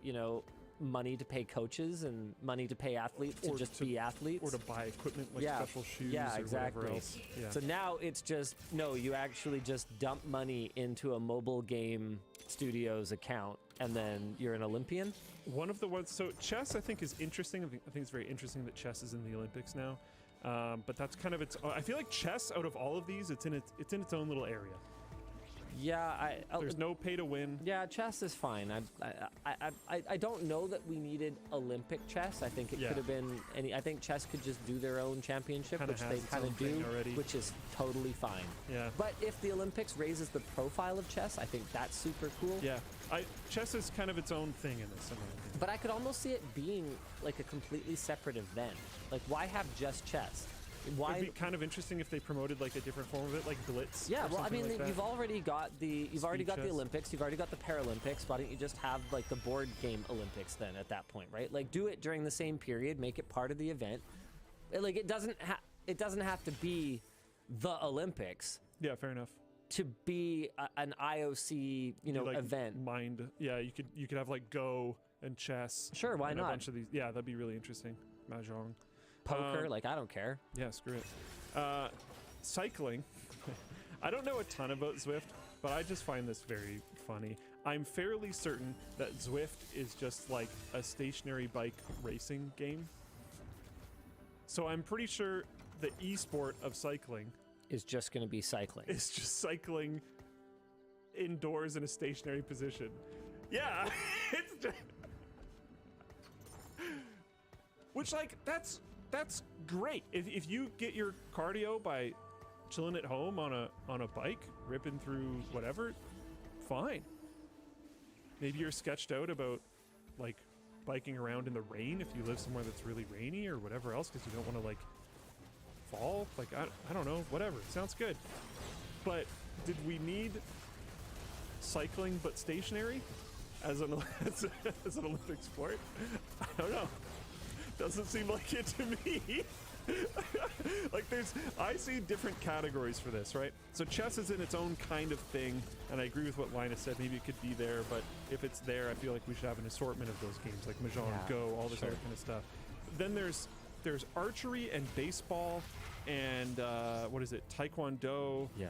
[SPEAKER 1] money to pay coaches and money to pay athletes to just be athletes.
[SPEAKER 2] Or to buy equipment like special shoes or whatever else. Yeah.
[SPEAKER 1] So now it's just, no, you actually just dump money into a mobile game studio's account and then you're an Olympian.
[SPEAKER 2] One of the ones, so chess I think is interesting. I think it's very interesting that chess is in the Olympics now. But that's kind of I feel like chess out of all of these, it's in its own little area.
[SPEAKER 1] Yeah,
[SPEAKER 2] there's no pay to win.
[SPEAKER 1] Yeah, chess is fine. I don't know that we needed Olympic chess. I think it could have been any. I think chess could just do their own championship, which they kind of do, which is totally fine.
[SPEAKER 2] Yeah.
[SPEAKER 1] But if the Olympics raises the profile of chess, I think that's super cool.
[SPEAKER 2] Yeah. Chess is kind of its own thing in this.
[SPEAKER 1] But I could almost see it being like a completely separate event. Like, why have just chess? It'd
[SPEAKER 2] be kind of interesting if they promoted like a different form of it, like Blitz.
[SPEAKER 1] Yeah, well, I mean,
[SPEAKER 2] like
[SPEAKER 1] you've already got the Olympics, you've already got the Paralympics. Why don't you just have like the board game Olympics then at that point, right? Like, do it during the same period, make it part of the event. Like, it doesn't have to be the Olympics.
[SPEAKER 2] Yeah, fair enough.
[SPEAKER 1] To be an IOC, event.
[SPEAKER 2] Yeah, you could have like Go and chess.
[SPEAKER 1] Sure, why not?
[SPEAKER 2] A bunch of these. Yeah, that'd be really interesting. Mahjong.
[SPEAKER 1] Poker, I don't care.
[SPEAKER 2] Yeah, screw it. Cycling. I don't know a ton about Zwift, but I just find this very funny. I'm fairly certain that Zwift is just like a stationary bike racing game. So I'm pretty sure the esport of cycling
[SPEAKER 1] is just going to be cycling.
[SPEAKER 2] It's just cycling indoors in a stationary position. Yeah, it's just... Which, like, that's great. If you get your cardio by chilling at home on a bike, ripping through whatever, fine. Maybe you're sketched out about like biking around in the rain if you live somewhere that's really rainy or whatever else because you don't want to like fall. Like I don't know, whatever. Sounds good. But did we need cycling but stationary as an Olympic sport? I don't know. Doesn't seem like it to me. Like I see different categories for this, right? So chess is in its own kind of thing, and I agree with what Linus said. Maybe it could be there, but if it's there, I feel like we should have an assortment of those games, like Mahjong, Go, all this other kind of stuff. Then there's archery and baseball, and what is it? Taekwondo.
[SPEAKER 1] Yeah.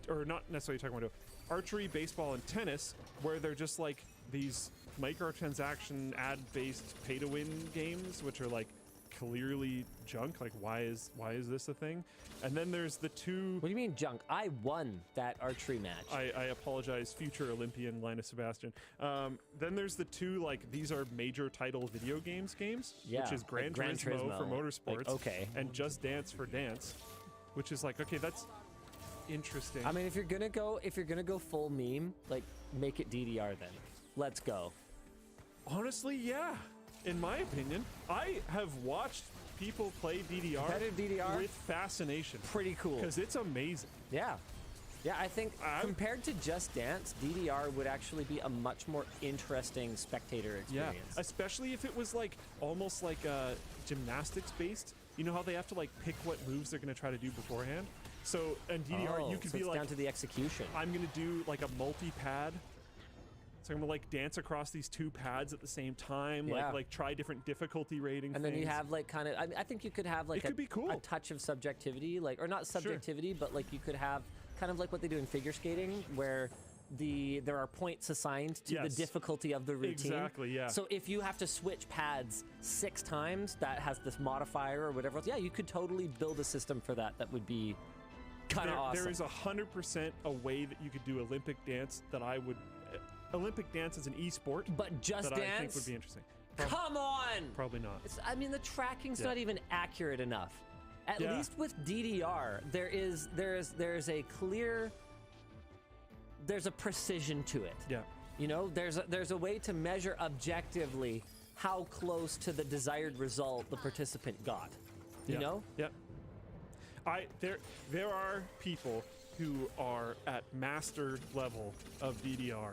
[SPEAKER 2] Or not necessarily Taekwondo. Archery, baseball, and tennis, where they're just like these microtransaction ad-based pay-to-win games, which are like clearly junk. Like, why is this a thing? And then there's the two...
[SPEAKER 1] What do you mean junk? I won that archery match.
[SPEAKER 2] I apologize, future Olympian Linus Sebastian. Then there's the two, like, these are major title video games, which is Gran Turismo for motorsports, and Just Dance for dance, which is like, okay, that's interesting.
[SPEAKER 1] I mean, if you're gonna go full meme, like, make it DDR then. Let's go.
[SPEAKER 2] Honestly, yeah. In my opinion, I have watched people play DDR with fascination.
[SPEAKER 1] Pretty cool.
[SPEAKER 2] Because it's amazing.
[SPEAKER 1] Yeah. Yeah, I think compared to Just Dance, DDR would actually be a much more interesting spectator experience.
[SPEAKER 2] Yeah, especially if it was like almost like gymnastics based. You know how they have to like pick what moves they're going to try to do beforehand? So in DDR, you could be like
[SPEAKER 1] down to the execution.
[SPEAKER 2] I'm going to do like a multi-pad. So I'm gonna like dance across these two pads at the same time, like try different difficulty rating.
[SPEAKER 1] And then you have like kind of, I think you could have like
[SPEAKER 2] a
[SPEAKER 1] touch of subjectivity, like, or not subjectivity, but like you could have kind of like what they do in figure skating, where there are points assigned to the difficulty of the routine.
[SPEAKER 2] Exactly, yeah.
[SPEAKER 1] So if you have to switch pads 6 times, that has this modifier or whatever else. Yeah, you could totally build a system for that. That would be kind of awesome.
[SPEAKER 2] There is 100% a way that you could do Olympic dance that I would. Olympic dance is an esport,
[SPEAKER 1] but Just Dance,
[SPEAKER 2] I think would be interesting.
[SPEAKER 1] Come on!
[SPEAKER 2] Probably not.
[SPEAKER 1] I mean, the tracking's not even accurate enough. At least with DDR, there is a clear there's a precision to it.
[SPEAKER 2] Yeah.
[SPEAKER 1] You know, there's a way to measure objectively how close to the desired result the participant got. You know?
[SPEAKER 2] Yeah. There are people who are at master level of DDR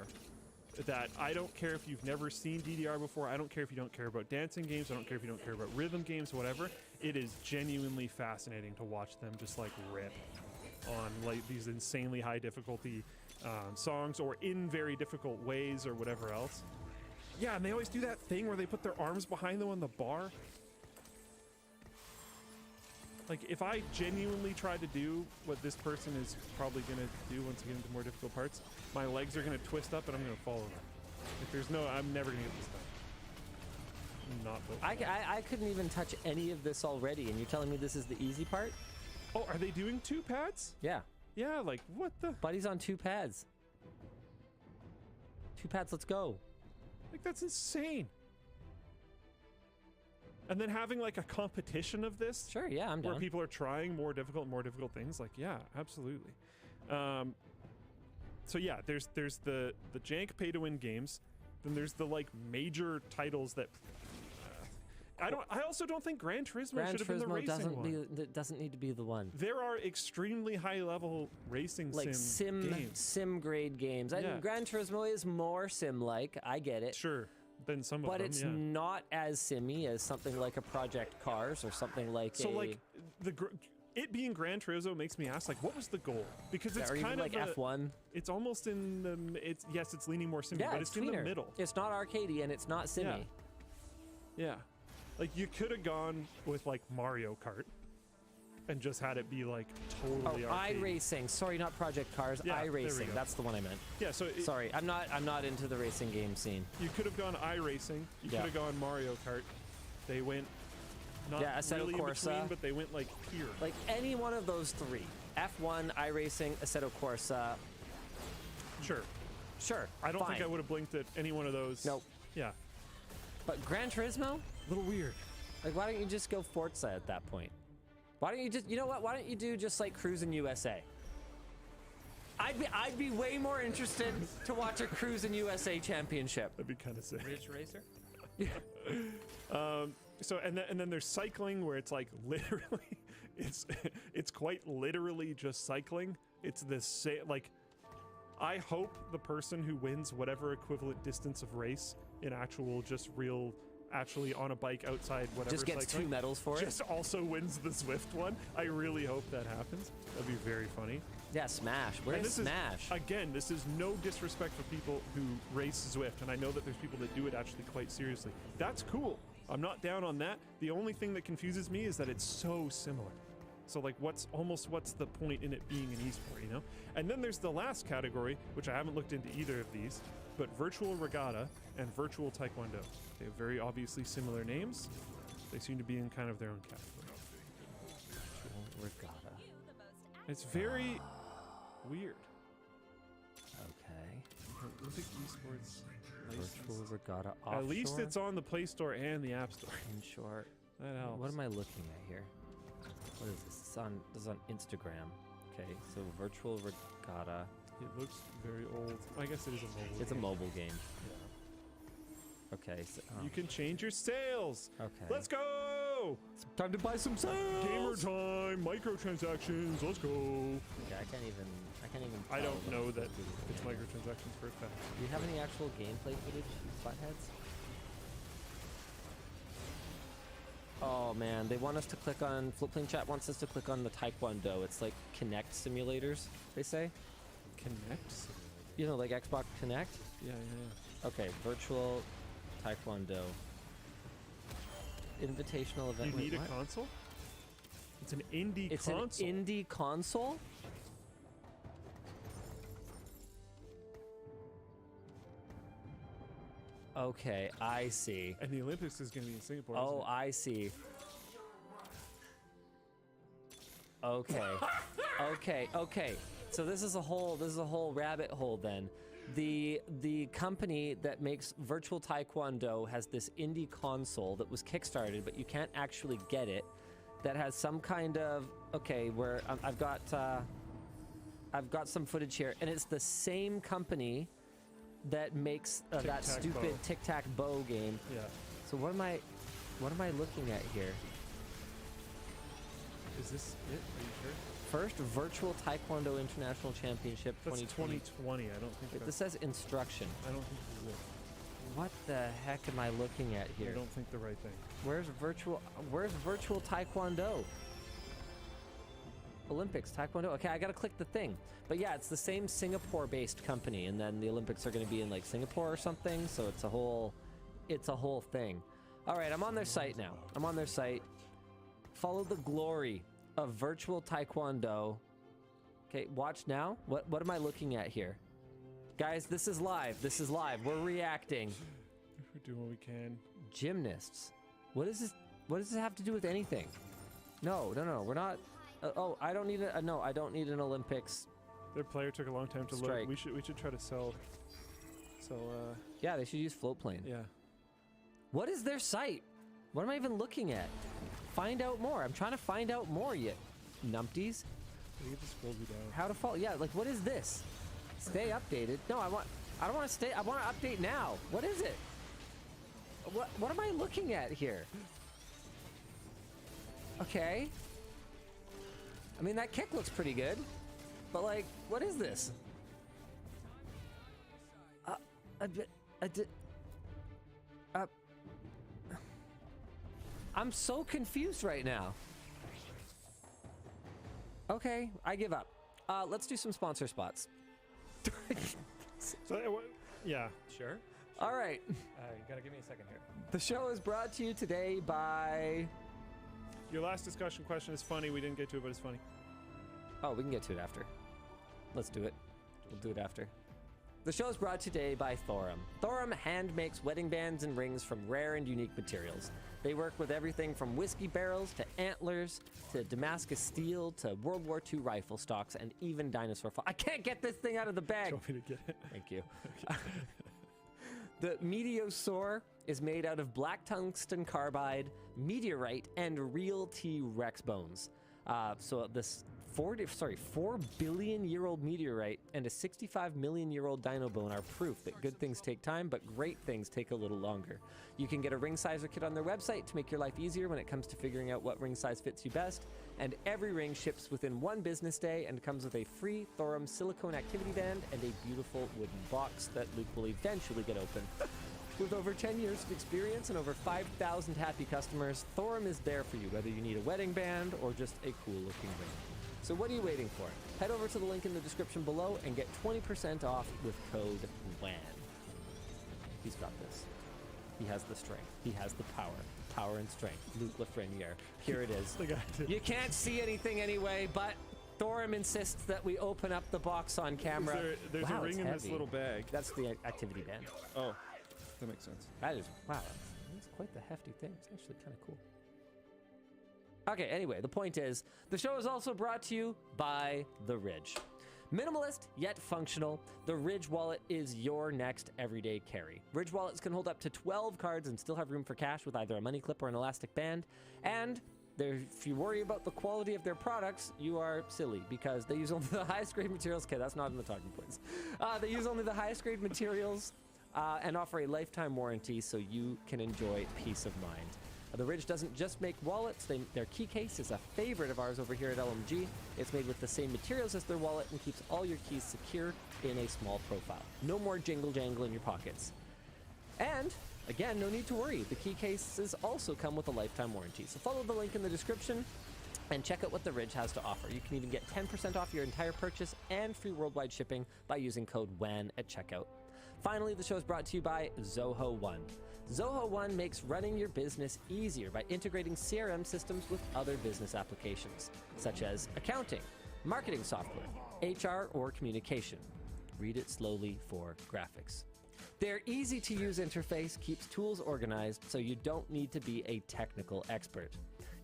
[SPEAKER 2] that I don't care if you've never seen DDR before. I don't care if you don't care about dancing games. I don't care if you don't care about rhythm games, whatever. It is genuinely fascinating to watch them just like rip on like these insanely high difficulty songs or in very difficult ways or whatever else. Yeah, and they always do that thing where they put their arms behind them on the bar. Like, if I genuinely try to do what this person is probably going to do once we get into more difficult parts, my legs are going to twist up and I'm going to fall over. If there's no, I'm never going to get this done. I'm not built for that.
[SPEAKER 1] I couldn't even touch any of this already, and you're telling me this is the easy part?
[SPEAKER 2] Oh, are they doing 2 pads?
[SPEAKER 1] Yeah.
[SPEAKER 2] Yeah, like, what the?
[SPEAKER 1] Buddy's on 2 pads. 2 pads, let's go.
[SPEAKER 2] Like, that's insane. And then having like a competition of this.
[SPEAKER 1] Sure, yeah, I'm down.
[SPEAKER 2] Where people are trying more difficult things. Like, yeah, absolutely. So yeah, there's the jank pay-to-win games. Then there's the like major titles that I also don't think Gran Turismo should have been the racing one.
[SPEAKER 1] It doesn't need to be the one.
[SPEAKER 2] There are extremely high-level racing
[SPEAKER 1] like sim grade games.
[SPEAKER 2] Yeah.
[SPEAKER 1] I mean, Gran Turismo is more sim-like. I get it.
[SPEAKER 2] Sure, than some of them.
[SPEAKER 1] But it's not as simmy as something like a Project Cars or something like.
[SPEAKER 2] So like it being Gran Turismo makes me ask, like, what was the goal? Because it's kind of
[SPEAKER 1] like F1.
[SPEAKER 2] It's almost in the. It's leaning more simmy, but it's in the middle.
[SPEAKER 1] It's not arcadey and it's not simmy.
[SPEAKER 2] Yeah. Like, you could have gone with like Mario Kart and just had it be like totally arcade.
[SPEAKER 1] iRacing. Sorry, not Project Cars.
[SPEAKER 2] Yeah,
[SPEAKER 1] iRacing. That's the one I meant.
[SPEAKER 2] Yeah. So
[SPEAKER 1] sorry, I'm not into the racing game scene.
[SPEAKER 2] You could have gone iRacing. You could have gone Mario Kart. They went not really in between, but they went like here.
[SPEAKER 1] Like any one of those 3: F1, iRacing, Assetto Corsa. Sure.
[SPEAKER 2] I don't think I would have blinked at any one of those.
[SPEAKER 1] Nope.
[SPEAKER 2] Yeah.
[SPEAKER 1] But Gran Turismo?
[SPEAKER 2] A little weird.
[SPEAKER 1] Like, why don't you just go Forza at that point? Why don't you just, you know what? Why don't you do just like Cruisin' USA? I'd be way more interested to watch a Cruisin' USA championship.
[SPEAKER 2] That'd be kind of sick.
[SPEAKER 3] Ridge Racer?
[SPEAKER 2] Yeah. So and then there's cycling where it's like literally, it's quite literally just cycling. It's this like, I hope the person who wins whatever equivalent distance of race in actual actually on a bike outside whatever
[SPEAKER 1] just gets
[SPEAKER 2] cycling,
[SPEAKER 1] 2 medals for it.
[SPEAKER 2] Just also wins the Zwift one. I really hope that happens. That'd be very funny.
[SPEAKER 1] Yeah, Smash. Where's Smash?
[SPEAKER 2] Again, this is no disrespect for people who race Zwift, and I know that there's people that do it actually quite seriously. That's cool. I'm not down on that. The only thing that confuses me is that it's so similar. So like, what's the point in it being an esport, you know? And then there's the last category, which I haven't looked into either of these, but virtual regatta and virtual taekwondo. They have very obviously similar names. They seem to be in kind of their own category.
[SPEAKER 1] Virtual regatta.
[SPEAKER 2] It's very weird.
[SPEAKER 1] Okay.
[SPEAKER 2] Olympic esports.
[SPEAKER 1] Virtual regatta offshore?
[SPEAKER 2] At least it's on the Play Store and the App Store.
[SPEAKER 1] In short.
[SPEAKER 2] That helps.
[SPEAKER 1] What am I looking at here? What is this? This is on Instagram. Okay, so virtual regatta.
[SPEAKER 2] It looks very old. I guess it is a mobile game.
[SPEAKER 1] It's a mobile game.
[SPEAKER 2] Yeah.
[SPEAKER 1] Okay, so...
[SPEAKER 2] You can change your sails!
[SPEAKER 1] Okay.
[SPEAKER 2] Let's go!
[SPEAKER 1] It's time to buy some sails!
[SPEAKER 2] Gamer time! Microtransactions! Let's go!
[SPEAKER 1] Okay, I can't even...
[SPEAKER 2] I don't know that it's microtransactions for a fact.
[SPEAKER 1] Do you have any actual gameplay footage, you buttheads? Oh man, they want us to click on... Floatplane Chat wants us to click on the Taekwondo. It's like Kinect simulators, they say.
[SPEAKER 2] Kinect?
[SPEAKER 1] You know, like Xbox Kinect?
[SPEAKER 2] Yeah.
[SPEAKER 1] Okay, virtual Taekwondo. Invitational event.
[SPEAKER 2] You need a console? It's an indie console.
[SPEAKER 1] It's an indie console? Okay, I see.
[SPEAKER 2] And the Olympics is going to be in Singapore.
[SPEAKER 1] Oh, I see. Okay. Okay. So this is a whole rabbit hole then. The company that makes virtual taekwondo has this indie console that was kickstarted, but you can't actually get it. That has some kind of where I've got I've got some footage here, and it's the same company that makes that stupid tic-tac-bow game.
[SPEAKER 2] Yeah.
[SPEAKER 1] So what am I looking at here?
[SPEAKER 2] Is this it? Are you sure?
[SPEAKER 1] First Virtual Taekwondo International Championship 2020.
[SPEAKER 2] That's 2020. I don't think
[SPEAKER 1] This says instruction.
[SPEAKER 2] I don't think this is it.
[SPEAKER 1] What the heck am I looking at here?
[SPEAKER 2] I don't think the right thing.
[SPEAKER 1] Where's virtual Taekwondo? Olympics, Taekwondo. Okay, I gotta click the thing. But yeah, it's the same Singapore-based company, and then the Olympics are gonna be in like Singapore or something, so it's a whole thing. All right, I'm on their site now. I'm on their site. Follow the glory of virtual Taekwondo. Okay, watch now. What am I looking at here? Guys, this is live. This is live. We're reacting.
[SPEAKER 2] We're doing what we can.
[SPEAKER 1] Gymnasts. What is this? What does this have to do with anything? No. We're not. Oh, I don't need a. No, I don't need an Olympics.
[SPEAKER 2] Their player took a long time to load. We should try to sell.
[SPEAKER 1] Yeah, they should use float plane.
[SPEAKER 2] Yeah.
[SPEAKER 1] What is their site? What am I even looking at? Find out more. I'm trying to find out more yet. Numpties.
[SPEAKER 2] You can just scroll you down.
[SPEAKER 1] How to follow? Yeah, like what is this? Stay updated. No, I don't want to stay. I want to update now. What is it? What am I looking at here? Okay. I mean, that kick looks pretty good. But like, what is this? I'm so confused right now. Okay, I give up. Let's do some sponsor spots.
[SPEAKER 2] Yeah, sure.
[SPEAKER 1] All right.
[SPEAKER 2] You gotta give me a second here.
[SPEAKER 1] The show is brought to you today by...
[SPEAKER 2] Your last discussion question is funny. We didn't get to it, but it's funny.
[SPEAKER 1] Oh, we can get to it after. Let's do it. We'll do it after. The show is brought today by Thorum. Thorum hand makes wedding bands and rings from rare and unique materials. They work with everything from whiskey barrels to antlers to Damascus steel to World War II rifle stocks and even dinosaur I can't get this thing out of the bag.
[SPEAKER 2] Do you want me to get it?
[SPEAKER 1] Thank you. The Meteosaur is made out of black tungsten carbide, meteorite, and real T-Rex bones. So this 4 billion-year-old meteorite and a 65 million-year-old dino bone are proof that good things take time, but great things take a little longer. You can get a ring sizer kit on their website to make your life easier when it comes to figuring out what ring size fits you best, and every ring ships within 1 business day and comes with a free Thorum silicone activity band and a beautiful wooden box that Luke will eventually get open. With over 10 years of experience and over 5,000 happy customers, Thorum is there for you, whether you need a wedding band or just a cool-looking ring. So what are you waiting for? Head over to the link in the description below and get 20% off with code WAN. He's got this. He has the strength. He has the power. Power and strength. Luke Lafreniere. Here it is. You can't see anything anyway, but Thorum insists that we open up the box on camera.
[SPEAKER 2] There's a ring in this little bag.
[SPEAKER 1] That's the activity band.
[SPEAKER 2] Oh, that makes sense.
[SPEAKER 1] That is, wow, that's quite the hefty thing. It's actually kind of cool. Okay, anyway, the point is, the show is also brought to you by The Ridge. Minimalist, yet functional, the Ridge wallet is your next everyday carry. Ridge wallets can hold up to 12 cards and still have room for cash with either a money clip or an elastic band. And if you worry about the quality of their products, you are silly because they use only the highest grade materials. Okay, that's not in the talking points. They use only the highest grade materials and offer a lifetime warranty so you can enjoy peace of mind. The Ridge doesn't just make wallets. Their key case is a favorite of ours over here at LMG. It's made with the same materials as their wallet and keeps all your keys secure in a small profile. No more jingle jangle in your pockets. And, again, no need to worry. The key cases also come with a lifetime warranty. So follow the link in the description and check out what the Ridge has to offer. You can even get 10% off your entire purchase and free worldwide shipping by using code WAN at checkout. Finally, the show is brought to you by Zoho One. Zoho One makes running your business easier by integrating CRM systems with other business applications, such as accounting, marketing software, HR, or communication. Read it slowly for graphics. Their easy-to-use interface keeps tools organized so you don't need to be a technical expert.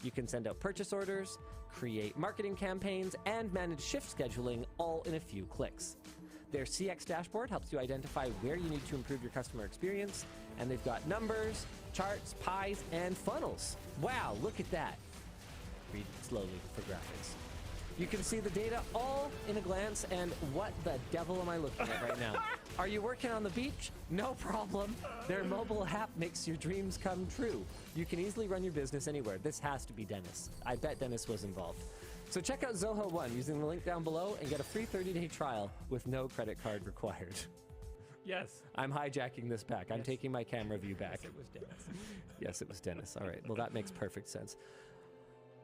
[SPEAKER 1] You can send out purchase orders, create marketing campaigns, and manage shift scheduling all in a few clicks. Their CX dashboard helps you identify where you need to improve your customer experience, and they've got numbers, charts, pies, and funnels. Wow, look at that. Read slowly for graphics. You can see the data all in a glance, and what the devil am I looking at right now? Are you working on the beach? No problem. Their mobile app makes your dreams come true. You can easily run your business anywhere. This has to be Dennis. I bet Dennis was involved. So check out Zoho One using the link down below and get a free 30-day trial with no credit card required.
[SPEAKER 2] Yes.
[SPEAKER 1] I'm hijacking this back. I'm taking my camera view back.
[SPEAKER 3] Yes, it was Dennis.
[SPEAKER 1] Yes, it was Dennis. All right. Well, that makes perfect sense.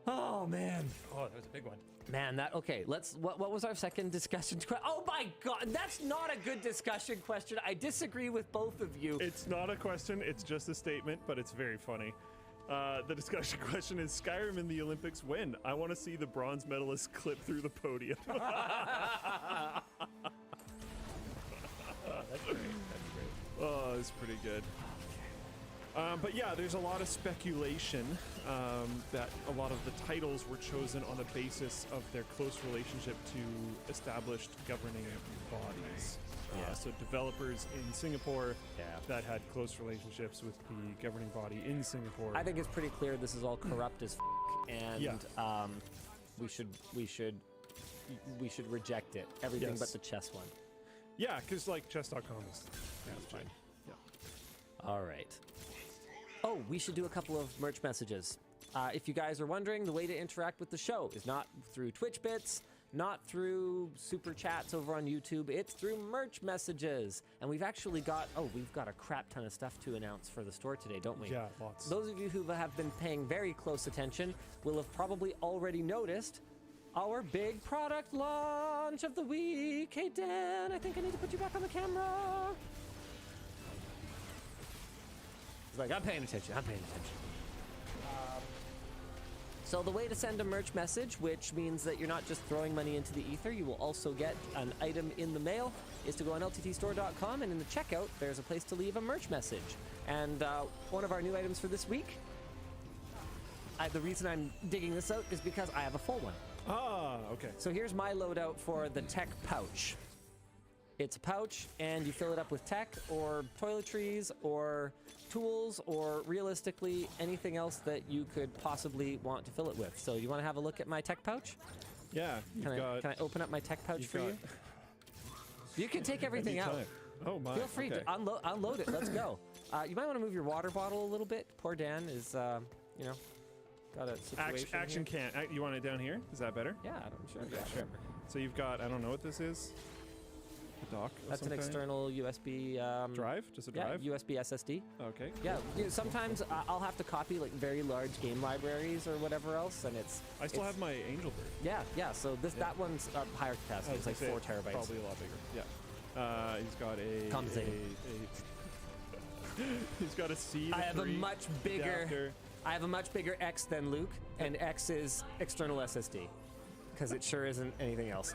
[SPEAKER 1] Oh, man.
[SPEAKER 3] Oh, that was a big one.
[SPEAKER 1] Man, okay, what was our second discussion? Oh my God, that's not a good discussion question. I disagree with both of you.
[SPEAKER 2] It's not a question, it's just a statement, but it's very funny. The discussion question is Skyrim in the Olympics when? I want to see the bronze medalists clip through the podium.
[SPEAKER 3] That's great. That's great.
[SPEAKER 2] Oh, it's pretty good. But yeah, there's a lot of speculation that a lot of the titles were chosen on the basis of their close relationship to established governing bodies.
[SPEAKER 1] Yeah.
[SPEAKER 2] So developers in Singapore
[SPEAKER 1] Yeah.
[SPEAKER 2] that had close relationships with the governing body in Singapore.
[SPEAKER 1] I think it's pretty clear this is all corrupt as and
[SPEAKER 2] Yeah.
[SPEAKER 1] we should reject it. Everything
[SPEAKER 2] Yes.
[SPEAKER 1] but the chess one.
[SPEAKER 2] Yeah, because like chess.com is
[SPEAKER 1] fine.
[SPEAKER 2] Yeah.
[SPEAKER 1] All right. Oh, we should do a couple of merch messages. If you guys are wondering, the way to interact with the show is not through Twitch bits, not through super chats over on YouTube. It's through merch messages. And we've actually got, we've got a crap ton of stuff to announce for the store today, don't we?
[SPEAKER 2] Yeah, lots.
[SPEAKER 1] Those of you who have been paying very close attention will have probably already noticed our big product launch of the week. Hey, Dan, I think I need to put you back on the camera. He's like, I'm paying attention. So the way to send a merch message, which means that you're not just throwing money into the ether, you will also get an item in the mail, is to go on lttstore.com, and in the checkout, there's a place to leave a merch message. And one of our new items for this week, the reason I'm digging this out is because I have a full one.
[SPEAKER 2] Ah, okay.
[SPEAKER 1] So here's my loadout for the tech pouch. It's a pouch, and you fill it up with tech, or toiletries, or tools, or realistically anything else that you could possibly want to fill it with. So you want to have a look at my tech pouch?
[SPEAKER 2] Yeah.
[SPEAKER 1] Can I open up my tech pouch for you? You can take everything out.
[SPEAKER 2] Oh my.
[SPEAKER 1] Feel free to unload it. Let's go. You might want to move your water bottle a little bit. Poor Dan is, got a situation
[SPEAKER 2] Action
[SPEAKER 1] here.
[SPEAKER 2] can. You want it down here? Is that better?
[SPEAKER 1] Yeah, I'm sure.
[SPEAKER 2] Okay, sure. So you've got, I don't know what this is. A dock.
[SPEAKER 1] That's an external USB
[SPEAKER 2] drive. Just a drive.
[SPEAKER 1] Yeah, USB SSD.
[SPEAKER 2] Okay.
[SPEAKER 1] Yeah. Sometimes I'll have to copy like very large game libraries or whatever else, and it's.
[SPEAKER 2] I still have my Angel Bird.
[SPEAKER 1] Yeah. So that one's higher capacity. It's like 4 terabytes.
[SPEAKER 2] Probably a lot bigger. Yeah. He's got a.
[SPEAKER 1] Compensating.
[SPEAKER 2] He's got a C.
[SPEAKER 1] I have a much bigger.
[SPEAKER 2] Adapter.
[SPEAKER 1] I have a much bigger X than Luke, and X is external SSD. Because it sure isn't anything else.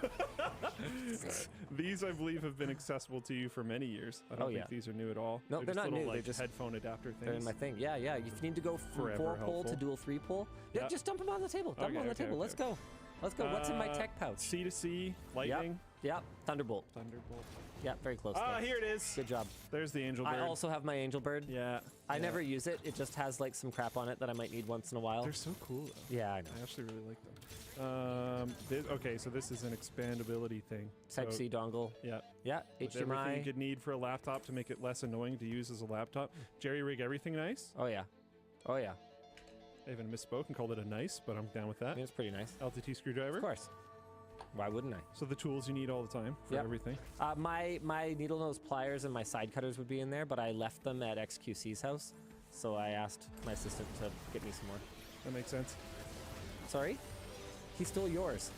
[SPEAKER 2] These, I believe, have been accessible to you for many years. I don't think these are new at all.
[SPEAKER 1] No, they're not
[SPEAKER 2] little,
[SPEAKER 1] new.
[SPEAKER 2] Like,
[SPEAKER 1] they're just
[SPEAKER 2] headphone adapter things.
[SPEAKER 1] They're in my thing. Yeah. If you need to go from
[SPEAKER 2] Forever
[SPEAKER 1] 4-pole to
[SPEAKER 2] helpful.
[SPEAKER 1] dual 3-pole, just dump them on the table. Dump them on the table. Let's go. Let's go. What's in my tech pouch?
[SPEAKER 2] C to C, lightning.
[SPEAKER 1] Yep. Thunderbolt. Yeah, very close.
[SPEAKER 2] Here it is.
[SPEAKER 1] Good job.
[SPEAKER 2] There's the Angel Bird.
[SPEAKER 1] I also have my Angel Bird.
[SPEAKER 2] Yeah.
[SPEAKER 1] I never use it. It just has like some crap on it that I might need once in a while.
[SPEAKER 2] They're so cool, though.
[SPEAKER 1] Yeah, I know.
[SPEAKER 2] I actually really like them. Okay, so this is an expandability thing.
[SPEAKER 1] Type-C dongle.
[SPEAKER 2] Yeah.
[SPEAKER 1] Yeah,
[SPEAKER 2] With everything you
[SPEAKER 1] HDMI.
[SPEAKER 2] could need for a laptop to make it less annoying to use as a laptop. Jerry rig everything nice.
[SPEAKER 1] Oh, yeah.
[SPEAKER 2] I even misspoke and called it a nice, but I'm down with that.
[SPEAKER 1] It's pretty nice.
[SPEAKER 2] LTT screwdriver.
[SPEAKER 1] Of course. Why wouldn't I?
[SPEAKER 2] So the tools you need all the time for everything.
[SPEAKER 1] My needle nose pliers and my side cutters would be in there, but I left them at XQC's house. So I asked my assistant to get me some more.
[SPEAKER 2] That makes sense.
[SPEAKER 1] Sorry? He stole yours.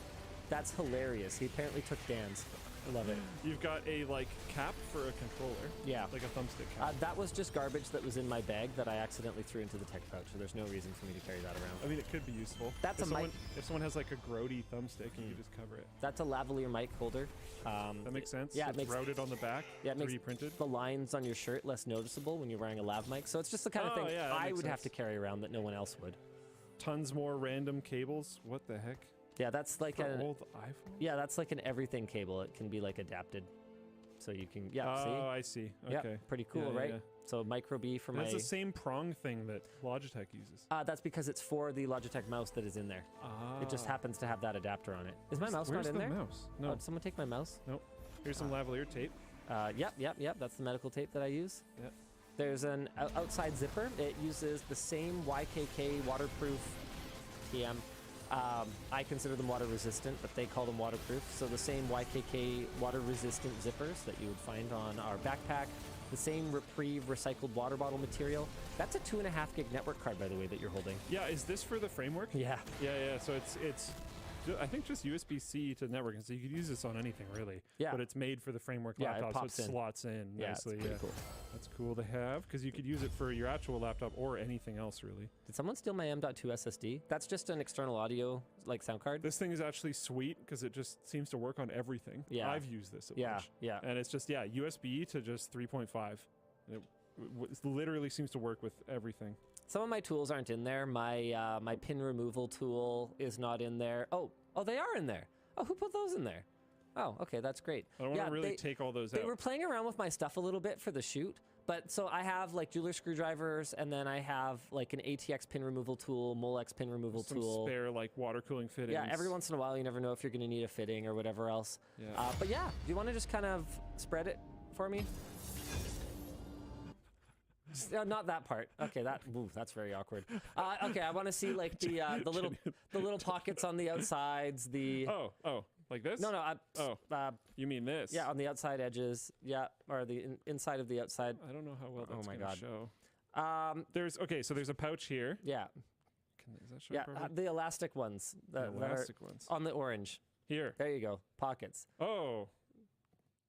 [SPEAKER 1] That's hilarious. He apparently took Dan's. I love it.
[SPEAKER 2] You've got a cap for a controller.
[SPEAKER 1] Yeah.
[SPEAKER 2] Like a thumbstick cap.
[SPEAKER 1] That was just garbage that was in my bag that I accidentally threw into the tech pouch, so there's no reason for me to carry that around.
[SPEAKER 2] I mean, it could be useful.
[SPEAKER 1] That's
[SPEAKER 2] if someone has like a grody thumbstick, you can just cover it.
[SPEAKER 1] That's a lavalier mic holder.
[SPEAKER 2] That makes sense.
[SPEAKER 1] Yeah,
[SPEAKER 2] it makes routed on the back.
[SPEAKER 1] Yeah, it
[SPEAKER 2] 3D
[SPEAKER 1] makes
[SPEAKER 2] printed.
[SPEAKER 1] the lines on your shirt less noticeable when you're wearing a lav mic. So it's just the kind of thing I would have to carry around that no one else would.
[SPEAKER 2] Tons more random cables. What the heck?
[SPEAKER 1] Yeah, that's like an
[SPEAKER 2] old iPhone.
[SPEAKER 1] Yeah, that's like an everything cable. It can be like adapted, so you can. Yeah.
[SPEAKER 2] Oh,
[SPEAKER 1] see?
[SPEAKER 2] I see. Okay.
[SPEAKER 1] Yeah, pretty cool, right? So micro B for
[SPEAKER 2] It's the same prong thing that Logitech uses.
[SPEAKER 1] That's because it's for the Logitech mouse that is in there. It just happens to have that adapter on it. Is my mouse not in there?
[SPEAKER 2] Where's the mouse? No.
[SPEAKER 1] Oh, did someone take my mouse?
[SPEAKER 2] Nope. Here's some lavalier tape.
[SPEAKER 1] Yep. That's the medical tape that I use.
[SPEAKER 2] Yep.
[SPEAKER 1] There's an outside zipper. It uses the same YKK waterproof TM. I consider them water resistant, but they call them waterproof. So the same YKK water resistant zippers that you would find on our backpack, the same Reprieve recycled water bottle material. That's a 2.5 gig network card, by the way, that you're holding.
[SPEAKER 2] Yeah, is this for the framework?
[SPEAKER 1] Yeah.
[SPEAKER 2] Yeah. So it's I think just USB-C to networking, so you could use this on anything really.
[SPEAKER 1] Yeah.
[SPEAKER 2] But it's made for the framework
[SPEAKER 1] Yeah,
[SPEAKER 2] laptop,
[SPEAKER 1] it
[SPEAKER 2] so
[SPEAKER 1] pops
[SPEAKER 2] it
[SPEAKER 1] in.
[SPEAKER 2] slots in nicely.
[SPEAKER 1] It's pretty cool.
[SPEAKER 2] That's cool to have because you could use it for your actual laptop or anything else really.
[SPEAKER 1] Did someone steal my M.2 SSD? That's just an external audio like sound card.
[SPEAKER 2] This thing is actually sweet because it just seems to work on everything.
[SPEAKER 1] Yeah.
[SPEAKER 2] I've used this a bunch.
[SPEAKER 1] Yeah.
[SPEAKER 2] And it's just USB to just 3.5. It literally seems to work with everything.
[SPEAKER 1] Some of my tools aren't in there. My my pin removal tool is not in there. Oh, they are in there. Oh, who put those in there? Oh, okay, that's great.
[SPEAKER 2] I don't want to really take all those out.
[SPEAKER 1] They were playing around with my stuff a little bit for the shoot, but so I have like jeweler screwdrivers, and then I have like an ATX pin removal tool, Molex pin removal tool.
[SPEAKER 2] Some spare like water cooling fittings.
[SPEAKER 1] Yeah, every once in a while you never know if you're going to need a fitting or whatever else.
[SPEAKER 2] Yeah.
[SPEAKER 1] But yeah, do you want to just kind of spread it for me? Not that part. Okay, that's very awkward. Okay, I want to see like the little pockets on the outsides.
[SPEAKER 2] Oh, like this?
[SPEAKER 1] No.
[SPEAKER 2] You mean this?
[SPEAKER 1] Yeah, on the outside edges. Yeah, or the inside of the outside.
[SPEAKER 2] I don't know how well that's going to show.
[SPEAKER 1] There's
[SPEAKER 2] there's a pouch here.
[SPEAKER 1] Yeah.
[SPEAKER 2] Is that showing properly?
[SPEAKER 1] The elastic ones. The elastic ones. On the orange.
[SPEAKER 2] Here.
[SPEAKER 1] There you go. Pockets.
[SPEAKER 2] Oh.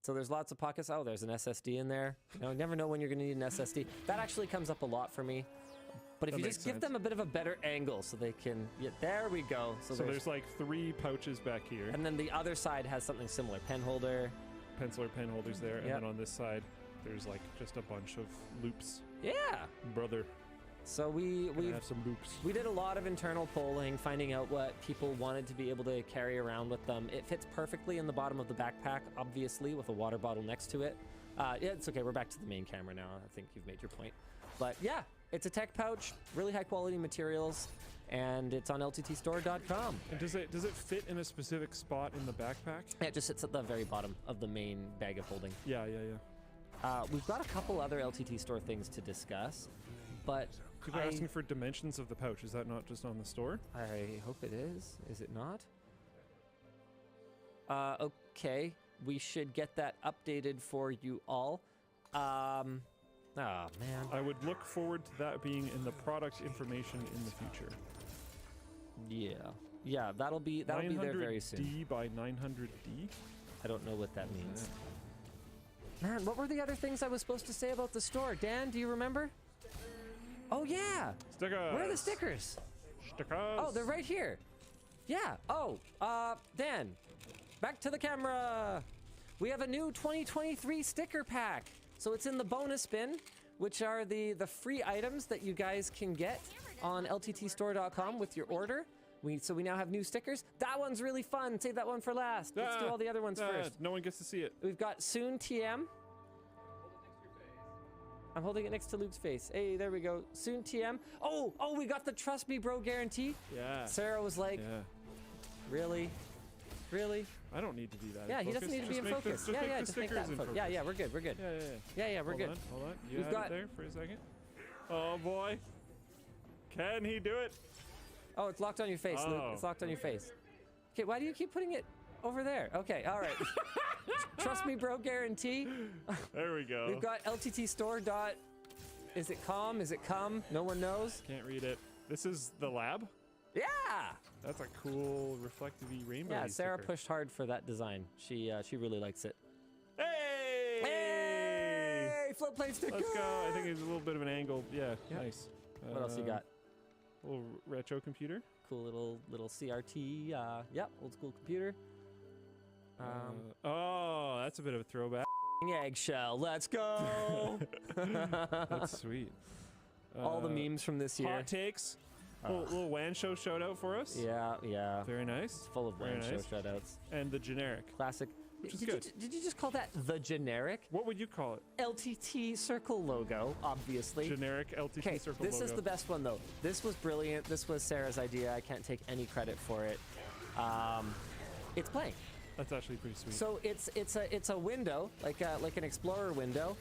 [SPEAKER 1] So there's lots of pockets. Oh, there's an SSD in there. You never know when you're going to need an SSD. That actually comes up a lot for me. But if you just give them a bit of a better angle so they can... Yeah, there we go.
[SPEAKER 2] So there's like 3 pouches back here.
[SPEAKER 1] And then the other side has something similar. Pen holder.
[SPEAKER 2] Penciler pen holders there. And then on this side, there's like just a bunch of loops.
[SPEAKER 1] Yeah.
[SPEAKER 2] Brother.
[SPEAKER 1] So we
[SPEAKER 2] have some loops.
[SPEAKER 1] We did a lot of internal polling, finding out what people wanted to be able to carry around with them. It fits perfectly in the bottom of the backpack, obviously, with a water bottle next to it. Yeah, it's okay. We're back to the main camera now. I think you've made your point. But yeah, it's a tech pouch, really high quality materials, and it's on lttstore.com.
[SPEAKER 2] And does it fit in a specific spot in the backpack?
[SPEAKER 1] Yeah, it just sits at the very bottom of the main bag of holding.
[SPEAKER 2] Yeah.
[SPEAKER 1] We've got a couple other LTT store things to discuss, but
[SPEAKER 2] people are asking for dimensions of the pouch. Is that not just on the store?
[SPEAKER 1] I hope it is. Is it not? Okay. We should get that updated for you all. Oh, man.
[SPEAKER 2] I would look forward to that being in the product information in the future.
[SPEAKER 1] Yeah, that'll be there very soon.
[SPEAKER 2] 900D by 900D?
[SPEAKER 1] I don't know what that means. Man, what were the other things I was supposed to say about the store? Dan, do you remember? Oh, yeah.
[SPEAKER 2] Stickers.
[SPEAKER 1] Where are the stickers?
[SPEAKER 2] Stickers.
[SPEAKER 1] Oh, they're right here. Yeah. Oh, Dan, back to the camera. We have a new 2023 sticker pack. So it's in the bonus bin, which are the free items that you guys can get on lttstore.com with your order. So we now have new stickers. That one's really fun. Save that one for last. Let's do all the other ones first.
[SPEAKER 2] No one gets to see it.
[SPEAKER 1] We've got Soon TM. I'm holding it next to Luke's face. Hey, there we go. Soon TM. Oh, we got the Trust Me Bro guarantee.
[SPEAKER 2] Yeah.
[SPEAKER 1] Sarah was like, really? Really?
[SPEAKER 2] I don't need to be that.
[SPEAKER 1] Yeah, he doesn't need to be in focus. Yeah, just make that in focus. Yeah, we're good. Yeah, we're good.
[SPEAKER 2] Hold on. You have it there for a second. Oh boy. Can he do it?
[SPEAKER 1] Oh, it's locked on your face, Luke. It's locked on your face. Okay, why do you keep putting it over there? Okay, all right. Trust Me Bro guarantee.
[SPEAKER 2] There we go.
[SPEAKER 1] We've got LTT store. Is it com? Is it cum? No one knows.
[SPEAKER 2] Can't read it. This is the lab?
[SPEAKER 1] Yeah.
[SPEAKER 2] That's a cool reflective-y rainbow.
[SPEAKER 1] Yeah, Sarah
[SPEAKER 2] sticker.
[SPEAKER 1] pushed hard for that design. She really likes it.
[SPEAKER 2] Hey!
[SPEAKER 1] Floatplane sticker.
[SPEAKER 2] Let's go. I think it's a little bit of an angle. Yeah, nice.
[SPEAKER 1] What else you got?
[SPEAKER 2] Little retro computer.
[SPEAKER 1] Cool little CRT. Yep, old school computer.
[SPEAKER 2] That's a bit of a throwback.
[SPEAKER 1] Eggshell. Let's go.
[SPEAKER 2] That's sweet.
[SPEAKER 1] All the memes from this year.
[SPEAKER 2] Hot takes. Little WAN show shout out for us.
[SPEAKER 1] Yeah.
[SPEAKER 2] Very nice.
[SPEAKER 1] It's full of WAN show shout outs.
[SPEAKER 2] And the generic.
[SPEAKER 1] Classic.
[SPEAKER 2] which is
[SPEAKER 1] did
[SPEAKER 2] good.
[SPEAKER 1] did you just call that the generic?
[SPEAKER 2] What would you call it?
[SPEAKER 1] LTT circle logo, obviously.
[SPEAKER 2] Generic LTT circle
[SPEAKER 1] this
[SPEAKER 2] logo.
[SPEAKER 1] is the best one, though. This was brilliant. This was Sarah's idea. I can't take any credit for it. It's playing.
[SPEAKER 2] That's actually pretty sweet.
[SPEAKER 1] So it's a window, like an Explorer window,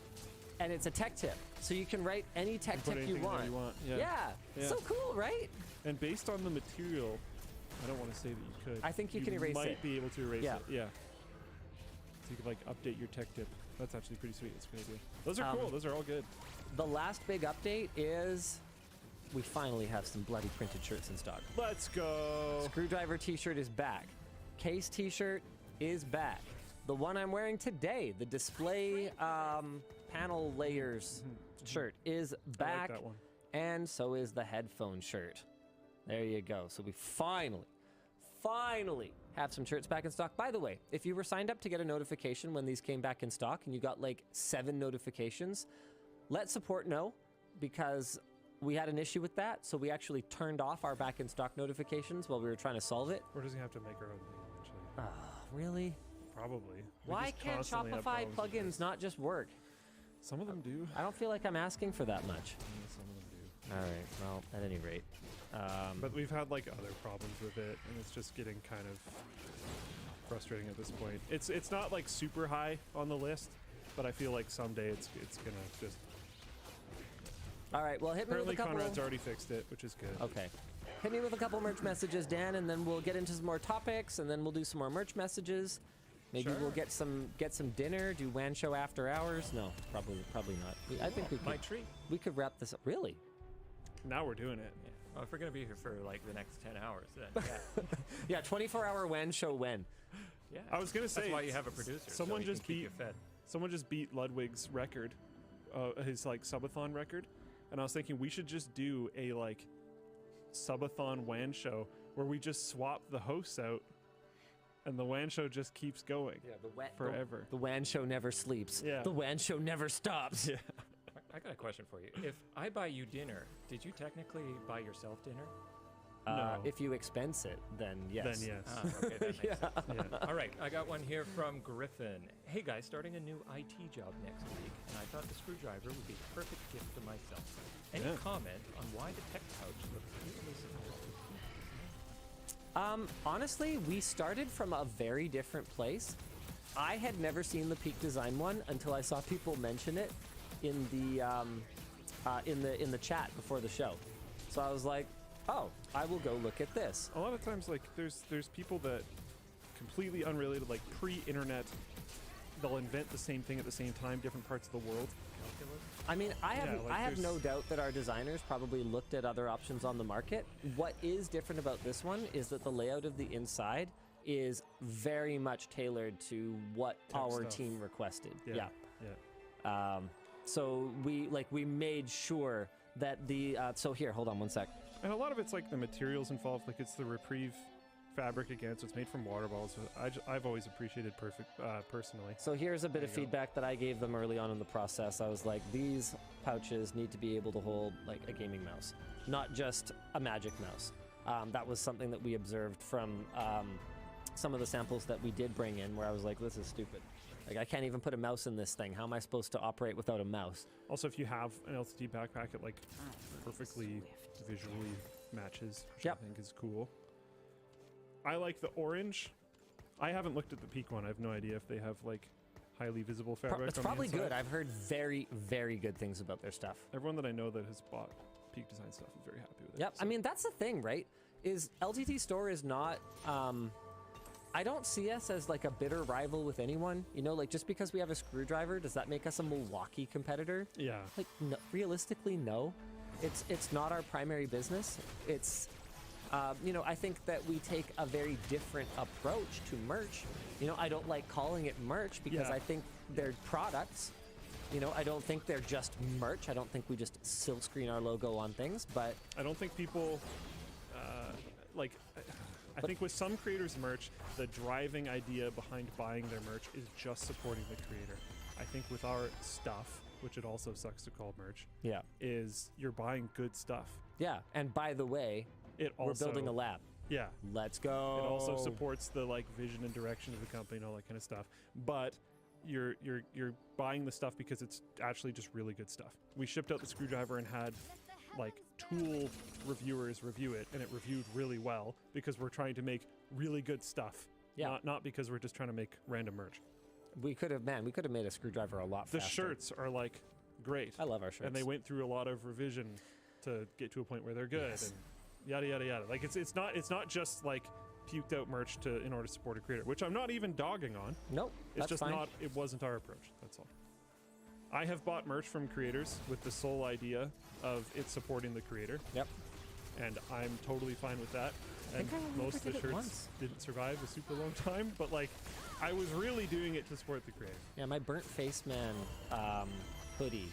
[SPEAKER 1] and it's a tech tip. So you can write any tech tip you want.
[SPEAKER 2] Yeah.
[SPEAKER 1] So cool, right?
[SPEAKER 2] And based on the material, I don't want to say that you could.
[SPEAKER 1] I think you can erase it.
[SPEAKER 2] You might be able to erase
[SPEAKER 1] Yeah.
[SPEAKER 2] it. Yeah. So you could like update your tech tip. That's actually pretty sweet. That's a good idea. Those are cool. Those are all good.
[SPEAKER 1] The last big update is we finally have some bloody printed shirts in stock.
[SPEAKER 2] Let's go.
[SPEAKER 1] Screwdriver t-shirt is back. Case t-shirt is back. The one I'm wearing today, the display panel layers shirt is back.
[SPEAKER 2] I like that one.
[SPEAKER 1] And so is the headphone shirt. There you go. So we finally have some shirts back in stock. By the way, if you were signed up to get a notification when these came back in stock and you got like 7 notifications, let support know, because we had an issue with that. So we actually turned off our back in stock notifications while we were trying to solve it.
[SPEAKER 2] Or does he have to make our own thing eventually?
[SPEAKER 1] Really?
[SPEAKER 2] Probably. We
[SPEAKER 1] Why
[SPEAKER 2] just
[SPEAKER 1] can't
[SPEAKER 2] constantly have
[SPEAKER 1] Shopify
[SPEAKER 2] problems with
[SPEAKER 1] plugins
[SPEAKER 2] this.
[SPEAKER 1] not just work?
[SPEAKER 2] Some of them do.
[SPEAKER 1] I don't feel like I'm asking for that much.
[SPEAKER 2] Yeah, some of them do.
[SPEAKER 1] All right, well, at any rate.
[SPEAKER 2] But we've had like other problems with it, and it's just getting kind of frustrating at this point. It's not like super high on the list, but I feel like someday it's gonna just.
[SPEAKER 1] All right, well, hit me with
[SPEAKER 2] Apparently
[SPEAKER 1] a couple.
[SPEAKER 2] Conrad's already fixed it, which is good.
[SPEAKER 1] Okay. Hit me with a couple merch messages, Dan, and then we'll get into some more topics, and then we'll do some more merch messages. Maybe
[SPEAKER 2] Sure.
[SPEAKER 1] we'll get some dinner, do WAN show after hours. No, probably not. I think we could.
[SPEAKER 3] My treat.
[SPEAKER 1] We could wrap this up. Really?
[SPEAKER 2] Now we're doing it.
[SPEAKER 3] Yeah. Well, if we're gonna be here for like the next 10 hours, then yeah.
[SPEAKER 1] Yeah, 24-hour WAN show when?
[SPEAKER 3] Yeah.
[SPEAKER 2] I was gonna say
[SPEAKER 3] that's why you have a producer.
[SPEAKER 2] Someone
[SPEAKER 3] so he
[SPEAKER 2] just
[SPEAKER 3] can keep
[SPEAKER 2] beat
[SPEAKER 3] you fed.
[SPEAKER 2] someone just beat Ludwig's record, his like subathon record, and I was thinking we should just do a like subathon WAN show where we just swap the hosts out, and the WAN show just keeps going.
[SPEAKER 1] Yeah,
[SPEAKER 2] forever.
[SPEAKER 1] The WAN show never sleeps.
[SPEAKER 2] Yeah.
[SPEAKER 1] The WAN show never stops.
[SPEAKER 2] Yeah.
[SPEAKER 3] I got a question for you. If I buy you dinner, did you technically buy yourself dinner?
[SPEAKER 2] No.
[SPEAKER 1] If you expense it, then yes.
[SPEAKER 2] Then yes.
[SPEAKER 3] Ah, okay, that makes sense.
[SPEAKER 2] Yeah.
[SPEAKER 3] All right, I got one here from Griffin. Hey guys, starting a new IT job next week, and I thought the screwdriver would be a perfect gift to myself. Any
[SPEAKER 2] Yeah.
[SPEAKER 3] comment on why the tech pouch looks easily supported?
[SPEAKER 1] Honestly, we started from a very different place. I had never seen the Peak Design one until I saw people mention it in the chat before the show. So I was like, oh, I will go look at this.
[SPEAKER 2] A lot of times, like there's people that completely unrelated, like pre-internet, they'll invent the same thing at the same time, different parts of the world.
[SPEAKER 1] I mean, I have no
[SPEAKER 2] there's-
[SPEAKER 1] doubt that our designers probably looked at other options on the market. What is different about this one is that the layout of the inside is very much tailored to what
[SPEAKER 2] Tech
[SPEAKER 1] our
[SPEAKER 2] stuff.
[SPEAKER 1] team requested.
[SPEAKER 2] Yeah.
[SPEAKER 1] So we made sure that the so here, hold on one sec.
[SPEAKER 2] And a lot of it's like the materials involved, like it's the Reprieve fabric again, so it's made from water balls. I've always appreciated personally.
[SPEAKER 1] So here's a bit of
[SPEAKER 2] There you go.
[SPEAKER 1] feedback that I gave them early on in the process. I was like, these pouches need to be able to hold like a gaming mouse, not just a Magic mouse. That was something that we observed from some of the samples that we did bring in, where I was like, this is stupid. Like, I can't even put a mouse in this thing. How am I supposed to operate without a mouse?
[SPEAKER 2] Also, if you have an LCD backpack, it like perfectly visually matches, which
[SPEAKER 1] Yep.
[SPEAKER 2] I think is cool. I like the orange. I haven't looked at the Peak one. I have no idea if they have like highly visible fabric.
[SPEAKER 1] It's
[SPEAKER 2] on the
[SPEAKER 1] probably
[SPEAKER 2] inside.
[SPEAKER 1] good. I've heard very, very good things about their stuff.
[SPEAKER 2] Everyone that I know that has bought Peak Design stuff is very happy with it.
[SPEAKER 1] Yep.
[SPEAKER 2] so-
[SPEAKER 1] I mean, that's the thing, right? Is LTT Store is not. I don't see us as like a bitter rival with anyone. You know, like just because we have a screwdriver, does that make us a Milwaukee competitor?
[SPEAKER 2] Yeah.
[SPEAKER 1] Like, no, realistically, no. It's not our primary business. It's, you know, I think that we take a very different approach to merch. You know, I don't like calling it merch because
[SPEAKER 2] Yeah.
[SPEAKER 1] I think they're products. You know, I don't think they're just merch. I don't think we just silkscreen our logo on things, but
[SPEAKER 2] I don't think people like. I think with some creators' merch, the driving idea behind buying their merch is just supporting the creator. I think with our stuff, which it also sucks to call merch,
[SPEAKER 1] yeah.
[SPEAKER 2] is you're buying good stuff.
[SPEAKER 1] Yeah, and by the way,
[SPEAKER 2] It also
[SPEAKER 1] we're building a lab.
[SPEAKER 2] Yeah.
[SPEAKER 1] Let's go.
[SPEAKER 2] It also supports the like vision and direction of the company and all that kind of stuff. But you're buying the stuff because it's actually just really good stuff. We shipped out the screwdriver and had like tool reviewers review it, and it reviewed really well because we're trying to make really good stuff.
[SPEAKER 1] Yeah.
[SPEAKER 2] Not because we're just trying to make random merch.
[SPEAKER 1] We could have made a screwdriver a lot faster.
[SPEAKER 2] The shirts are like great.
[SPEAKER 1] I love our shirts.
[SPEAKER 2] And they went through a lot of revision to get to a point where they're good.
[SPEAKER 1] Yes.
[SPEAKER 2] And yada yada yada. Like it's not just like puked out merch in order to support a creator, which I'm not even dogging on.
[SPEAKER 1] Nope.
[SPEAKER 2] It's just
[SPEAKER 1] fine.
[SPEAKER 2] not. It wasn't our approach. That's all. I have bought merch from creators with the sole idea of it supporting the creator.
[SPEAKER 1] Yep.
[SPEAKER 2] And I'm totally fine with that. And most of the shirts didn't survive a super long time, but like I was really doing it to support the creator.
[SPEAKER 1] Yeah, my Burnt Face Man hoodie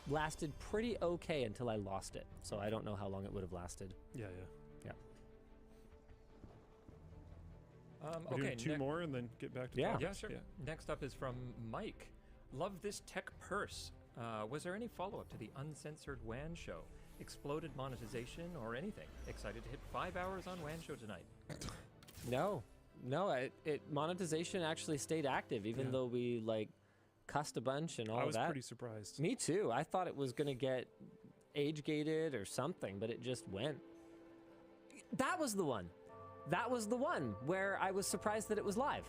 [SPEAKER 1] lasted pretty okay until I lost it. So I don't know how long it would have lasted.
[SPEAKER 2] Yeah.
[SPEAKER 3] Okay,
[SPEAKER 2] do two more and then get back to
[SPEAKER 1] Yeah.
[SPEAKER 2] topics?
[SPEAKER 3] Yeah, sure. Next up is from Mike. Love this tech purse. Was there any follow-up to the Uncensored WAN show? Exploded monetization or anything? Excited to hit 5 hours on WAN show tonight.
[SPEAKER 1] No, monetization actually stayed active, even though we like cussed a bunch and all
[SPEAKER 2] I
[SPEAKER 1] of
[SPEAKER 2] was
[SPEAKER 1] that.
[SPEAKER 2] pretty surprised.
[SPEAKER 1] Me too. I thought it was gonna get age gated or something, but it just went. That was the one. That was the one where I was surprised that it was live.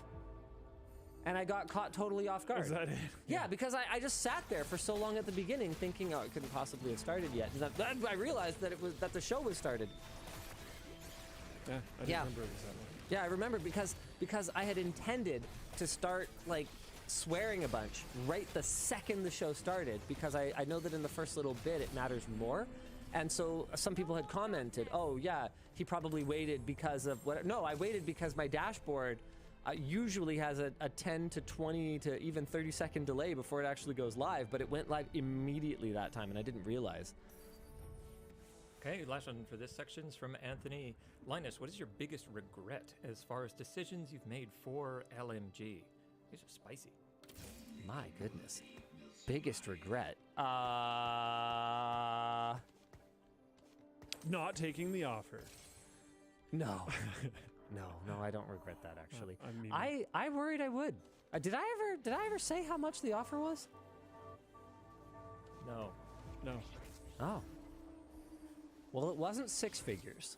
[SPEAKER 1] And I got caught totally off guard.
[SPEAKER 2] Is that it?
[SPEAKER 1] Yeah, because I just sat there for so long at the beginning thinking, oh, it couldn't possibly have started yet. And then I realized that the show was started.
[SPEAKER 2] Yeah, I didn't remember it was that way.
[SPEAKER 1] Yeah, I remember because I had intended to start like swearing a bunch right the second the show started, because I know that in the first little bit it matters more. And so some people had commented, oh yeah, he probably waited because of what? No, I waited because my dashboard usually has a 10 to 20 to even 30-second delay before it actually goes live, but it went live immediately that time, and I didn't realize.
[SPEAKER 3] Okay, last one for this section is from Anthony. Linus, what is your biggest regret as far as decisions you've made for LMG? These are spicy.
[SPEAKER 1] My goodness. Biggest regret?
[SPEAKER 2] Not taking the offer.
[SPEAKER 1] No. No, I don't regret that actually.
[SPEAKER 2] I mean,
[SPEAKER 1] I worried I would. Did I ever say how much the offer was?
[SPEAKER 3] No.
[SPEAKER 1] Oh. Well, it wasn't 6 figures.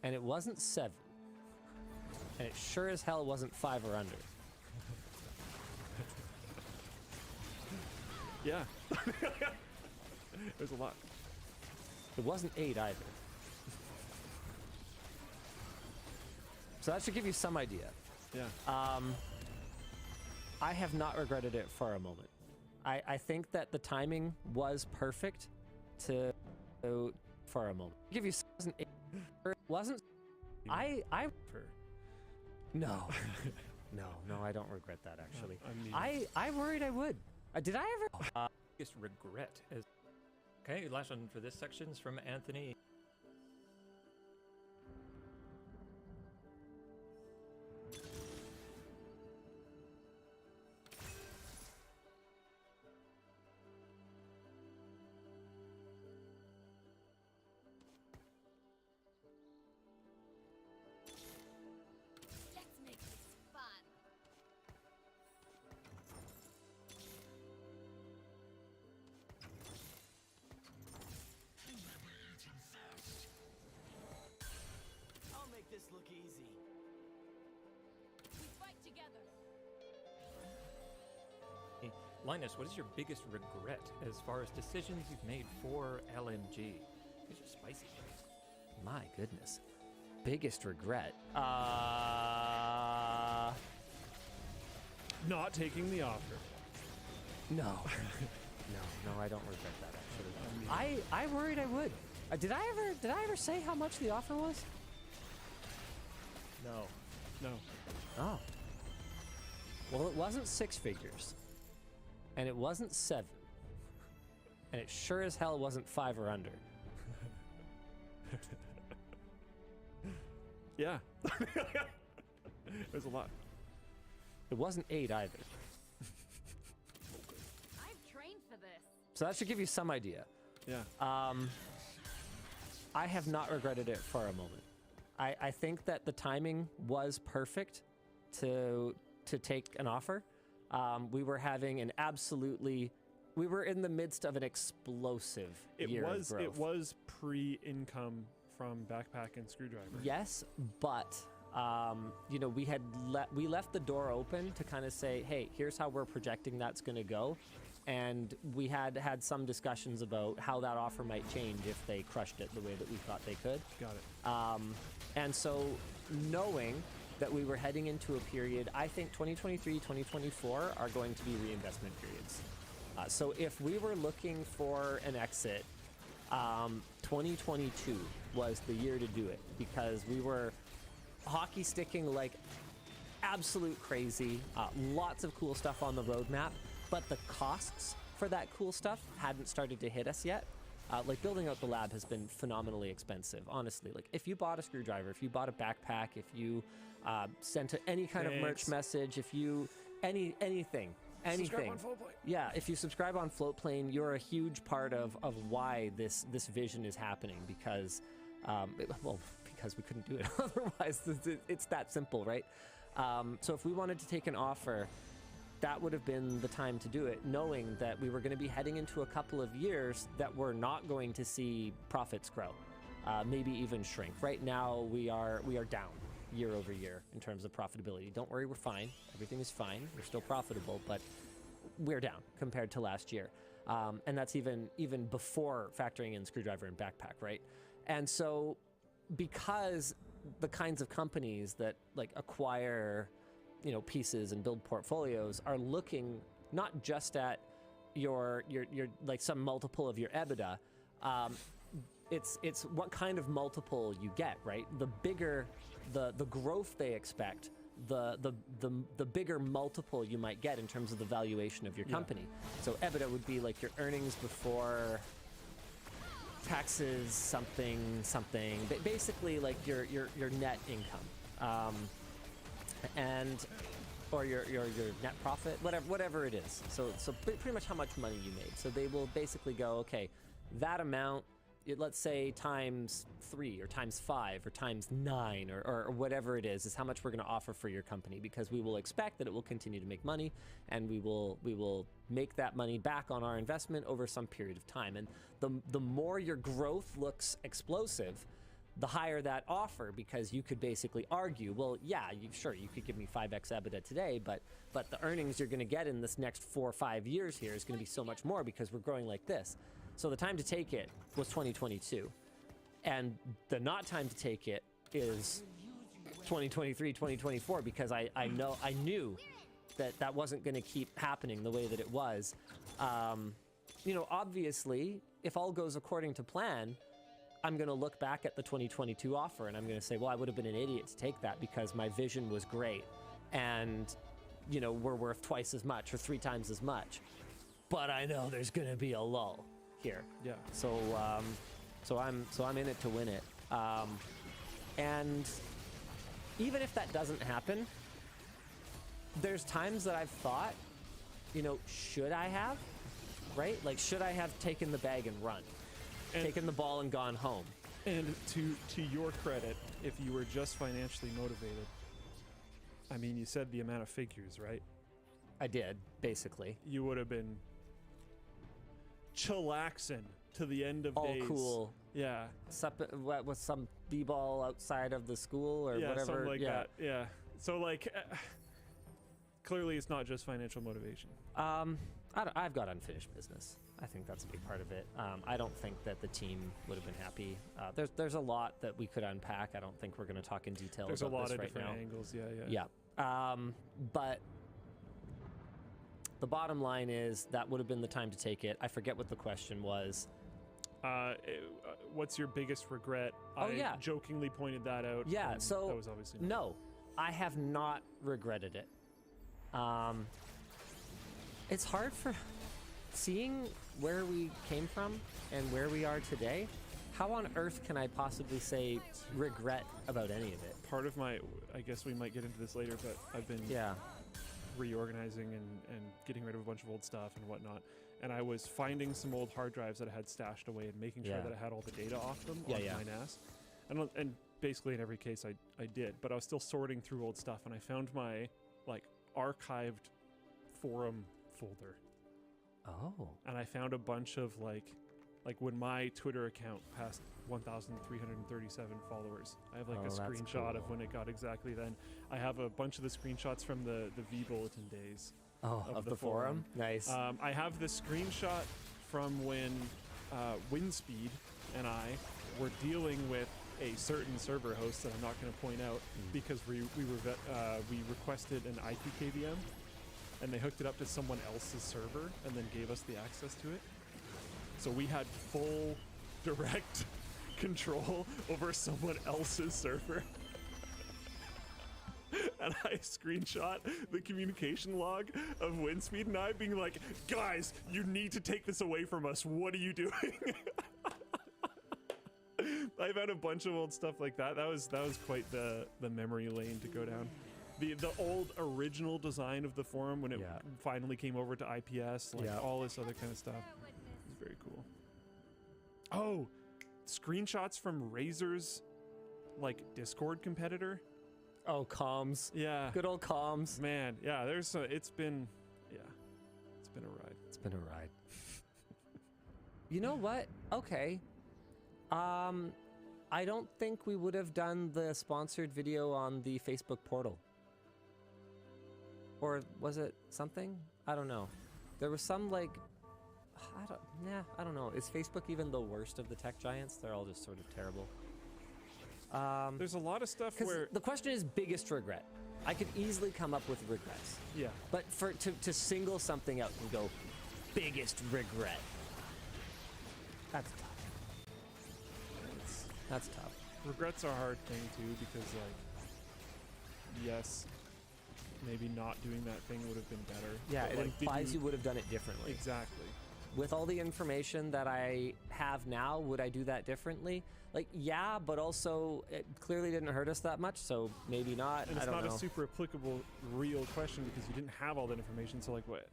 [SPEAKER 1] And it wasn't 7. And it sure as hell wasn't 5 or under.
[SPEAKER 2] Yeah. There's a lot.
[SPEAKER 1] It wasn't 8 either. So that should give you some idea.
[SPEAKER 2] Yeah.
[SPEAKER 1] I have not regretted it for a moment. I think that the timing was perfect for a moment. I'll give you 8. Wasn't I No. No, I don't regret that actually. I worried I would. Did I ever
[SPEAKER 3] Biggest regret as... Okay, last one for this section is from Anthony.
[SPEAKER 4] Look easy. We fight together.
[SPEAKER 3] Linus, what is your biggest regret as far as decisions you've made for LMG? These are spicy.
[SPEAKER 1] My goodness. Biggest regret.
[SPEAKER 2] Not taking the offer.
[SPEAKER 1] No. No, I don't regret that actually. I worried I would. Did I ever say how much the offer was?
[SPEAKER 3] No.
[SPEAKER 1] Oh. Well, it wasn't 6 figures. And it wasn't 7. And it sure as hell wasn't 5 or under.
[SPEAKER 2] Yeah. There's a lot.
[SPEAKER 1] It wasn't 8 either.
[SPEAKER 4] I've trained for this.
[SPEAKER 1] So that should give you some idea.
[SPEAKER 2] Yeah.
[SPEAKER 1] I have not regretted it for a moment. I think that the timing was perfect to take an offer. We were having an we were in the midst of an explosive year of growth.
[SPEAKER 2] It was pre-income from Backpack and Screwdriver.
[SPEAKER 1] Yes, but you know, we left the door open to kind of say, hey, here's how we're projecting that's going to go. And we had some discussions about how that offer might change if they crushed it the way that we thought they could.
[SPEAKER 2] Got it.
[SPEAKER 1] And so knowing that we were heading into a period, I think 2023, 2024 are going to be reinvestment periods. So if we were looking for an exit, 2022 was the year to do it, because we were hockey sticking like absolute crazy, lots of cool stuff on the roadmap, but the costs for that cool stuff hadn't started to hit us yet. Like building out the lab has been phenomenally expensive, honestly. Like if you bought a screwdriver, if you bought a backpack, if you sent any kind of merch message, if you anything.
[SPEAKER 2] Subscribe on Floatplane.
[SPEAKER 1] Yeah, if you subscribe on Floatplane, you're a huge part of why this vision is happening, because because we couldn't do it otherwise. It's that simple, right? So if we wanted to take an offer, that would have been the time to do it, knowing that we were going to be heading into a couple of years that we're not going to see profits grow, maybe even shrink. Right now, we are down year over year in terms of profitability. Don't worry, we're fine. Everything is fine. We're still profitable, but we're down compared to last year. And that's even before factoring in Screwdriver and Backpack, right? And so because the kinds of companies that like acquire, you know, pieces and build portfolios are looking not just at your like some multiple of your EBITDA, it's what kind of multiple you get, right? The bigger the growth they expect, the bigger multiple you might get in terms of the valuation of your company. So EBITDA would be like your earnings before taxes, something, basically like your net income, or your net profit, whatever it is. So pretty much how much money you made. So they will basically go, okay, that amount, let's say times 3 or times 5 or times 9 or whatever it is how much we're going to offer for your company, because we will expect that it will continue to make money, and we will make that money back on our investment over some period of time. And the more your growth looks explosive, the higher that offer, because you could basically argue, well, yeah, you could give me 5x EBITDA today, but the earnings you're going to get in this next 4 or 5 years here is going to be so much more because we're growing like this. So the time to take it was 2022, and the not time to take it is 2023, 2024, because I knew that wasn't going to keep happening the way that it was. You know, obviously, if all goes according to plan, I'm going to look back at the 2022 offer and I'm going to say, well, I would have been an idiot to take that because my vision was great, and you know, we're worth twice as much or 3 times as much. But I know there's going to be a lull here.
[SPEAKER 2] Yeah.
[SPEAKER 1] So I'm in it to win it. And even if that doesn't happen, there's times that I've thought, you know, should I have, right? Like, should I have taken the bag and run, taken the ball and gone home?
[SPEAKER 2] And to your credit, if you were just financially motivated, I mean, you said the amount of figures, right?
[SPEAKER 1] I did, basically.
[SPEAKER 2] You would have been chillaxing to the end of
[SPEAKER 1] all
[SPEAKER 2] days.
[SPEAKER 1] All cool.
[SPEAKER 2] Yeah.
[SPEAKER 1] What was some b-ball outside of the school or whatever?
[SPEAKER 2] Something like that. Yeah. So like, clearly it's not just financial motivation.
[SPEAKER 1] I've got unfinished business. I think that's a big part of it. I don't think that the team would have been happy. There's a lot that we could unpack. I don't think we're going to talk in detail about this right now.
[SPEAKER 2] There's a lot of different angles.
[SPEAKER 1] Yeah. But the bottom line is that would have been the time to take it. I forget what the question was.
[SPEAKER 2] What's your biggest regret?
[SPEAKER 1] Oh,
[SPEAKER 2] I jokingly pointed that out.
[SPEAKER 1] Yeah, so
[SPEAKER 2] that was obviously
[SPEAKER 1] no, I have not regretted it. It's hard for seeing where we came from and where we are today. How on earth can I possibly say regret about any of it?
[SPEAKER 2] Part of my, I guess we might get into this later, but I've been reorganizing and getting rid of a bunch of old stuff and whatnot. And I was finding some old hard drives that I had stashed away and making sure that I had all the data off them on my NAS. And basically in every case I did, but I was still sorting through old stuff, and I found my like archived forum folder.
[SPEAKER 1] Oh.
[SPEAKER 2] And I found a bunch of like when my Twitter account passed 1,337 followers. I have like a screenshot of when it got exactly then. I have a bunch of the screenshots from the V Bulletin days.
[SPEAKER 1] Oh, of the forum? Nice.
[SPEAKER 2] I have the screenshot from when Windspeed and I were dealing with a certain server host that I'm not going to point out because we requested an IPKVM, and they hooked it up to someone else's server and then gave us the access to it. So we had full direct control over someone else's server. And I screenshot the communication log of Windspeed and I being like, guys, you need to take this away from us. What are you doing? I've had a bunch of old stuff like that. That was quite the memory lane to go down. The old original design of the forum when it finally came over to IPS, like all this other kind of stuff. It was very cool. Oh, screenshots from Razer's like Discord competitor.
[SPEAKER 1] Oh, comms.
[SPEAKER 2] Yeah.
[SPEAKER 1] Good old comms.
[SPEAKER 2] Man, yeah, it's been a ride.
[SPEAKER 1] It's been a ride. You know what? Okay. I don't think we would have done the sponsored video on the Facebook portal. Or was it something? I don't know. There was some like, I don't know. Is Facebook even the worst of the tech giants? They're all just sort of terrible.
[SPEAKER 2] There's a lot of stuff where
[SPEAKER 1] the question is biggest regret. I could easily come up with regrets.
[SPEAKER 2] Yeah.
[SPEAKER 1] But to single something out and go, biggest regret. That's tough. That's tough.
[SPEAKER 2] Regrets are a hard thing too because like, yes, maybe not doing that thing would have been better.
[SPEAKER 1] Yeah,
[SPEAKER 2] but,
[SPEAKER 1] it
[SPEAKER 2] like,
[SPEAKER 1] implies you would have done it differently.
[SPEAKER 2] Exactly.
[SPEAKER 1] With all the information that I have now, would I do that differently? Like, yeah, but also it clearly didn't hurt us that much, so maybe not.
[SPEAKER 2] And
[SPEAKER 1] I
[SPEAKER 2] it's
[SPEAKER 1] don't
[SPEAKER 2] not
[SPEAKER 1] know.
[SPEAKER 2] a super applicable real question because you didn't have all that information, so like what?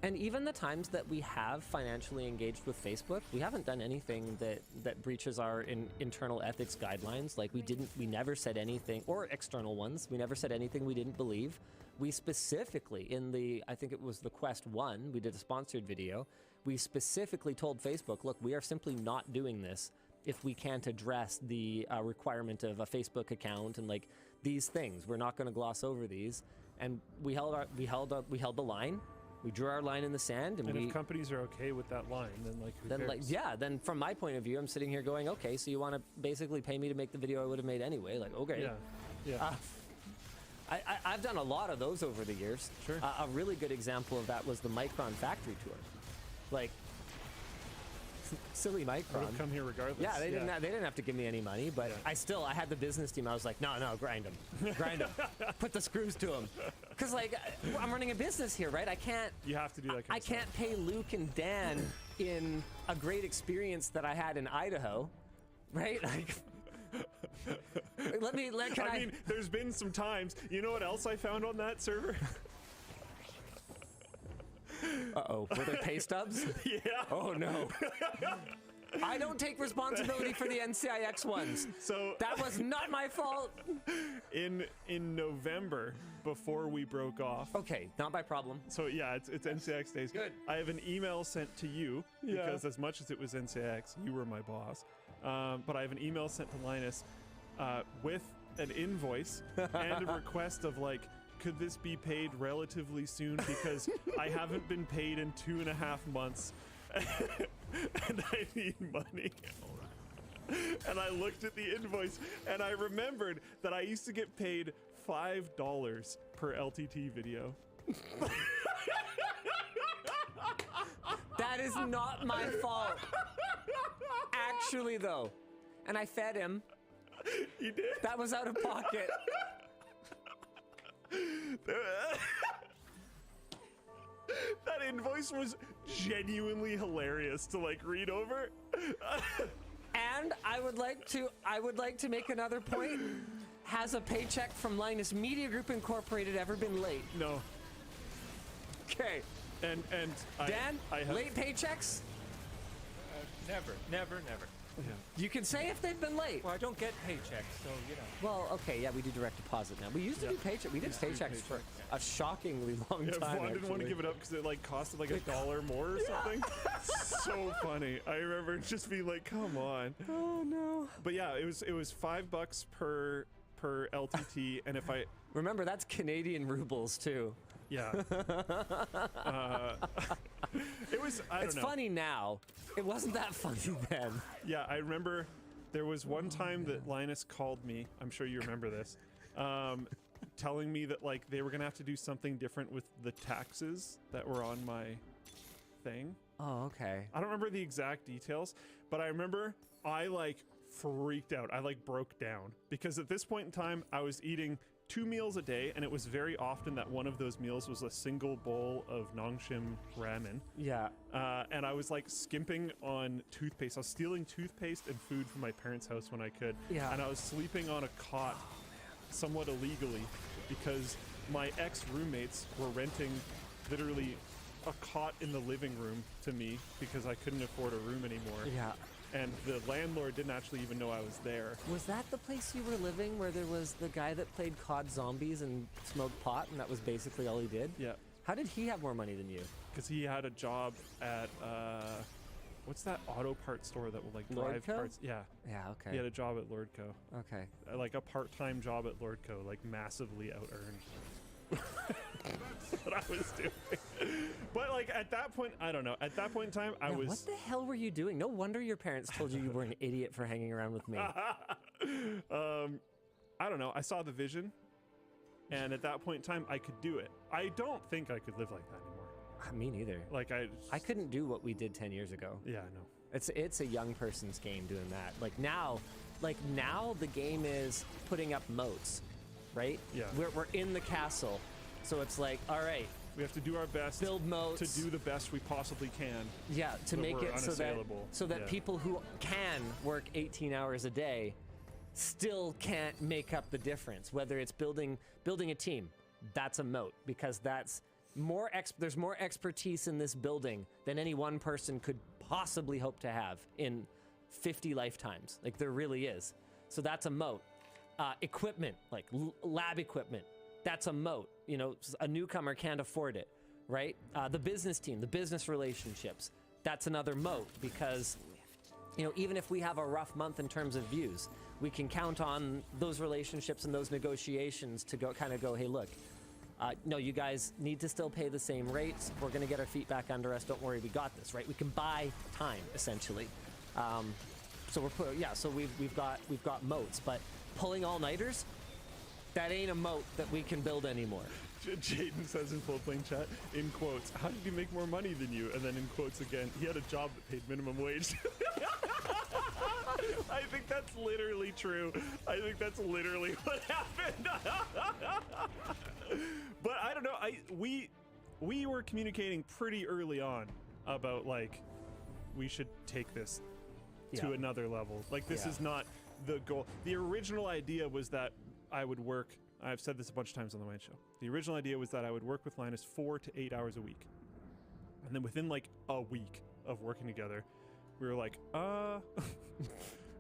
[SPEAKER 1] And even the times that we have financially engaged with Facebook, we haven't done anything that breaches our internal ethics guidelines. Like we never said anything, or external ones, we never said anything we didn't believe. We specifically, I think it was the Quest 1, we did a sponsored video, we specifically told Facebook, look, we are simply not doing this if we can't address the requirement of a Facebook account and like these things. We're not going to gloss over these. And we held the line. We drew our line in the sand, and
[SPEAKER 2] if companies are okay with that line, then like who cares?
[SPEAKER 1] Then from my point of view, I'm sitting here going, okay, so you want to basically pay me to make the video I would have made anyway? Like, okay,
[SPEAKER 2] yeah.
[SPEAKER 1] I've done a lot of those over the years.
[SPEAKER 2] Sure.
[SPEAKER 1] A really good example of that was the Micron factory tour. Like, silly Micron.
[SPEAKER 2] Would have come here regardless.
[SPEAKER 1] Yeah, they didn't have to give me any money, but I had the business team. I was like, no, grind them, put the screws to them, because like I'm running a business here, right? I can't.
[SPEAKER 2] You have to do that.
[SPEAKER 1] I can't pay Luke and Dan in a great experience that I had in Idaho, right? Like.
[SPEAKER 2] I mean, there's been some times. You know what else I found on that server?
[SPEAKER 1] Uh-oh, were there pay stubs?
[SPEAKER 2] Yeah.
[SPEAKER 1] Oh no. I don't take responsibility for the NCIX ones.
[SPEAKER 2] So
[SPEAKER 1] that was not my fault.
[SPEAKER 2] In November, before we broke off.
[SPEAKER 1] Okay, not my problem.
[SPEAKER 2] So yeah, it's NCIX days.
[SPEAKER 1] Good.
[SPEAKER 2] I have an email sent to you because as much as it was NCIX, you were my boss. But I have an email sent to Linus with an invoice and a request of like, could this be paid relatively soon because I haven't been paid in 2.5 months and I need money. And I looked at the invoice and I remembered that I used to get paid $5 per LTT video.
[SPEAKER 1] That is not my fault. Actually though. And I fed him.
[SPEAKER 2] You did?
[SPEAKER 1] That was out of pocket.
[SPEAKER 2] That invoice was genuinely hilarious to like read over.
[SPEAKER 1] And I would like to make another point. Has a paycheck from Linus Media Group Incorporated ever been late?
[SPEAKER 2] No.
[SPEAKER 1] Okay.
[SPEAKER 2] And
[SPEAKER 1] Dan,
[SPEAKER 2] I have,
[SPEAKER 1] late paychecks?
[SPEAKER 3] Never.
[SPEAKER 1] You can say if they've been late.
[SPEAKER 3] Well, I don't get paychecks, so you know.
[SPEAKER 1] Well, okay, yeah, we do direct deposit now. We used to do paycheck. We did paychecks for a shockingly long time.
[SPEAKER 2] I didn't want to give it up because it like costed like $1 more or something. So funny. I remember just being like, "Come on."
[SPEAKER 1] Oh no.
[SPEAKER 2] But yeah, it was $5 per LTT, and if I
[SPEAKER 1] remember, that's Canadian rubles too.
[SPEAKER 2] Yeah. It was. I don't know.
[SPEAKER 1] It's funny now. It wasn't that funny then.
[SPEAKER 2] Yeah, I remember there was one time that Linus called me. I'm sure you remember this. Telling me that like they were gonna have to do something different with the taxes that were on my thing.
[SPEAKER 1] Oh, okay.
[SPEAKER 2] I don't remember the exact details, but I remember I like freaked out. I like broke down because at this point in time I was eating 2 meals a day, and it was very often that one of those meals was a single bowl of Nongshim ramen.
[SPEAKER 1] Yeah.
[SPEAKER 2] And I was like skimping on toothpaste. I was stealing toothpaste and food from my parents' house when I could.
[SPEAKER 1] Yeah.
[SPEAKER 2] And I was sleeping on a cot somewhat illegally because my ex-roommates were renting literally a cot in the living room to me because I couldn't afford a room anymore.
[SPEAKER 1] Yeah.
[SPEAKER 2] And the landlord didn't actually even know I was there.
[SPEAKER 1] Was that the place you were living where there was the guy that played COD Zombies and smoked pot, and that was basically all he did?
[SPEAKER 2] Yeah.
[SPEAKER 1] How did he have more money than you?
[SPEAKER 2] Because he had a job at, what's that auto parts store that will like drive
[SPEAKER 1] Lordco?
[SPEAKER 2] parts? Yeah.
[SPEAKER 1] Yeah, okay.
[SPEAKER 2] He had a job at Lordco.
[SPEAKER 1] Okay.
[SPEAKER 2] Like a part-time job at Lordco, like massively out-earned. That's what I was doing. But like at that point, I don't know. At that point in time, I was...
[SPEAKER 1] What the hell were you doing? No wonder your parents told you were an idiot for hanging around with me.
[SPEAKER 2] I don't know. I saw the vision, and at that point in time, I could do it. I don't think I could live like that anymore.
[SPEAKER 1] Me neither.
[SPEAKER 2] Like
[SPEAKER 1] I couldn't do what we did 10 years ago.
[SPEAKER 2] Yeah, I know.
[SPEAKER 1] It's a young person's game doing that. Like now the game is putting up moats, right?
[SPEAKER 2] Yeah.
[SPEAKER 1] We're in the castle, so it's like, all right,
[SPEAKER 2] we have to do our best,
[SPEAKER 1] build moats
[SPEAKER 2] to do the best we possibly can.
[SPEAKER 1] Yeah, to make it so that
[SPEAKER 2] yeah.
[SPEAKER 1] people who can work 18 hours a day still can't make up the difference. Whether it's building a team, that's a moat because that's there's more expertise in this building than any one person could possibly hope to have in 50 lifetimes. Like there really is. So that's a moat. Equipment, like lab equipment, that's a moat. You know, a newcomer can't afford it, right? The business team, the business relationships, that's another moat because, you know, even if we have a rough month in terms of views, we can count on those relationships and those negotiations to go, hey, look, no, you guys need to still pay the same rates. We're going to get our feet back under us. Don't worry, we got this, right? We can buy time essentially. So we've got moats, but pulling all-nighters, that ain't a moat that we can build anymore.
[SPEAKER 2] Jaden says in full playing chat, in quotes, how did he make more money than you? And then in quotes again, he had a job that paid minimum wage. I think that's literally true. I think that's literally what happened. But I don't know. We were communicating pretty early on about like we should take this to another level. Like this is not the goal. The original idea was that I would work. I've said this a bunch of times on the Wayne Show. The original idea was that I would work with Linus 4 to 8 hours a week. And then within like a week of working together, we were like,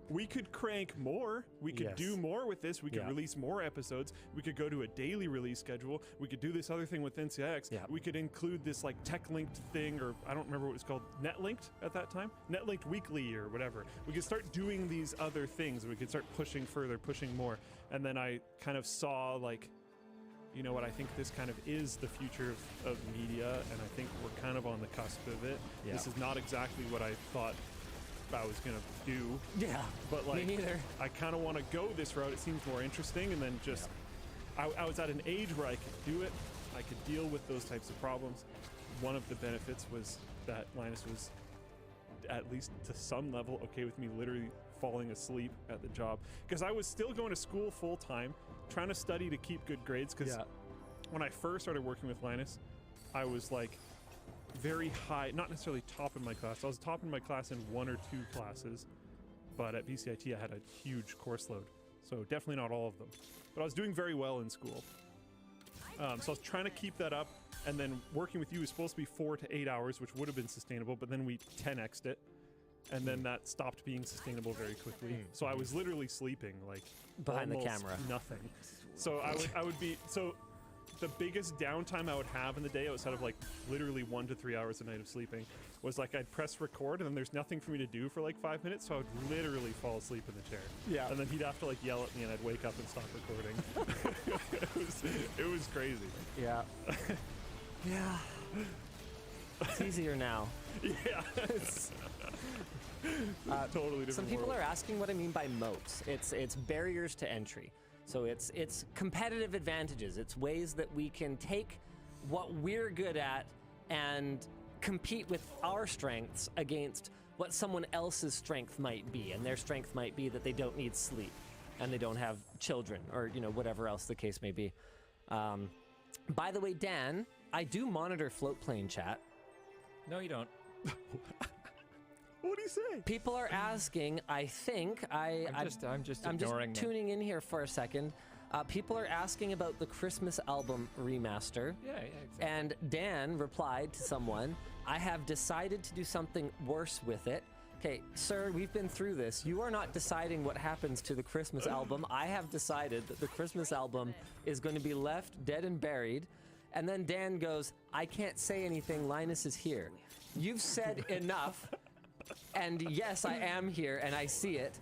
[SPEAKER 2] we could crank more. We could do more with this. We could release more episodes. We could go to a daily release schedule. We could do this other thing with NCIX. We could include this like tech-linked thing, or I don't remember what it was called, net-linked at that time? Net-linked weekly or whatever. We could start doing these other things. We could start pushing further, pushing more. And then I kind of saw like, you know what, I think this kind of is the future of media, and I think we're kind of on the cusp of it. This is not exactly what I thought I was gonna do. Yeah, but like,
[SPEAKER 1] me neither.
[SPEAKER 2] I kind of want to go this route. It seems more interesting, and then just I was at an age where I could do it. I could deal with those types of problems. One of the benefits was that Linus was, at least to some level, okay with me literally falling asleep at the job, because I was still going to school full time, trying to study to keep good grades. Because when I first started working with Linus, I was like very high, not necessarily top in my class. I was top in my class in 1 or 2 classes, but at BCIT I had a huge course load, so definitely not all of them. But I was doing very well in school. So I was trying to keep that up, and then working with you was supposed to be 4 to 8 hours, which would have been sustainable, but then we 10x'd it. and then that stopped being sustainable very quickly. So I was literally sleeping like
[SPEAKER 1] Behind the
[SPEAKER 2] almost
[SPEAKER 1] camera.
[SPEAKER 2] nothing. So I would be the biggest downtime I would have in the day outside of like literally 1 to 3 hours a night of sleeping was like I'd press record and then there's nothing for me to do for like 5 minutes, so I would literally fall asleep in the chair.
[SPEAKER 1] Yeah.
[SPEAKER 2] And then he'd have to like yell at me and I'd wake up and stop recording. it was crazy.
[SPEAKER 1] Yeah. Yeah. It's easier now.
[SPEAKER 2] Yeah. Totally different
[SPEAKER 1] Some people
[SPEAKER 2] world.
[SPEAKER 1] are asking what I mean by moats. It's barriers to entry. So it's competitive advantages. It's ways that we can take what we're good at and compete with our strengths against what someone else's strength might be. And their strength might be that they don't need sleep and they don't have children or, you know, whatever else the case may be. By the way, Dan, I do monitor float plane chat.
[SPEAKER 3] No, you don't.
[SPEAKER 2] What do you say?
[SPEAKER 1] People are asking, I think,
[SPEAKER 3] I'm just ignoring them.
[SPEAKER 1] tuning in here for a second. People are asking about the Christmas album remaster.
[SPEAKER 3] Yeah, exactly.
[SPEAKER 1] And Dan replied to someone, I have decided to do something worse with it. Okay, sir, we've been through this. You are not deciding what happens to the Christmas album. I have decided that the Christmas album is going to be left dead and buried. And then Dan goes, I can't say anything. Linus is here. You've said enough. And yes, I am here, and I see it.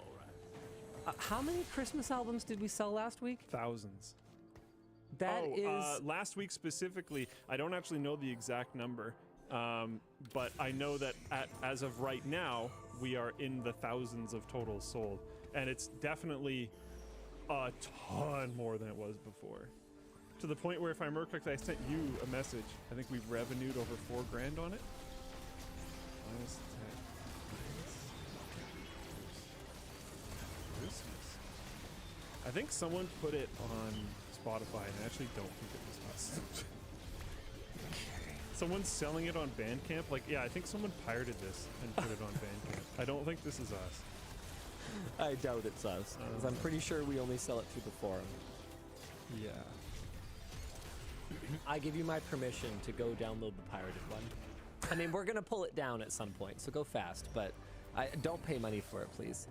[SPEAKER 1] How many Christmas albums did we sell last week?
[SPEAKER 2] Thousands.
[SPEAKER 1] That is...
[SPEAKER 2] last week specifically, I don't actually know the exact number, but I know that as of right now, we are in the thousands of totals sold. And it's definitely a ton more than it was before. To the point where, if I remember correctly, I sent you a message. I think we've revenued over $4,000 on it. Minus 10. I think someone put it on Spotify, and I actually don't think it was us. Someone's selling it on Bandcamp. Like, yeah, I think someone pirated this and put it on Bandcamp. I don't think this is us.
[SPEAKER 1] I doubt it's us, because I'm pretty sure we only sell it through the forum.
[SPEAKER 2] Yeah.
[SPEAKER 1] I give you my permission to go download the pirated one. I mean, we're going to pull it down at some point, so go fast, but don't pay money for it, please.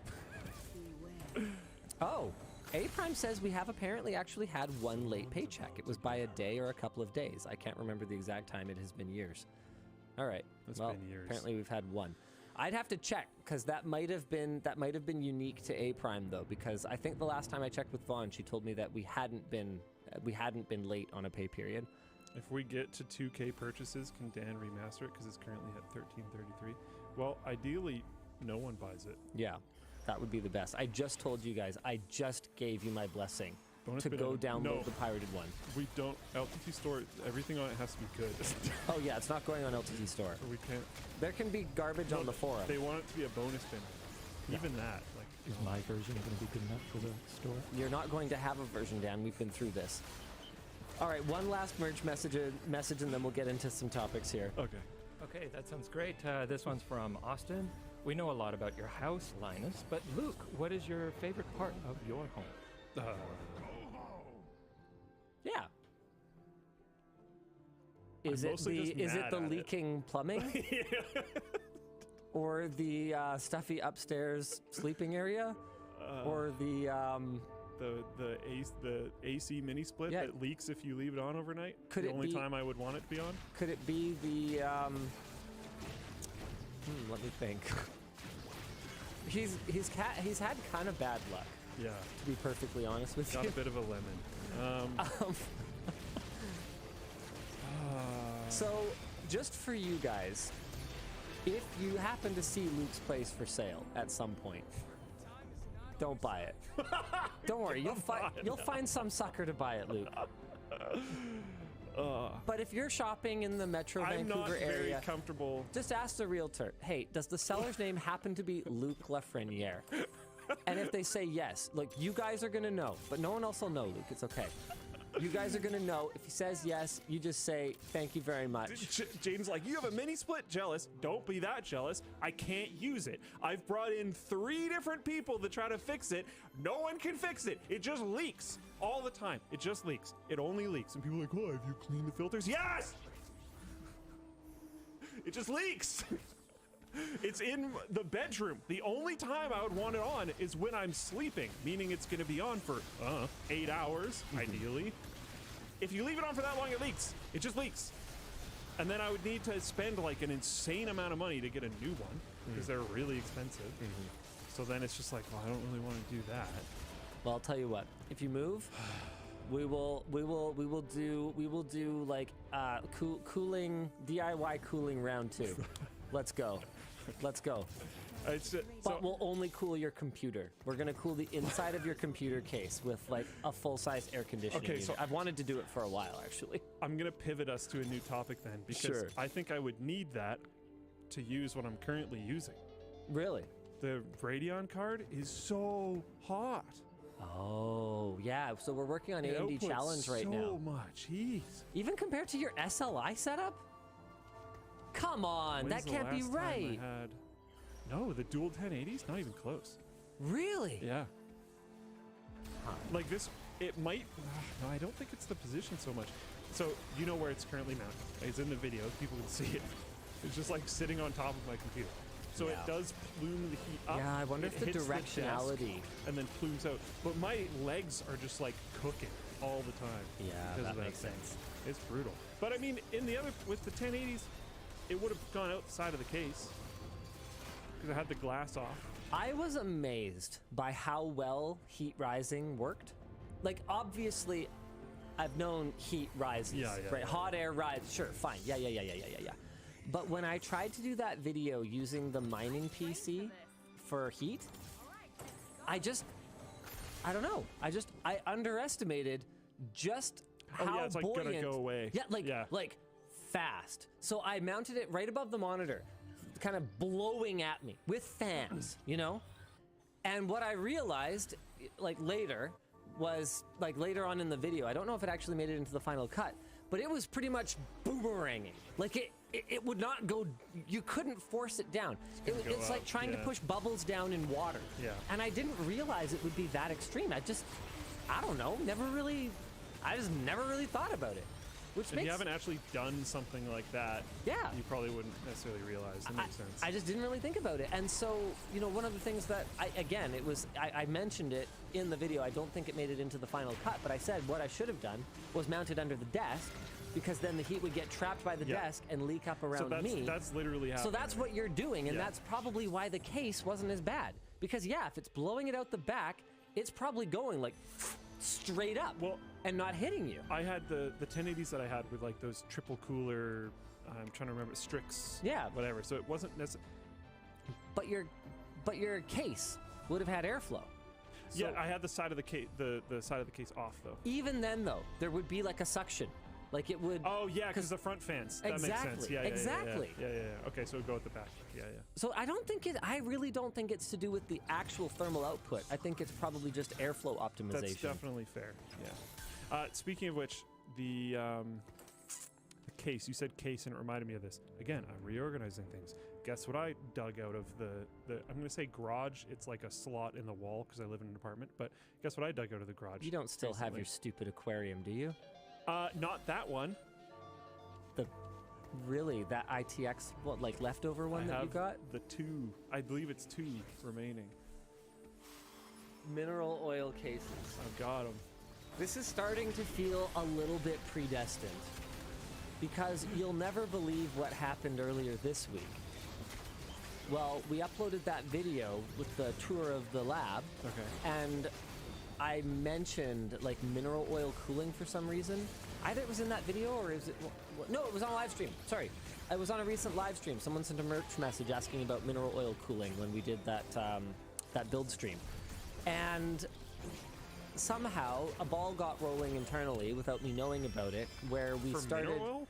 [SPEAKER 1] Oh, A-Prime says we have apparently actually had one late paycheck. It was by a day or a couple of days. I can't remember the exact time. It has been years. All right.
[SPEAKER 2] It's
[SPEAKER 1] well,
[SPEAKER 2] been years.
[SPEAKER 1] Apparently we've had one. I'd have to check, because that might have been unique to A-Prime, though, because I think the last time I checked with Vaughn, she told me that we hadn't been late on a pay period.
[SPEAKER 2] If we get to 2K purchases, can Dan remaster it? Because it's currently at 1333. Well, ideally, no one buys it.
[SPEAKER 1] Yeah, that would be the best. I just told you guys, I just gave you my blessing to go download the pirated one.
[SPEAKER 2] We don't. LTT Store, everything on it has to be good.
[SPEAKER 1] Oh yeah, it's not going on LTT Store.
[SPEAKER 2] So we can't.
[SPEAKER 1] There can be garbage on the forum.
[SPEAKER 2] They want it to be a bonus bin. Even that, like.
[SPEAKER 3] Is my version going to be good enough for the store?
[SPEAKER 1] You're not going to have a version, Dan. We've been through this. All right, one last merge message, and then we'll get into some topics here.
[SPEAKER 2] Okay.
[SPEAKER 3] Okay, that sounds great. This one's from Austin. We know a lot about your house, Linus, but Luke, what is your favorite part of your home?
[SPEAKER 1] Yeah. Is it the leaking plumbing?
[SPEAKER 2] Yeah.
[SPEAKER 1] Or the stuffy upstairs sleeping area? Or the
[SPEAKER 2] AC mini split that leaks if you leave it on overnight?
[SPEAKER 1] Could
[SPEAKER 2] the
[SPEAKER 1] it
[SPEAKER 2] only
[SPEAKER 1] be,
[SPEAKER 2] time I would want it to be on?
[SPEAKER 1] Could it be the let me think. He's had kind of bad luck.
[SPEAKER 2] Yeah.
[SPEAKER 1] To be perfectly honest with you.
[SPEAKER 2] Got a bit of a lemon.
[SPEAKER 1] So, just for you guys, if you happen to see Luke's place for sale at some point, don't buy it. Don't worry, you'll find some sucker to buy it, Luke. But if you're shopping in the Metro Vancouver area,
[SPEAKER 2] I'm not very comfortable.
[SPEAKER 1] Just ask the realtor, hey, does the seller's name happen to be Luke Lafreniere? And if they say yes, look, you guys are going to know, but no one else will know, Luke. It's okay. You guys are going to know. If he says yes, you just say, thank you very much.
[SPEAKER 2] Jaden's like, you have a mini split? Jealous. Don't be that jealous. I can't use it. I've brought in 3 different people to try to fix it. No one can fix it. It just leaks all the time. It just leaks. It only leaks. And people are like, oh, have you cleaned the filters? Yes! It just leaks. It's in the bedroom. The only time I would want it on is when I'm sleeping, meaning it's going to be on for 8 hours, ideally. If you leave it on for that long, it leaks. It just leaks. And then I would need to spend like an insane amount of money to get a new one because they're really expensive. So then it's just like, well, I don't really want to do that.
[SPEAKER 1] Well, I'll tell you what. If you move, we will do like cooling DIY cooling round 2. Let's go. Let's go. But we'll only cool your computer. We're gonna cool the inside of your computer case with like a full-size air conditioning unit. So I've wanted to do it for a while, actually.
[SPEAKER 2] I'm gonna pivot us to a new topic then, because I think I would need that to use what I'm currently using.
[SPEAKER 1] Really?
[SPEAKER 2] The Radeon card is so hot.
[SPEAKER 1] Oh, yeah. So we're working on AMD Challenge right now.
[SPEAKER 2] So much. Jeez.
[SPEAKER 1] Even compared to your SLI setup? Come on, that can't be right.
[SPEAKER 2] No, the dual 1080s, not even close.
[SPEAKER 1] Really?
[SPEAKER 2] Yeah. Like this, it might. No, I don't think it's the position so much. So you know where it's currently mounted. It's in the video. People can see it. It's just like sitting on top of my computer. So it does plume the heat up.
[SPEAKER 1] Yeah, I wonder if the directionality.
[SPEAKER 2] And then plumes out. But my legs are just like cooking all the time.
[SPEAKER 1] Yeah, that makes sense.
[SPEAKER 2] It's brutal. But I mean, with the 1080s, it would have gone out the side of the case because I had the glass off.
[SPEAKER 1] I was amazed by how well heat rising worked. Like, obviously, I've known heat rises, right? Hot air rise, sure, fine. Yeah. But when I tried to do that video using the mining PC for heat, I don't know. I underestimated just how
[SPEAKER 2] it's like
[SPEAKER 1] buoyant.
[SPEAKER 2] gonna go away.
[SPEAKER 1] Yeah, like fast. So I mounted it right above the monitor, kind of blowing at me with fans, you know? And what I realized, like later, was like later on in the video, I don't know if it actually made it into the final cut, but it was pretty much boomeranging. Like it would not go, you couldn't force it down. It's like trying to push bubbles down in water.
[SPEAKER 2] Yeah.
[SPEAKER 1] And I didn't realize it would be that extreme. I don't know, I just never really thought about it. Which
[SPEAKER 2] if you haven't actually done something like that, you probably wouldn't necessarily realize. That makes sense.
[SPEAKER 1] I just didn't really think about it. And so, you know, one of the things that I mentioned it in the video. I don't think it made it into the final cut, but I said what I should have done was mount it under the desk, because then the heat would get trapped by the desk and leak up around me.
[SPEAKER 2] That's literally happening.
[SPEAKER 1] So that's what you're doing, and that's probably why the case wasn't as bad. Because if it's blowing it out the back, it's probably going like straight up and not hitting you.
[SPEAKER 2] I had the 1080s that I had with like those triple cooler, I'm trying to remember, Strix, whatever. So it wasn't necessarily.
[SPEAKER 1] But your case would have had airflow. So
[SPEAKER 2] I had the side of the case, the side of the case off though.
[SPEAKER 1] Even then though, there would be like a suction. Like it would.
[SPEAKER 2] Oh yeah, because the front fans. That makes sense. Yeah,
[SPEAKER 1] exactly.
[SPEAKER 2] Yeah. Okay, so it would go at the back. Yeah.
[SPEAKER 1] So I really don't think it's to do with the actual thermal output. I think it's probably just airflow optimization.
[SPEAKER 2] That's definitely fair. Yeah. Speaking of which, the case. You said case, and it reminded me of this. Again, I'm reorganizing things. Guess what I dug out of the I'm going to say garage. It's like a slot in the wall because I live in an apartment. But guess what I dug out of the garage?
[SPEAKER 1] You don't still have your stupid aquarium, do you?
[SPEAKER 2] Not that one.
[SPEAKER 1] That ITX, like leftover one that you got?
[SPEAKER 2] The 2. I believe it's 2 remaining.
[SPEAKER 1] Mineral oil cases.
[SPEAKER 2] I've got them.
[SPEAKER 1] This is starting to feel a little bit predestined, because you'll never believe what happened earlier this week. Well, we uploaded that video with the tour of the lab.
[SPEAKER 2] Okay.
[SPEAKER 1] And I mentioned like mineral oil cooling for some reason. Either it was in that video or is it? No, it was on a live stream. Sorry, it was on a recent live stream. Someone sent a merch message asking about mineral oil cooling when we did that build stream, and somehow a ball got rolling internally without me knowing about it. Where we started.
[SPEAKER 2] Mineral oil?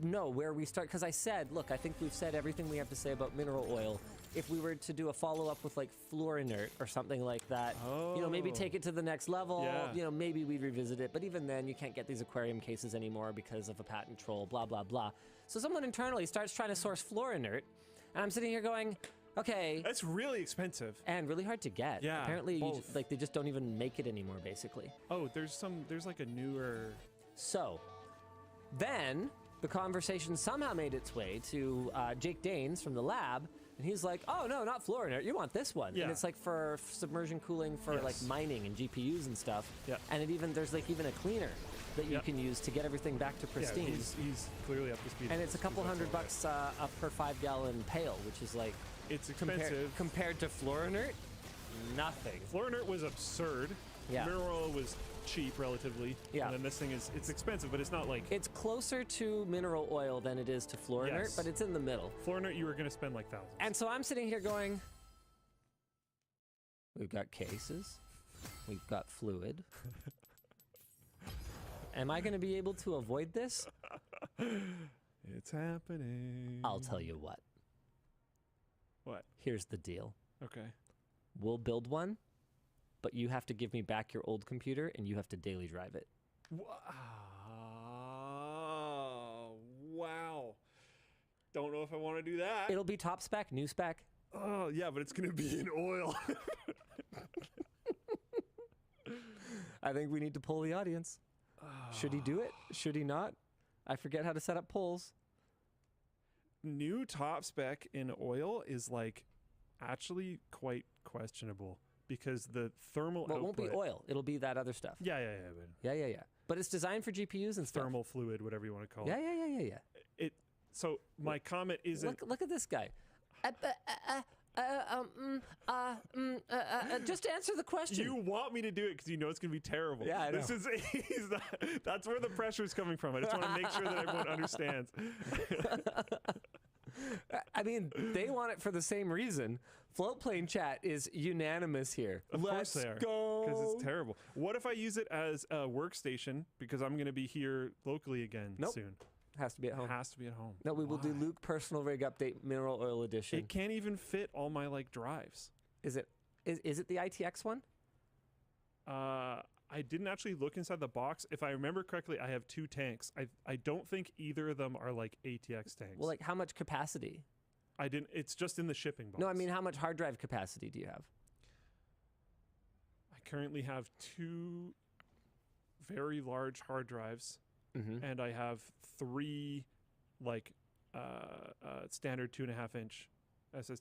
[SPEAKER 1] No, where we start, because I said, look, I think we've said everything we have to say about mineral oil. If we were to do a follow-up with like Fluorinert or something like that, you know, maybe take it to the next level, you know, maybe we'd revisit it. But even then, you can't get these aquarium cases anymore because of a patent troll, blah, blah, blah. So someone internally starts trying to source Fluorinert, and I'm sitting here going, okay.
[SPEAKER 2] That's really expensive.
[SPEAKER 1] And really hard to get.
[SPEAKER 2] Yeah,
[SPEAKER 1] apparently, they just don't even make it anymore, basically.
[SPEAKER 2] Oh, there's like a newer...
[SPEAKER 1] So, then... the conversation somehow made its way to Jake Danes from the lab, And he's like, oh, no, not floor inert. You want this one.
[SPEAKER 2] Yeah.
[SPEAKER 1] And it's like for submersion cooling for like mining and GPUs and stuff.
[SPEAKER 2] Yeah.
[SPEAKER 1] And there's like even a cleaner that you can use to get everything back to pristine.
[SPEAKER 2] Yeah, he's clearly up to speed.
[SPEAKER 1] And it's a couple $100 up per 5-gallon pail, which is like...
[SPEAKER 2] It's expensive.
[SPEAKER 1] Compared to floor inert, nothing.
[SPEAKER 2] Floor inert was absurd.
[SPEAKER 1] Yeah.
[SPEAKER 2] Mineral oil was cheap relatively.
[SPEAKER 1] Yeah.
[SPEAKER 2] And then this thing it's expensive, but it's not like...
[SPEAKER 1] It's closer to mineral oil than it is to floor inert, but it's in the middle.
[SPEAKER 2] Floor inert, you were going to spend like thousands.
[SPEAKER 1] And so I'm sitting here going, we've got cases, we've got fluid. Am I going to be able to avoid this?
[SPEAKER 2] It's happening.
[SPEAKER 1] I'll tell you what.
[SPEAKER 2] What?
[SPEAKER 1] Here's the deal.
[SPEAKER 2] Okay.
[SPEAKER 1] We'll build one, but you have to give me back your old computer and you have to daily drive it.
[SPEAKER 2] Wow. Don't know if I want to do that.
[SPEAKER 1] It'll be top spec, new spec.
[SPEAKER 2] Oh, yeah, but it's going to be in oil.
[SPEAKER 1] I think we need to poll the audience. Should he do it? Should he not? I forget how to set up polls.
[SPEAKER 2] New top spec in oil is like actually quite questionable because the thermal output...
[SPEAKER 1] Well, it won't be oil. It'll be that other stuff.
[SPEAKER 2] Yeah.
[SPEAKER 1] Yeah. But it's designed for GPUs and stuff.
[SPEAKER 2] Thermal fluid, whatever you want to call it.
[SPEAKER 1] Yeah.
[SPEAKER 2] So my comment isn't...
[SPEAKER 1] Look at this guy. Just to answer the question.
[SPEAKER 2] You want me to do it because you know it's going to be terrible.
[SPEAKER 1] Yeah, I know.
[SPEAKER 2] That's where the pressure is coming from. I just want to make sure that everyone understands.
[SPEAKER 1] I mean, they want it for the same reason. Floatplane chat is unanimous here.
[SPEAKER 2] Of course they are.
[SPEAKER 1] Go.
[SPEAKER 2] Because it's terrible. What if I use it as a workstation because I'm going to be here locally again soon?
[SPEAKER 1] Has to be at home.
[SPEAKER 2] Has to be at home.
[SPEAKER 1] No, we will do Luke Personal Rig Update Mineral Oil Edition.
[SPEAKER 2] It can't even fit all my like drives.
[SPEAKER 1] Is it the ITX one?
[SPEAKER 2] I didn't actually look inside the box. If I remember correctly, I have 2 tanks. I don't think either of them are like ATX tanks.
[SPEAKER 1] Well, like how much capacity?
[SPEAKER 2] I didn't. It's just in the shipping box.
[SPEAKER 1] No, I mean how much hard drive capacity do you have?
[SPEAKER 2] I currently have 2 very large hard drives, and I have 3 like standard 2.5-inch SSDs.